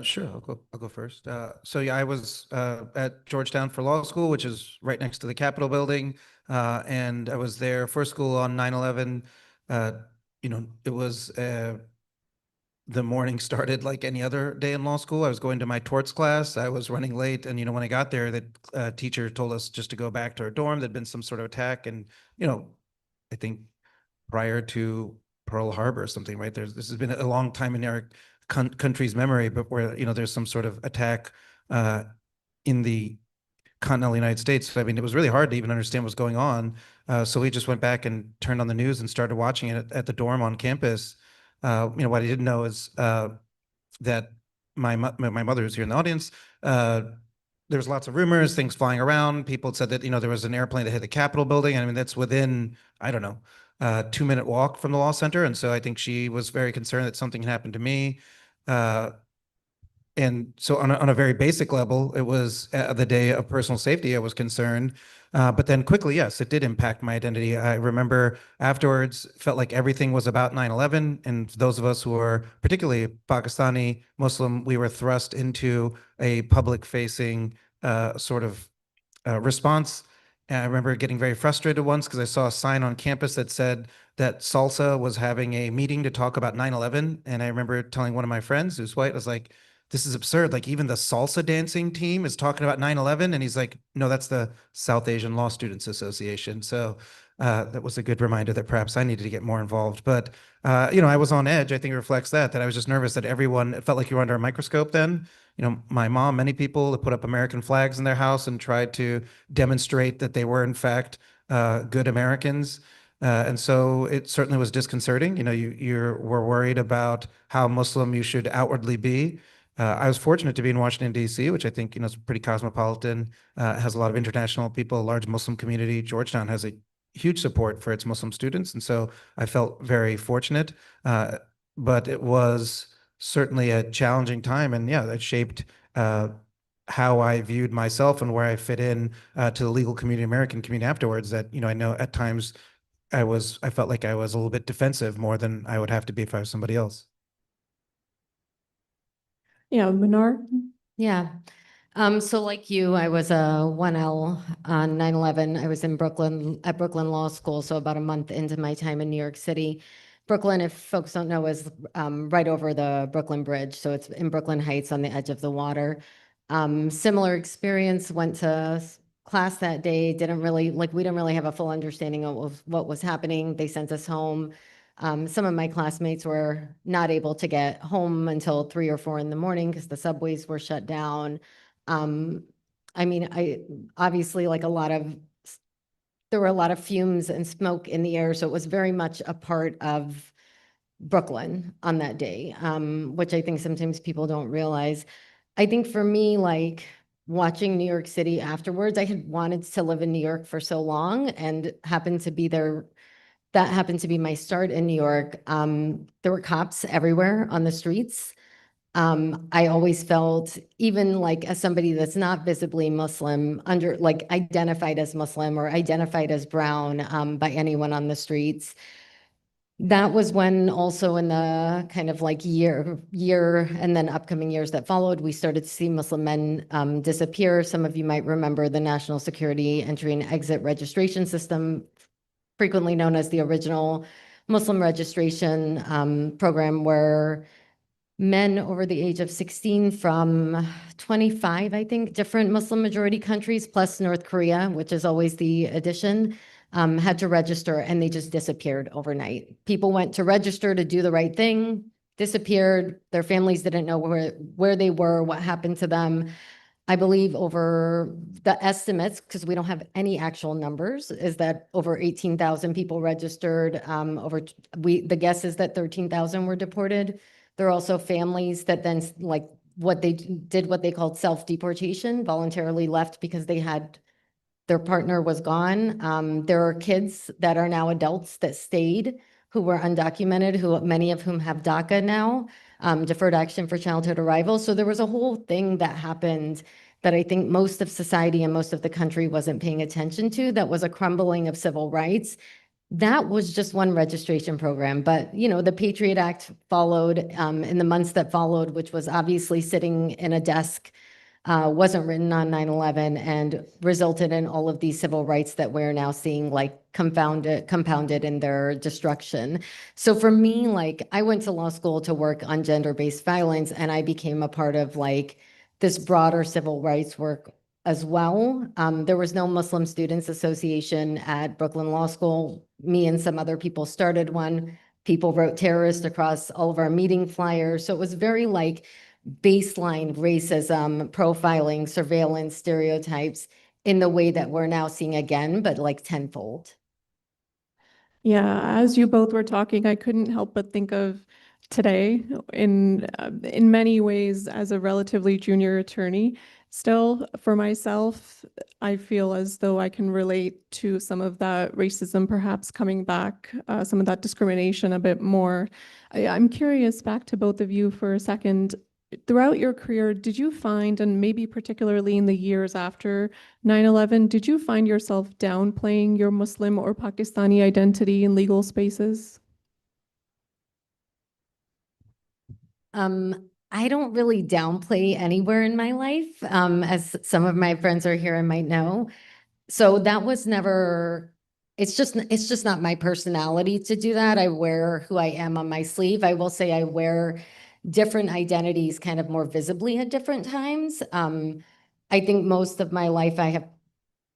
Sure, I'll go first. So yeah, I was at Georgetown for law school, which is right next to the Capitol building. And I was there for school on 9/11. It was the morning started like any other day in law school. I was going to my torts class. I was running late. And, when I got there, the teacher told us just to go back to our dorm. There'd been some sort of attack. And, I think prior to Pearl Harbor or something, right? This has been a long time in our country's memory, but where, there's some sort of attack in the continental United States. I mean, it was really hard to even understand what's going on. So we just went back and turned on the news and started watching it at the dorm on campus. What I didn't know is that my mother who's here in the audience, there was lots of rumors, things flying around. People said that, there was an airplane that hit the Capitol building. I mean, that's within, I don't know, 2-minute walk from the law center. And so I think she was very concerned that something happened to me. And so on a very basic level, it was the day of personal safety, I was concerned. But then quickly, yes, it did impact my identity. I remember afterwards, felt like everything was about 9/11. And those of us who are particularly Pakistani Muslim, we were thrust into a public-facing sort of response. And I remember getting very frustrated once because I saw a sign on campus that said that Salsa was having a meeting to talk about 9/11. And I remember telling one of my friends who's white, I was like, this is absurd. Like even the salsa dancing team is talking about 9/11. And he's like, no, that's the South Asian Law Students Association. So that was a good reminder that perhaps I needed to get more involved. But, I was on edge. I think it reflects that I was just nervous that everyone, it felt like you were under a microscope then. My mom, many people that put up American flags in their house and tried to demonstrate that they were in fact good Americans. And so it certainly was disconcerting. You were worried about how Muslim you should outwardly be. I was fortunate to be in Washington, D.C., which I think, is pretty cosmopolitan, has a lot of international people, a large Muslim community. Georgetown has a huge support for its Muslim students. And so I felt very fortunate. But it was certainly a challenging time. And yeah, that shaped how I viewed myself and where I fit in to the legal community, American community afterwards. That, I know at times I felt like I was a little bit defensive more than I would have to be if I was somebody else. Yeah, Manar? Yeah. So like you, I was a 1L on 9/11. I was in Brooklyn at Brooklyn Law School, so about a month into my time in New York City. Brooklyn, if folks don't know, is right over the Brooklyn Bridge. So it's in Brooklyn Heights on the edge of the water. Similar experience, went to class that day, we didn't really have a full understanding of what was happening. They sent us home. Some of my classmates were not able to get home until 3 or 4 in the morning because the subways were shut down. I obviously there were a lot of fumes and smoke in the air, so it was very much a part of Brooklyn on that day, which I think sometimes people don't realize. I think for me, watching New York City afterwards, I had wanted to live in New York for so long and happened to be there. That happened to be my start in New York. There were cops everywhere on the streets. I always felt, even as somebody that's not visibly Muslim, identified as Muslim or identified as brown by anyone on the streets. That was when also in the kind of year and then upcoming years that followed, we started to see Muslim men disappear. Some of you might remember the National Security Entry and Exit Registration System, frequently known as the original Muslim registration program, where men over the age of 16 from 25, I think, different Muslim majority countries, plus North Korea, which is always the addition, had to register, and they just disappeared overnight. People went to register to do the right thing, disappeared. Their families didn't know where they were, what happened to them. I believe over the estimates, because we don't have any actual numbers, is that over 18,000 people registered. The guess is that 13,000 were deported. There are also families that then what they called self-deportation, voluntarily left because their partner was gone. There are kids that are now adults that stayed, who were undocumented, many of whom have DACA now, deferred action for childhood arrival. So there was a whole thing that happened that I think most of society and most of the country wasn't paying attention to, that was a crumbling of civil rights. That was just one registration program. But, the Patriot Act followed in the months that followed, which was obviously sitting in a desk, wasn't written on 9/11, and resulted in all of these civil rights that we're now seeing compounded in their destruction. So for me, I went to law school to work on gender-based violence, and I became a part of this broader civil rights work as well. There was no Muslim Students Association at Brooklyn Law School. Me and some other people started one. People wrote terrorist across all of our meeting flyers. So it was very baseline racism, profiling, surveillance, stereotypes. in the way that we're now seeing again, but like tenfold. Yeah, as you both were talking, I couldn't help but think of today in many ways as a relatively junior attorney. Still, for myself, I feel as though I can relate to some of that racism perhaps coming back, some of that discrimination a bit more. I'm curious, back to both of you for a second. Throughout your career, did you find, and maybe particularly in the years after 9/11, did you find yourself downplaying your Muslim or Pakistani identity in legal spaces? I don't really downplay anywhere in my life, as some of my friends are here and might know. So that was never, it's just not my personality to do that. I wear who I am on my sleeve. I will say I wear different identities kind of more visibly at different times. I think most of my life I have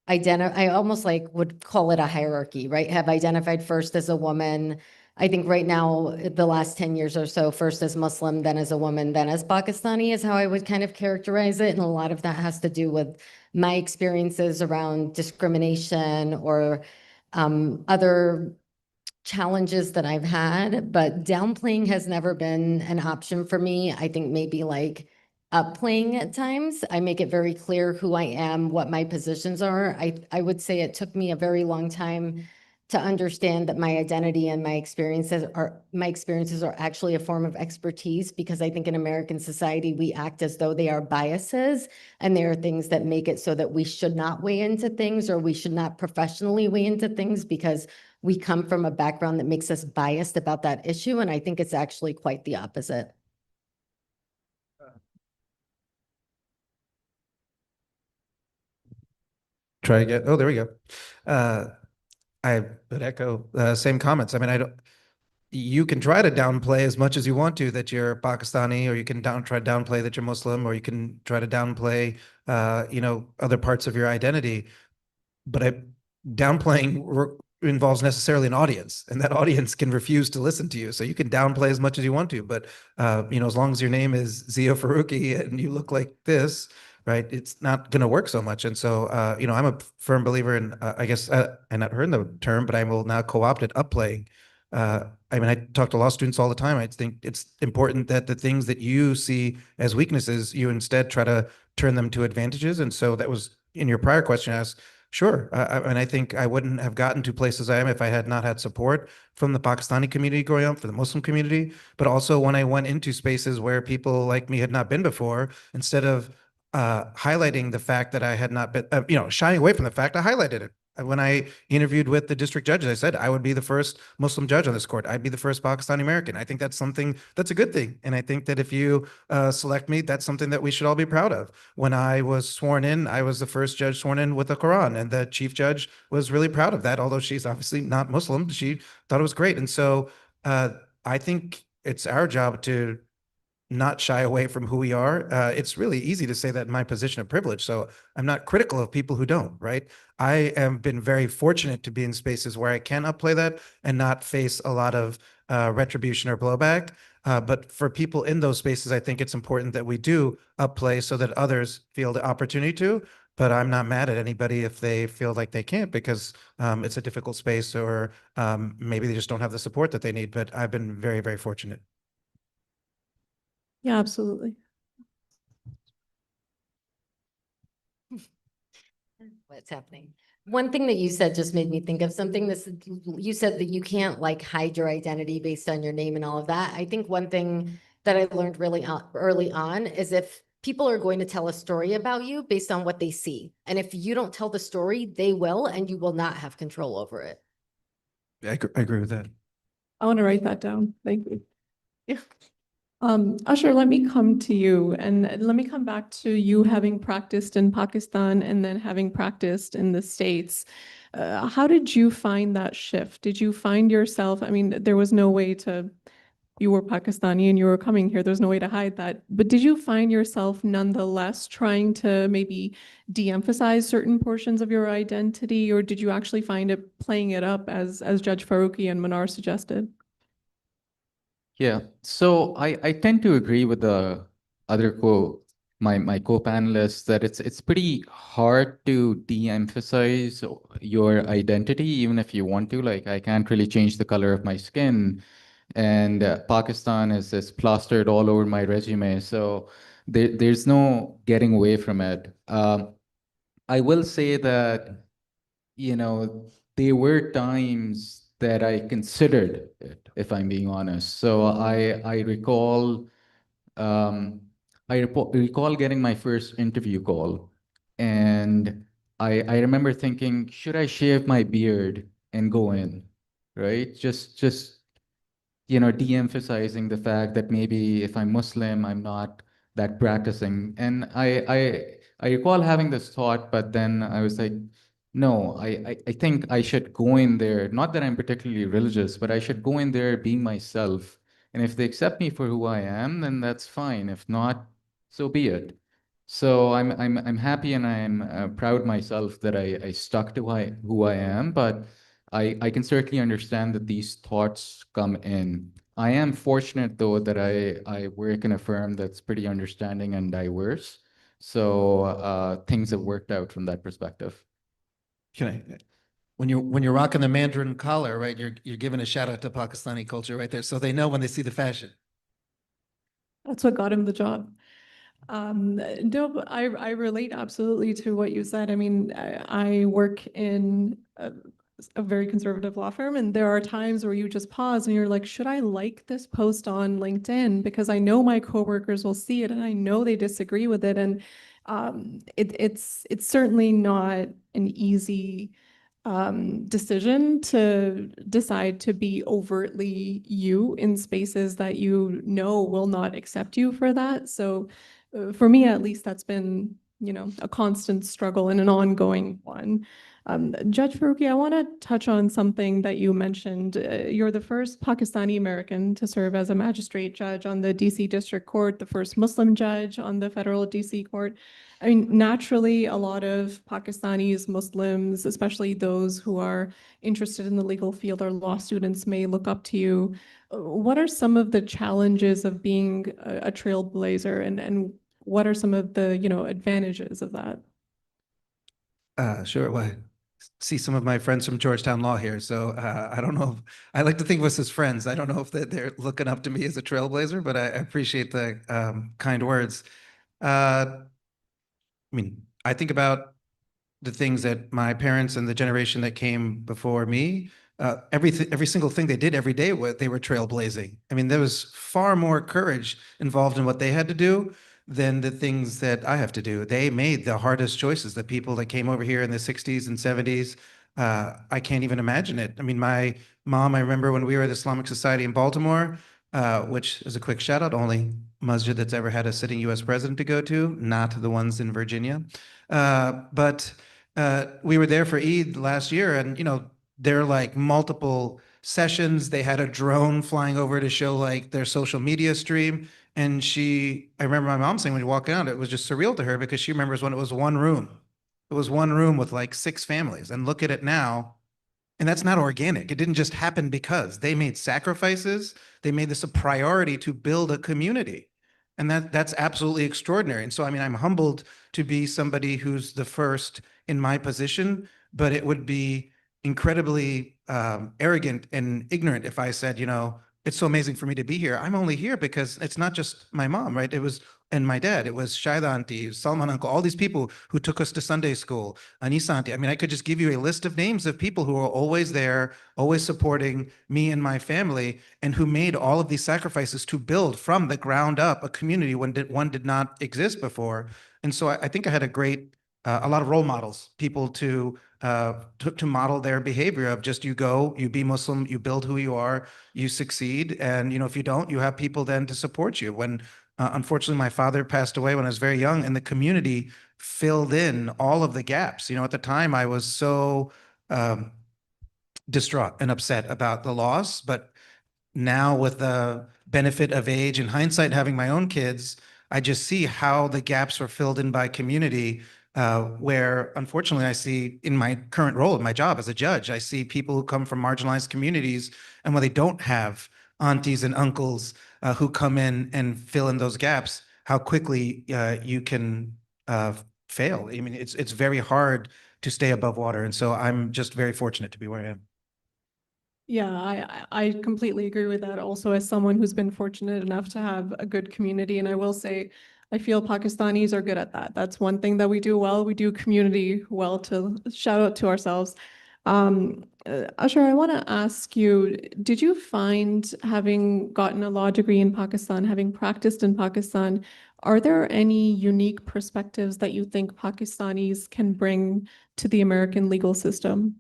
I almost like would call it a hierarchy, right? Have identified first as a woman. I think right now, the last 10 years or so, first as Muslim, then as a woman, then as Pakistani is how I would kind of characterize it. And a lot of that has to do with my experiences around discrimination or other challenges that I've had, but downplaying has never been an option for me. I think maybe like upplaying at times. I make it very clear who I am, what my positions are. I would say it took me a very long time to understand that my identity and my experiences are actually a form of expertise, because I think in American society, we act as though they are biases, and there are things that make it so that we should not weigh into things, or we should not professionally weigh into things because we come from a background that makes us biased about that issue. And I think it's actually quite the opposite. Try again. Oh, there we go. I would echo same comments. I mean, you can try to downplay as much as you want to that you're Pakistani, or you can try to downplay that you're Muslim, or you can try to downplay, other parts of your identity. But downplaying involves necessarily an audience, and that audience can refuse to listen to you. So you can downplay as much as you want to, but as long as your name is Zia Faruqi and you look like this, right, it's not going to work so much. And so, I'm a firm believer in, I guess, I not heard the term, but I will now co-opt it, upplaying. I mean, I talk to law students all the time. I think it's important that the things that you see as weaknesses, you instead try to turn them to advantages. And so that was in your prior question asked. Sure. And I think I wouldn't have gotten to places I am if I had not had support from the Pakistani community growing up, for the Muslim community, but also when I went into spaces where people like me had not been before, instead of highlighting the fact that I had not been, shying away from the fact, I highlighted it. When I interviewed with the district judges, I said I would be the first Muslim judge on this court. I'd be the first Pakistani American. I think that's something that's a good thing. And I think that if you select me, that's something that we should all be proud of. When I was sworn in, I was the first judge sworn in with the Quran, and the chief judge was really proud of that. Although she's obviously not Muslim, she thought it was great. And so I think it's our job to not shy away from who we are. It's really easy to say that in my position of privilege. So I'm not critical of people who don't, right? I have been very fortunate to be in spaces where I can upplay that and not face a lot of retribution or blowback. But for people in those spaces, I think it's important that we do upplay so that others feel the opportunity to. But I'm not mad at anybody if they feel like they can't, because it's a difficult space, or maybe they just don't have the support that they need. But I've been very, very fortunate. Yeah, absolutely. What's happening? One thing that you said just made me think of something. You said that you can't like hide your identity based on your name and all of that. I think one thing that I learned really early on is if people are going to tell a story about you based on what they see, and if you don't tell the story, they will, and you will not have control over it. I agree with that. I want to write that down. Thank you. Yeah. Usher, let me come to you, and let me come back to you having practiced in Pakistan and then having practiced in the States. How did you find that shift? Did you find yourself, I mean, there was no way to, you were Pakistani and you were coming here, there's no way to hide that. But did you find yourself nonetheless trying to maybe de-emphasize certain portions of your identity, or did you actually find it playing it up as Judge Faruqi and Manar suggested? Yeah, so I tend to agree with the other my co-panelists that it's pretty hard to de-emphasize your identity, even if you want to. Like, I can't really change the color of my skin, and Pakistan is plastered all over my resume. So there's no getting away from it. I will say that, you know, there were times that I considered it, if I'm being honest. So I recall recall getting my first interview call, and I remember thinking, should I shave my beard and go in, right? Just de-emphasizing the fact that maybe if I'm Muslim, I'm not that practicing. And I recall having this thought, but then I was like, no, I think I should go in there, not that I'm particularly religious, but I should go in there being myself. And if they accept me for who I am, then that's fine. If not, so be it. So I'm happy, and I'm proud myself that I stuck to who I am, but I can certainly understand that these thoughts come in. I am fortunate, though, that I work in a firm that's pretty understanding and diverse. So things have worked out from that perspective. When you're rocking the Mandarin collar, right? You're giving a shout out to Pakistani culture right there, so they know when they see the fashion. That's what got him the job. No, but I relate absolutely to what you said. I mean, I work in a very conservative law firm, and there are times where you just pause and you're like, should I like this post on LinkedIn? Because I know my coworkers will see it and I know they disagree with it. And it's certainly not an easy decision to decide to be overtly you in spaces that you know will not accept you for that. So for me, at least, that's been, a constant struggle and an ongoing one. Judge Faruqi, I want to touch on something that you mentioned. You're the first Pakistani American to serve as a magistrate judge on the DC District Court, the first Muslim judge on the federal DC Court. I mean, naturally, a lot of Pakistanis, Muslims, especially those who are interested in the legal field or law students, may look up to you. What are some of the challenges of being a trailblazer, and what are some of the, advantages of that? Sure. Well, I see some of my friends from Georgetown Law here, so I don't know. I like to think of us as friends. I don't know if they're looking up to me as a trailblazer, but I appreciate the kind words. I mean, I think about the things that my parents and the generation that came before me, every single thing they did every day, they were trailblazing. I mean, there was far more courage involved in what they had to do than the things that I have to do. They made the hardest choices. The people that came over here in the 60s and 70s, I can't even imagine it. I mean, my mom, I remember when we were at Islamic Society in Baltimore, which is a quick shout out, only masjid that's ever had a sitting US president to go to, not the ones in Virginia. But we were there for Eid last year, and there are like multiple sessions. They had a drone flying over to show like their social media stream. And I remember my mom saying when you walk out, it was just surreal to her because she remembers when it was one room. It was one room with like 6 families. And look at it now. And that's not organic. It didn't just happen because they made sacrifices. They made this a priority to build a community. And that's absolutely extraordinary. And so, I mean, I'm humbled to be somebody who's the first in my position, but it would be incredibly arrogant and ignorant if I said, it's so amazing for me to be here. I'm only here because it's not just my mom, right? And my dad. It was Shaida auntie, Salman uncle, all these people who took us to Sunday school, Anisa auntie. I mean, I could just give you a list of names of people who are always there, always supporting me and my family, and who made all of these sacrifices to build from the ground up a community when one did not exist before. And so I think I had a lot of role models, people to model their behavior of just you go, you be Muslim, you build who you are, you succeed. And, if you don't, you have people then to support you. When unfortunately, my father passed away when I was very young, and the community filled in all of the gaps. At the time, I was so distraught and upset about the loss. But now, with the benefit of age and hindsight, having my own kids, I just see how the gaps were filled in by community. Where unfortunately I see in my current role, in my job as a judge, I see people who come from marginalized communities, and when they don't have aunties and uncles who come in and fill in those gaps, how quickly you can fail. I mean, it's very hard to stay above water. And so I'm just very fortunate to be where I am. Yeah, I completely agree with that. Also, as someone who's been fortunate enough to have a good community, and I will say, I feel Pakistanis are good at that. That's one thing that we do well. We do community well, to shout out to ourselves. Ashar, I want to ask you, did you find, having gotten a law degree in Pakistan, having practiced in Pakistan, are there any unique perspectives that you think Pakistanis can bring to the American legal system?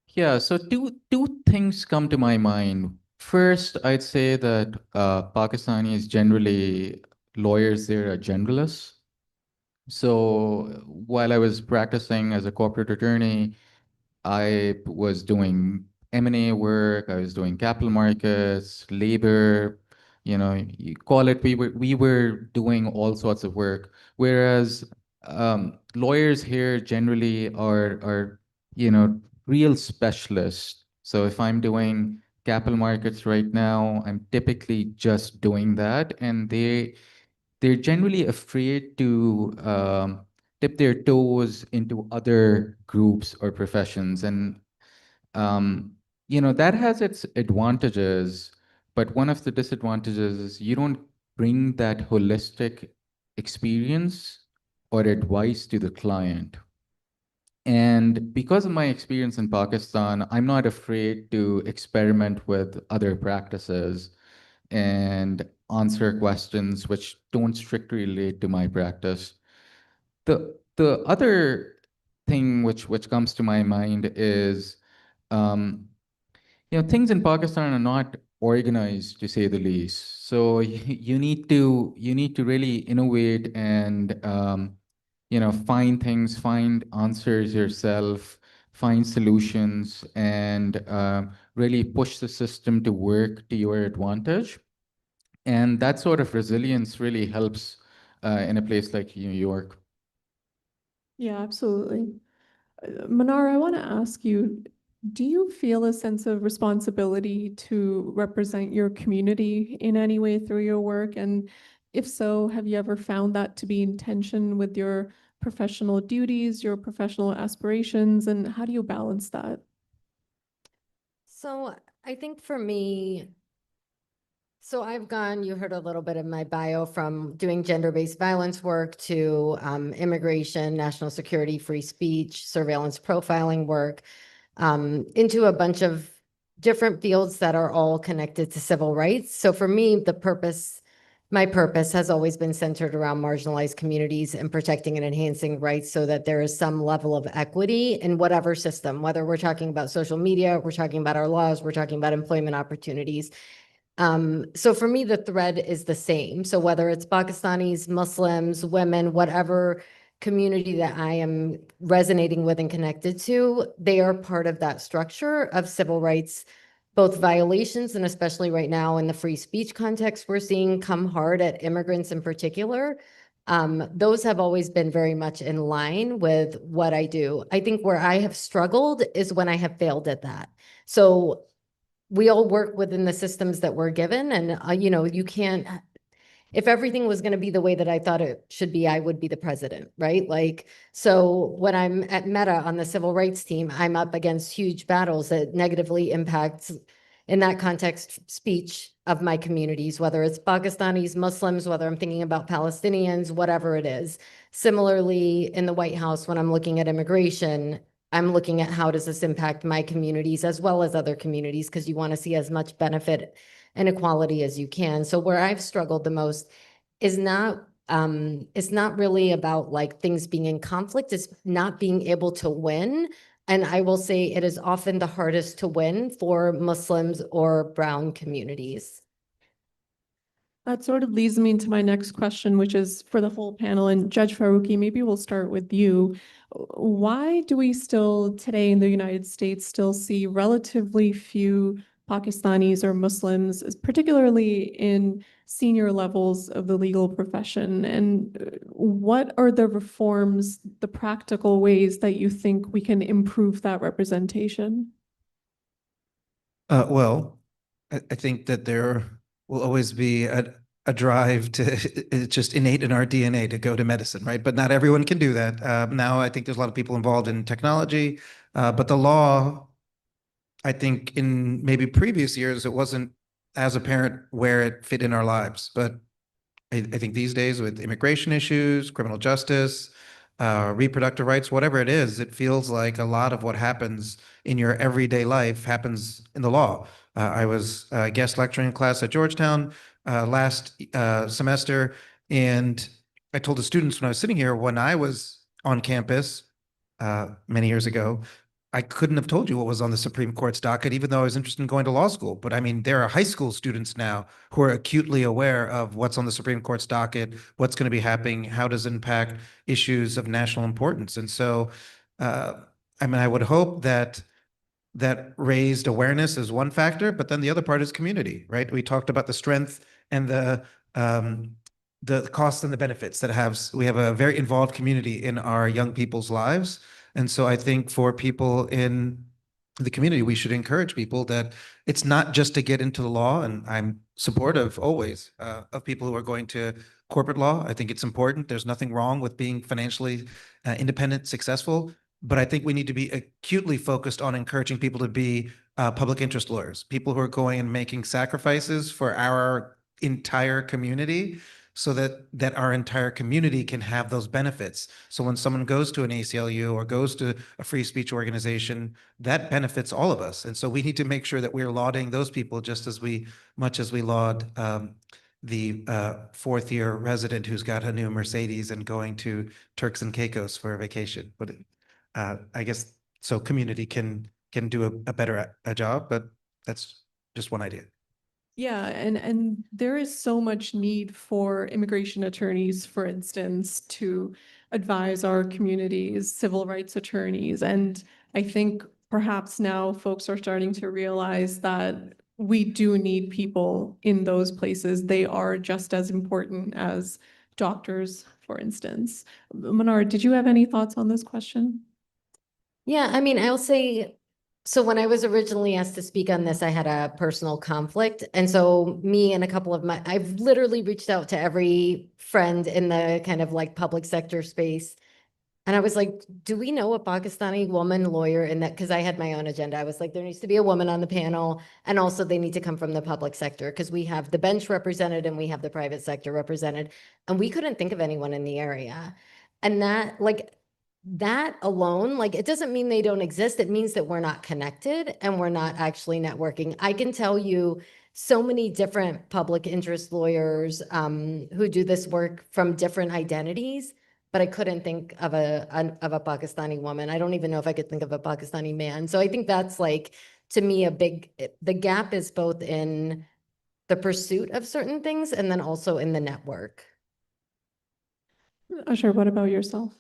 Yeah, so two things come to my mind. First, I'd say that Pakistanis generally, lawyers there are generalists. So while I was practicing as a corporate attorney, I was doing M&A work, I was doing capital markets, labor, you call it, we were doing all sorts of work. Whereas lawyers here generally are real specialists. So if I'm doing capital markets right now, I'm typically just doing that, and they're generally afraid to dip their toes into other groups or professions. And that has its advantages, but one of the disadvantages is you don't bring that holistic experience or advice to the client. And because of my experience in Pakistan, I'm not afraid to experiment with other practices and answer questions which don't strictly relate to my practice. The other thing which comes to my mind is, things in Pakistan are not organized, to say the least. So you need to really innovate and find things, find answers yourself, find solutions, and really push the system to work to your advantage. And that sort of resilience really helps in a place like New York. Yeah, absolutely. Manar, I want to ask you, do you feel a sense of responsibility to represent your community in any way through your work? And if so, have you ever found that to be in tension with your professional duties, your professional aspirations, and how do you balance that? So I think for me, you heard a little bit of my bio, from doing gender-based violence work to immigration, national security, free speech, surveillance profiling work, into a bunch of different fields that are all connected to civil rights. So for me, my purpose has always been centered around marginalized communities and protecting and enhancing rights so that there is some level of equity in whatever system, whether we're talking about social media, we're talking about our laws, we're talking about employment opportunities. So for me, the thread is the same. So whether it's Pakistanis, Muslims, women, whatever community that I am resonating with and connected to, they are part of that structure of civil rights, both violations, and especially right now in the free speech context, we're seeing come hard at immigrants in particular. Those have always been very much in line with what I do. I think where I have struggled is when I have failed at that. So we all work within the systems that we're given, and you can't, if everything was going to be the way that I thought it should be, I would be the president, right? Like, so when I'm at Meta on the civil rights team, I'm up against huge battles that negatively impact, in that context, speech of my communities, whether it's Pakistanis, Muslims, whether I'm thinking about Palestinians, whatever it is. Similarly, in the White House, when I'm looking at immigration, I'm looking at how does this impact my communities as well as other communities, because you want to see as much benefit and equality as you can. So where I've struggled the most is it's not really about like things being in conflict, it's not being able to win. And I will say it is often the hardest to win for Muslims or brown communities. That sort of leads me into my next question, which is for the whole panel. And Judge Faruqi, maybe we'll start with you. Why do we still today in the United States still see relatively few Pakistanis or Muslims, particularly in senior levels of the legal profession? And what are the reforms, the practical ways that you think we can improve that representation? Well, I think that there will always be a drive to, it's just innate in our DNA to go to medicine, right? But not everyone can do that. Now I think there's a lot of people involved in technology, but the law, I think in maybe previous years, it wasn't as apparent where it fit in our lives. But I think these days with immigration issues, criminal justice, reproductive rights, whatever it is, it feels like a lot of what happens in your everyday life happens in the law. I was guest lecturing in class at Georgetown last semester, and I told the students when I was sitting here, when I was on campus many years ago, I couldn't have told you what was on the Supreme Court's docket, even though I was interested in going to law school. But I mean, there are high school students now who are acutely aware of what's on the Supreme Court's docket, what's going to be happening, how does it impact issues of national importance. And so, I mean, I would hope that raised awareness is one factor, but then the other part is community, right? We talked about the strength and the costs and the benefits we have a very involved community in our young people's lives. And so I think for people in the community, we should encourage people that it's not just to get into the law, and I'm supportive always of people who are going to corporate law. I think it's important. There's nothing wrong with being financially independent, successful, but I think we need to be acutely focused on encouraging people to be public interest lawyers, people who are going and making sacrifices for our entire community, so that our entire community can have those benefits. So when someone goes to an ACLU or goes to a free speech organization, that benefits all of us. And so we need to make sure that we're lauding those people just as much as we laud the fourth-year resident who's got a new Mercedes and going to Turks and Caicos for a vacation. But I guess so community can do a better job, but that's just one idea. Yeah, and there is so much need for immigration attorneys, for instance, to advise our communities, civil rights attorneys. And I think perhaps now folks are starting to realize that we do need people in those places. They are just as important as doctors, for instance. Manar, did you have any thoughts on this question? Yeah, I mean, I'll say, so when I was originally asked to speak on this, I had a personal conflict. And so me and a couple of I've literally reached out to every friend in the kind of like public sector space. And I was like, do we know a Pakistani woman lawyer in that? Because I had my own agenda. I was like, there needs to be a woman on the panel. And also they need to come from the public sector, because we have the bench represented and we have the private sector represented. And we couldn't think of anyone in the area. And that alone, like, it doesn't mean they don't exist. It means that we're not connected and we're not actually networking. I can tell you so many different public interest lawyers who do this work from different identities, but I couldn't think of a Pakistani woman. I don't even know if I could think of a Pakistani man. So I think that's like, to me, the gap is both in the pursuit of certain things and then also in the network. Usher, what about yourself?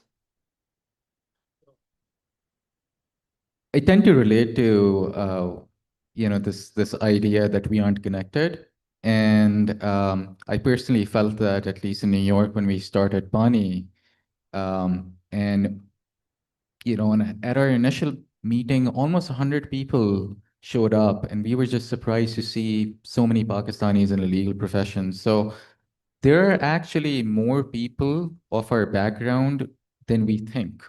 I tend to relate to this idea that we aren't connected, and I personally felt that, at least in New York when we started Pani, and at our initial meeting, almost 100 people showed up, and we were just surprised to see so many Pakistanis in the legal profession. So there are actually more people of our background than we think.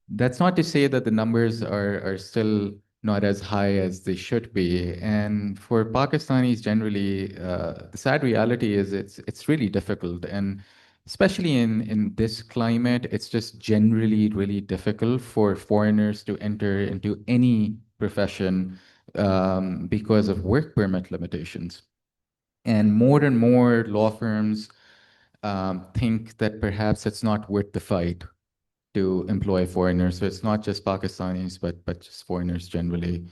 That's not to say that the numbers are still not as high as they should be. And for Pakistanis generally, the sad reality is it's really difficult. And especially in this climate, it's just generally really difficult for foreigners to enter into any profession because of work permit limitations. And more law firms think that perhaps it's not worth the fight to employ foreigners. So it's not just Pakistanis, but just foreigners generally.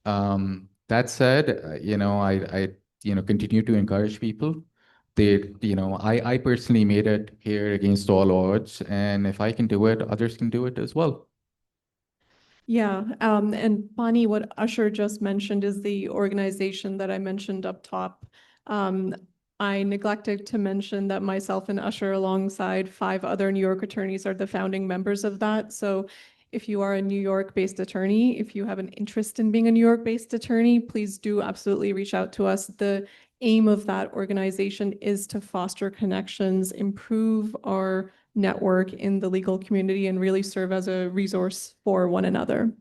That said, I continue to encourage people. I personally made it here against all odds, and if I can do it, others can do it as well. Yeah, and Bonnie, what Usher just mentioned is the organization that I mentioned up top. I neglected to mention that myself and Usher, alongside 5 other New York attorneys, are the founding members of that. So if you are a New York-based attorney, if you have an interest in being a New York-based attorney, please do absolutely reach out to us. The aim of that organization is to foster connections, improve our network in the legal community, and really serve as a resource for one another.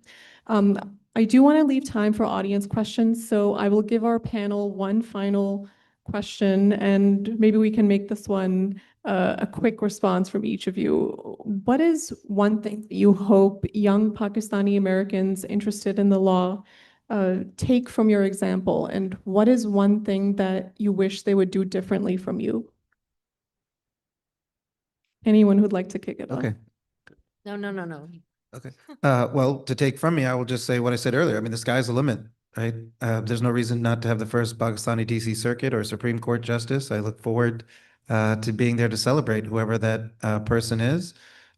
I do want to leave time for audience questions, so I will give our panel one final question, and maybe we can make this one a quick response from each of you. What is one thing that you hope young Pakistani Americans interested in the law take from your example, and what is one thing that you wish they would do differently from you? Anyone who'd like to kick it off? Okay. No. Okay. Well, to take from me, I will just say what I said earlier. I mean, the sky's the limit, right? There's no reason not to have the first Pakistani DC Circuit or Supreme Court Justice. I look forward to being there to celebrate whoever that person is.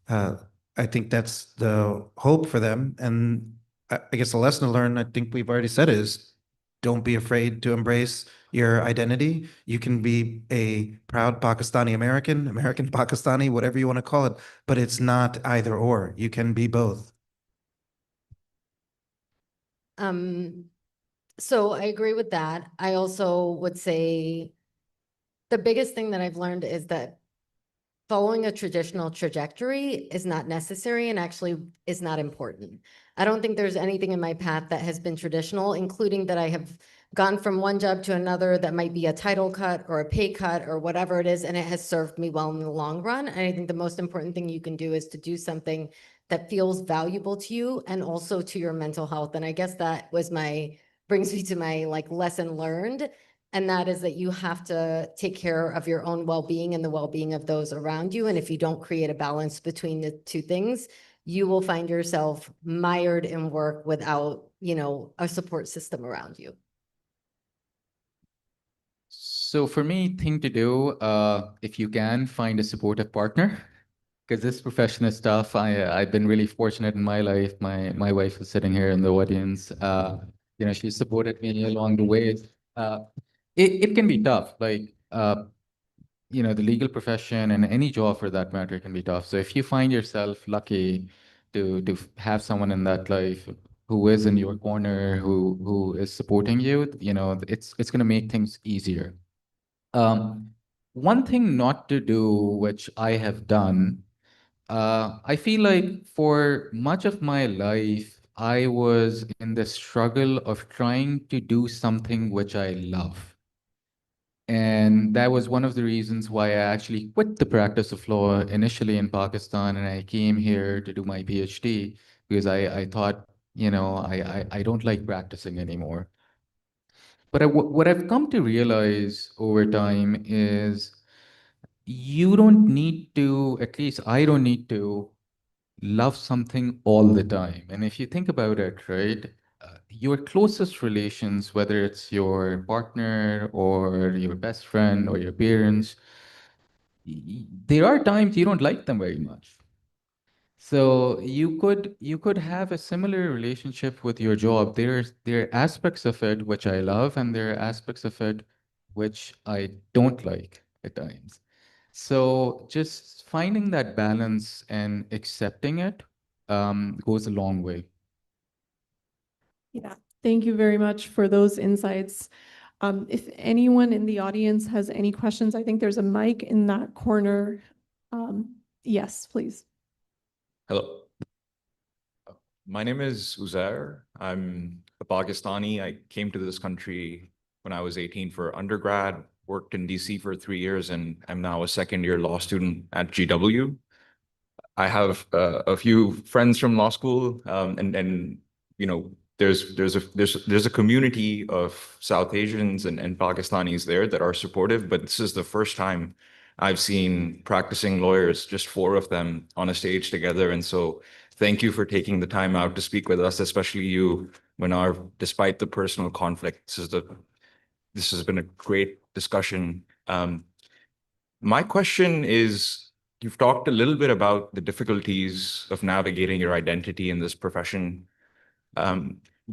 I think that's the hope for them. And I guess the lesson to learn, I think we've already said, is don't be afraid to embrace your identity. You can be a proud Pakistani American, American Pakistani, whatever you want to call it, but it's not either or. You can be both. So I agree with that. I also would say the biggest thing that I've learned is that following a traditional trajectory is not necessary and actually is not important. I don't think there's anything in my path that has been traditional, including that I have gone from one job to another that might be a title cut or a pay cut or whatever it is, and it has served me well in the long run. And I think the most important thing you can do is to do something that feels valuable to you and also to your mental health. And I guess that was brings me to my lesson learned. And that is that you have to take care of your own well-being and the well-being of those around you. And if you don't create a balance between the two things, you will find yourself mired in work without, a support system around you. So for me, thing to do, if you can, find a supportive partner. Because this professional stuff, I've been really fortunate in my life. My wife is sitting here in the audience. She supported me along the way. It can be tough. The legal profession and any job for that matter can be tough. So if you find yourself lucky to have someone in that life who is in your corner, who is supporting you, it's going to make things easier. One thing not to do, which I have done, I feel like for much of my life, I was in the struggle of trying to do something which I love. And that was one of the reasons why I actually quit the practice of law initially in Pakistan, and I came here to do my PhD because I thought, I don't like practicing anymore. But what I've come to realize over time is you don't need to, at least I don't need to, love something all the time. And if you think about it, right, your closest relations, whether it's your partner or your best friend or your parents, there are times you don't like them very much. So you could have a similar relationship with your job. There are aspects of it which I love, and there are aspects of it which I don't like at times. So just finding that balance and accepting it goes a long way. Yeah, thank you very much for those insights. If anyone in the audience has any questions, I think there's a mic in that corner. Yes, please. Hello. My name is Uzair. I'm a Pakistani. I came to this country when I was 18 for undergrad, worked in DC for 3 years, and I'm now a second-year law student at GW. I have a few friends from law school, and there's a community of South Asians and Pakistanis there that are supportive. But this is the first time I've seen practicing lawyers, just 4 of them, on a stage together. And so, thank you for taking the time out to speak with us, especially you, Manar. Despite the personal conflict, this has been a great discussion. My question is, you've talked a little bit about the difficulties of navigating your identity in this profession.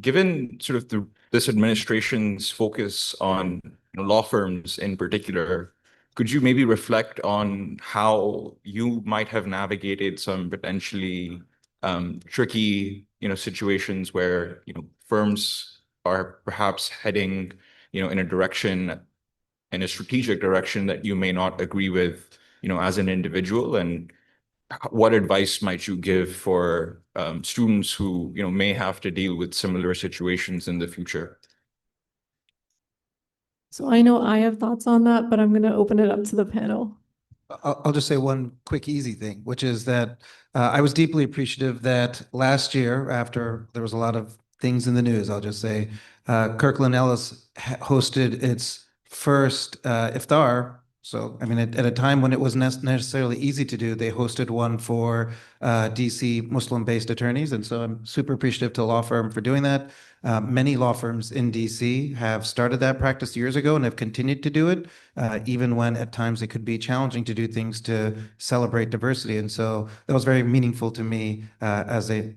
Given sort of this administration's focus on law firms in particular, could you maybe reflect on how you might have navigated some potentially tricky situations where firms are perhaps heading in a direction in a strategic direction that you may not agree with, as an individual? And what advice might you give for students who, may have to deal with similar situations in the future? So I know I have thoughts on that, but I'm going to open it up to the panel. I'll just say one quick, easy thing, which is that I was deeply appreciative that last year, after there was a lot of things in the news, I'll just say, Kirkland Ellis hosted its first iftar. So, I mean, at a time when it wasn't necessarily easy to do, they hosted one for DC Muslim-based attorneys. And so I'm super appreciative to the law firm for doing that. Many law firms in DC have started that practice years ago and have continued to do it, even when at times it could be challenging to do things to celebrate diversity. And so that was very meaningful to me as a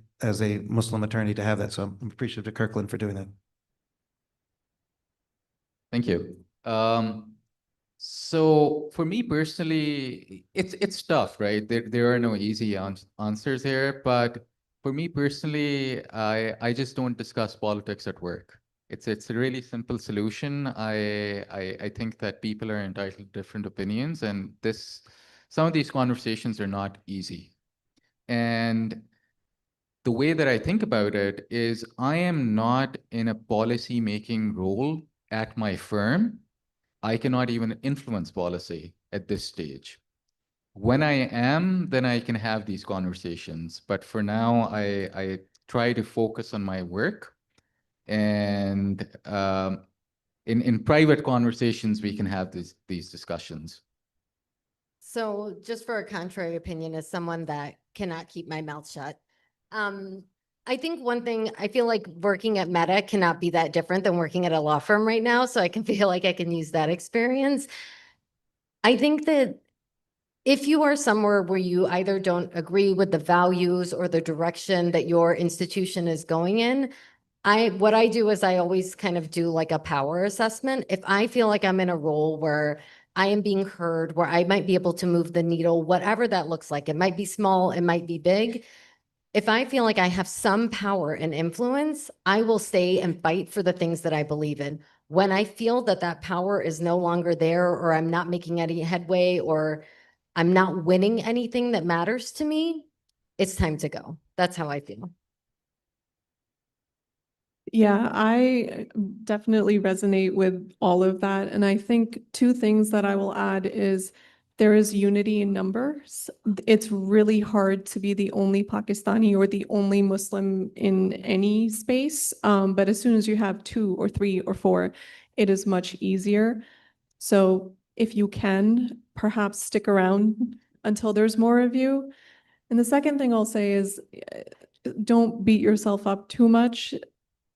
Muslim attorney to have that. So I'm appreciative to Kirkland for doing that. Thank you. So for me personally, it's tough, right? There are no easy answers here, but for me personally, I just don't discuss politics at work. It's a really simple solution. I think that people are entitled to different opinions, and some of these conversations are not easy. And the way that I think about it is I am not in a policy-making role at my firm. I cannot even influence policy at this stage. When I am, then I can have these conversations. But for now, I try to focus on my work. And in private conversations, we can have these discussions. So just for a contrary opinion, as someone that cannot keep my mouth shut, I think one thing, I feel like working at Meta cannot be that different than working at a law firm right now. So I can feel like I can use that experience. I think that if you are somewhere where you either don't agree with the values or the direction that your institution is going in, what I do is I always kind of do like a power assessment. If I feel like I'm in a role where I am being heard, where I might be able to move the needle, whatever that looks like, it might be small, it might be big. If I feel like I have some power and influence, I will stay and fight for the things that I believe in. When I feel that that power is no longer there, or I'm not making any headway, or I'm not winning anything that matters to me, it's time to go. That's how I feel. Yeah, I definitely resonate with all of that. And I think two things that I will add is there is unity in numbers. It's really hard to be the only Pakistani or the only Muslim in any space. But as soon as you have 2 or 3 or 4, it is much easier. So if you can, perhaps stick around until there's more of you. And the second thing I'll say is don't beat yourself up too much.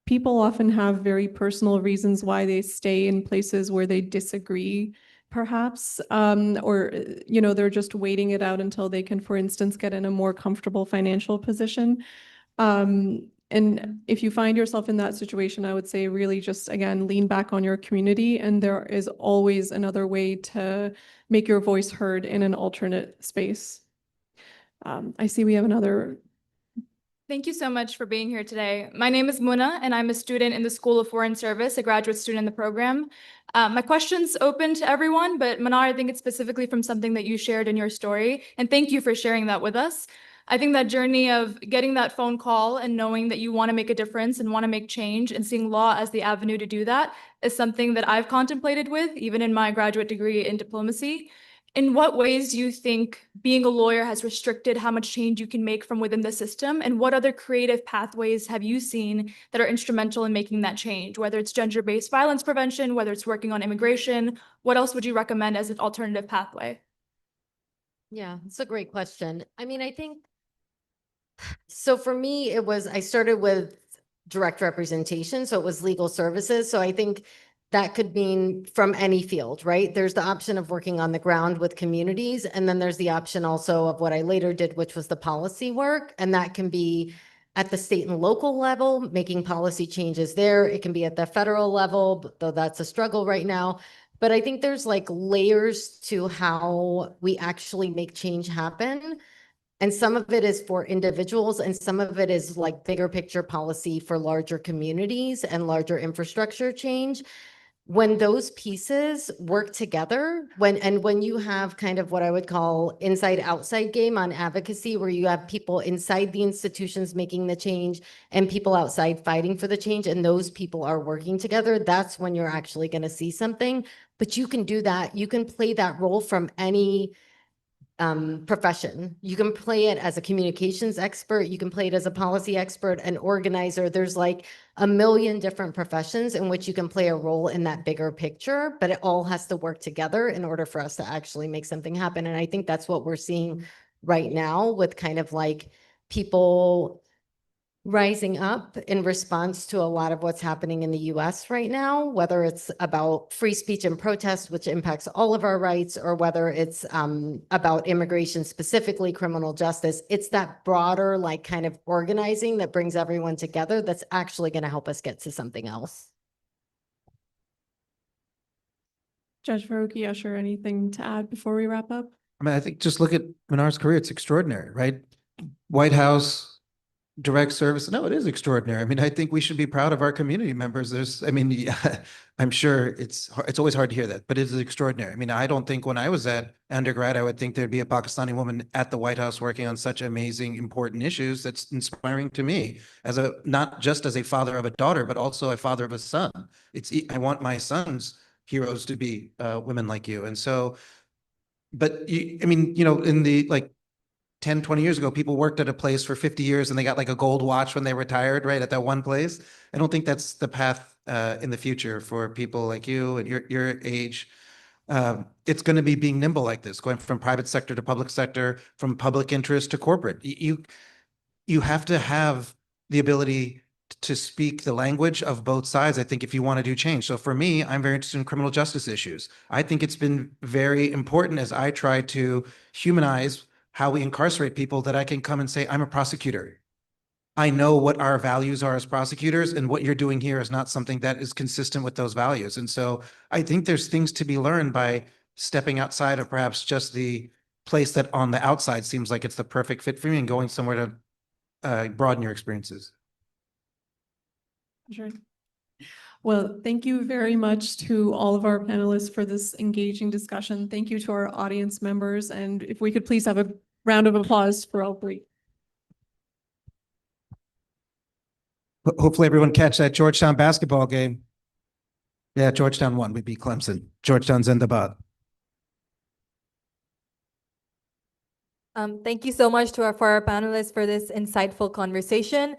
People often have very personal reasons why they stay in places where they disagree, perhaps, or they're just waiting it out until they can, for instance, get in a more comfortable financial position. And if you find yourself in that situation, I would say really just, again, lean back on your community, and there is always another way to make your voice heard in an alternate space. I see we have another. Thank you so much for being here today. My name is Muna, and I'm a student in the School of Foreign Service, a graduate student in the program. My question's open to everyone, but Manar, I think it's specifically from something that you shared in your story, and thank you for sharing that with us. I think that journey of getting that phone call and knowing that you want to make a difference and want to make change and seeing law as the avenue to do that is something that I've contemplated with, even in my graduate degree in diplomacy. In what ways do you think being a lawyer has restricted how much change you can make from within the system? And what other creative pathways have you seen that are instrumental in making that change? Whether it's gender-based violence prevention, whether it's working on immigration, what else would you recommend as an alternative pathway? Yeah, it's a great question. I mean, I think, so for me, I started with direct representation, so it was legal services. So I think that could mean from any field, right? There's the option of working on the ground with communities, and then there's the option also of what I later did, which was the policy work. And that can be at the state and local level, making policy changes there. It can be at the federal level, though that's a struggle right now. But I think there's like layers to how we actually make change happen. And some of it is for individuals, and some of it is like bigger picture policy for larger communities and larger infrastructure change. when those pieces work together, when you have kind of what I would call inside outside game on advocacy, where you have people inside the institutions making the change and people outside fighting for the change, and those people are working together, that's when you're actually going to see something. But you can do that. You can play that role from any profession. You can play it as a communications expert. You can play it as a policy expert, an organizer. There's like a million different professions in which you can play a role in that bigger picture, but it all has to work together in order for us to actually make something happen. And I think that's what we're seeing right now with kind of like people rising up in response to a lot of what's happening in the US right now, whether it's about free speech and protest, which impacts all of our rights, or whether it's about immigration, specifically criminal justice. It's that broader, like kind of organizing that brings everyone together that's actually going to help us get to something else. Judge Faruqi, Usher, anything to add before we wrap up? I mean, I think just look at Manar's career. It's extraordinary, right? White House, direct service. No, it is extraordinary. I mean, I think we should be proud of our community members. I mean, yeah, I'm sure it's always hard to hear that, but it is extraordinary. I mean, I don't think when I was at undergrad, I would think there'd be a Pakistani woman at the White House working on such amazing, important issues. That's inspiring to me as not just as a father of a daughter, but also a father of a son. I want my son's heroes to be women like you. And so, but I mean, in the 10, 20 years ago, people worked at a place for 50 years and they got like a gold watch when they retired, right, at that one place. I don't think that's the path in the future for people like you and your age. It's going to be being nimble like this, going from private sector to public sector, from public interest to corporate. You have to have the ability to speak the language of both sides, I think, if you want to do change. So for me, I'm very interested in criminal justice issues. I think it's been very important as I try to humanize how we incarcerate people that I can come and say, I'm a prosecutor. I know what our values are as prosecutors, and what you're doing here is not something that is consistent with those values. And so I think there's things to be learned by stepping outside of perhaps just the place that on the outside seems like it's the perfect fit for me and going somewhere to broaden your experiences. Sure. Well, thank you very much to all of our panelists for this engaging discussion. Thank you to our audience members. And if we could please have a round of applause for all three. Hopefully everyone catch that Georgetown basketball game. Yeah, Georgetown won. We beat Clemson. Georgetown's Zindabad. Thank you so much for our panelists for this insightful conversation.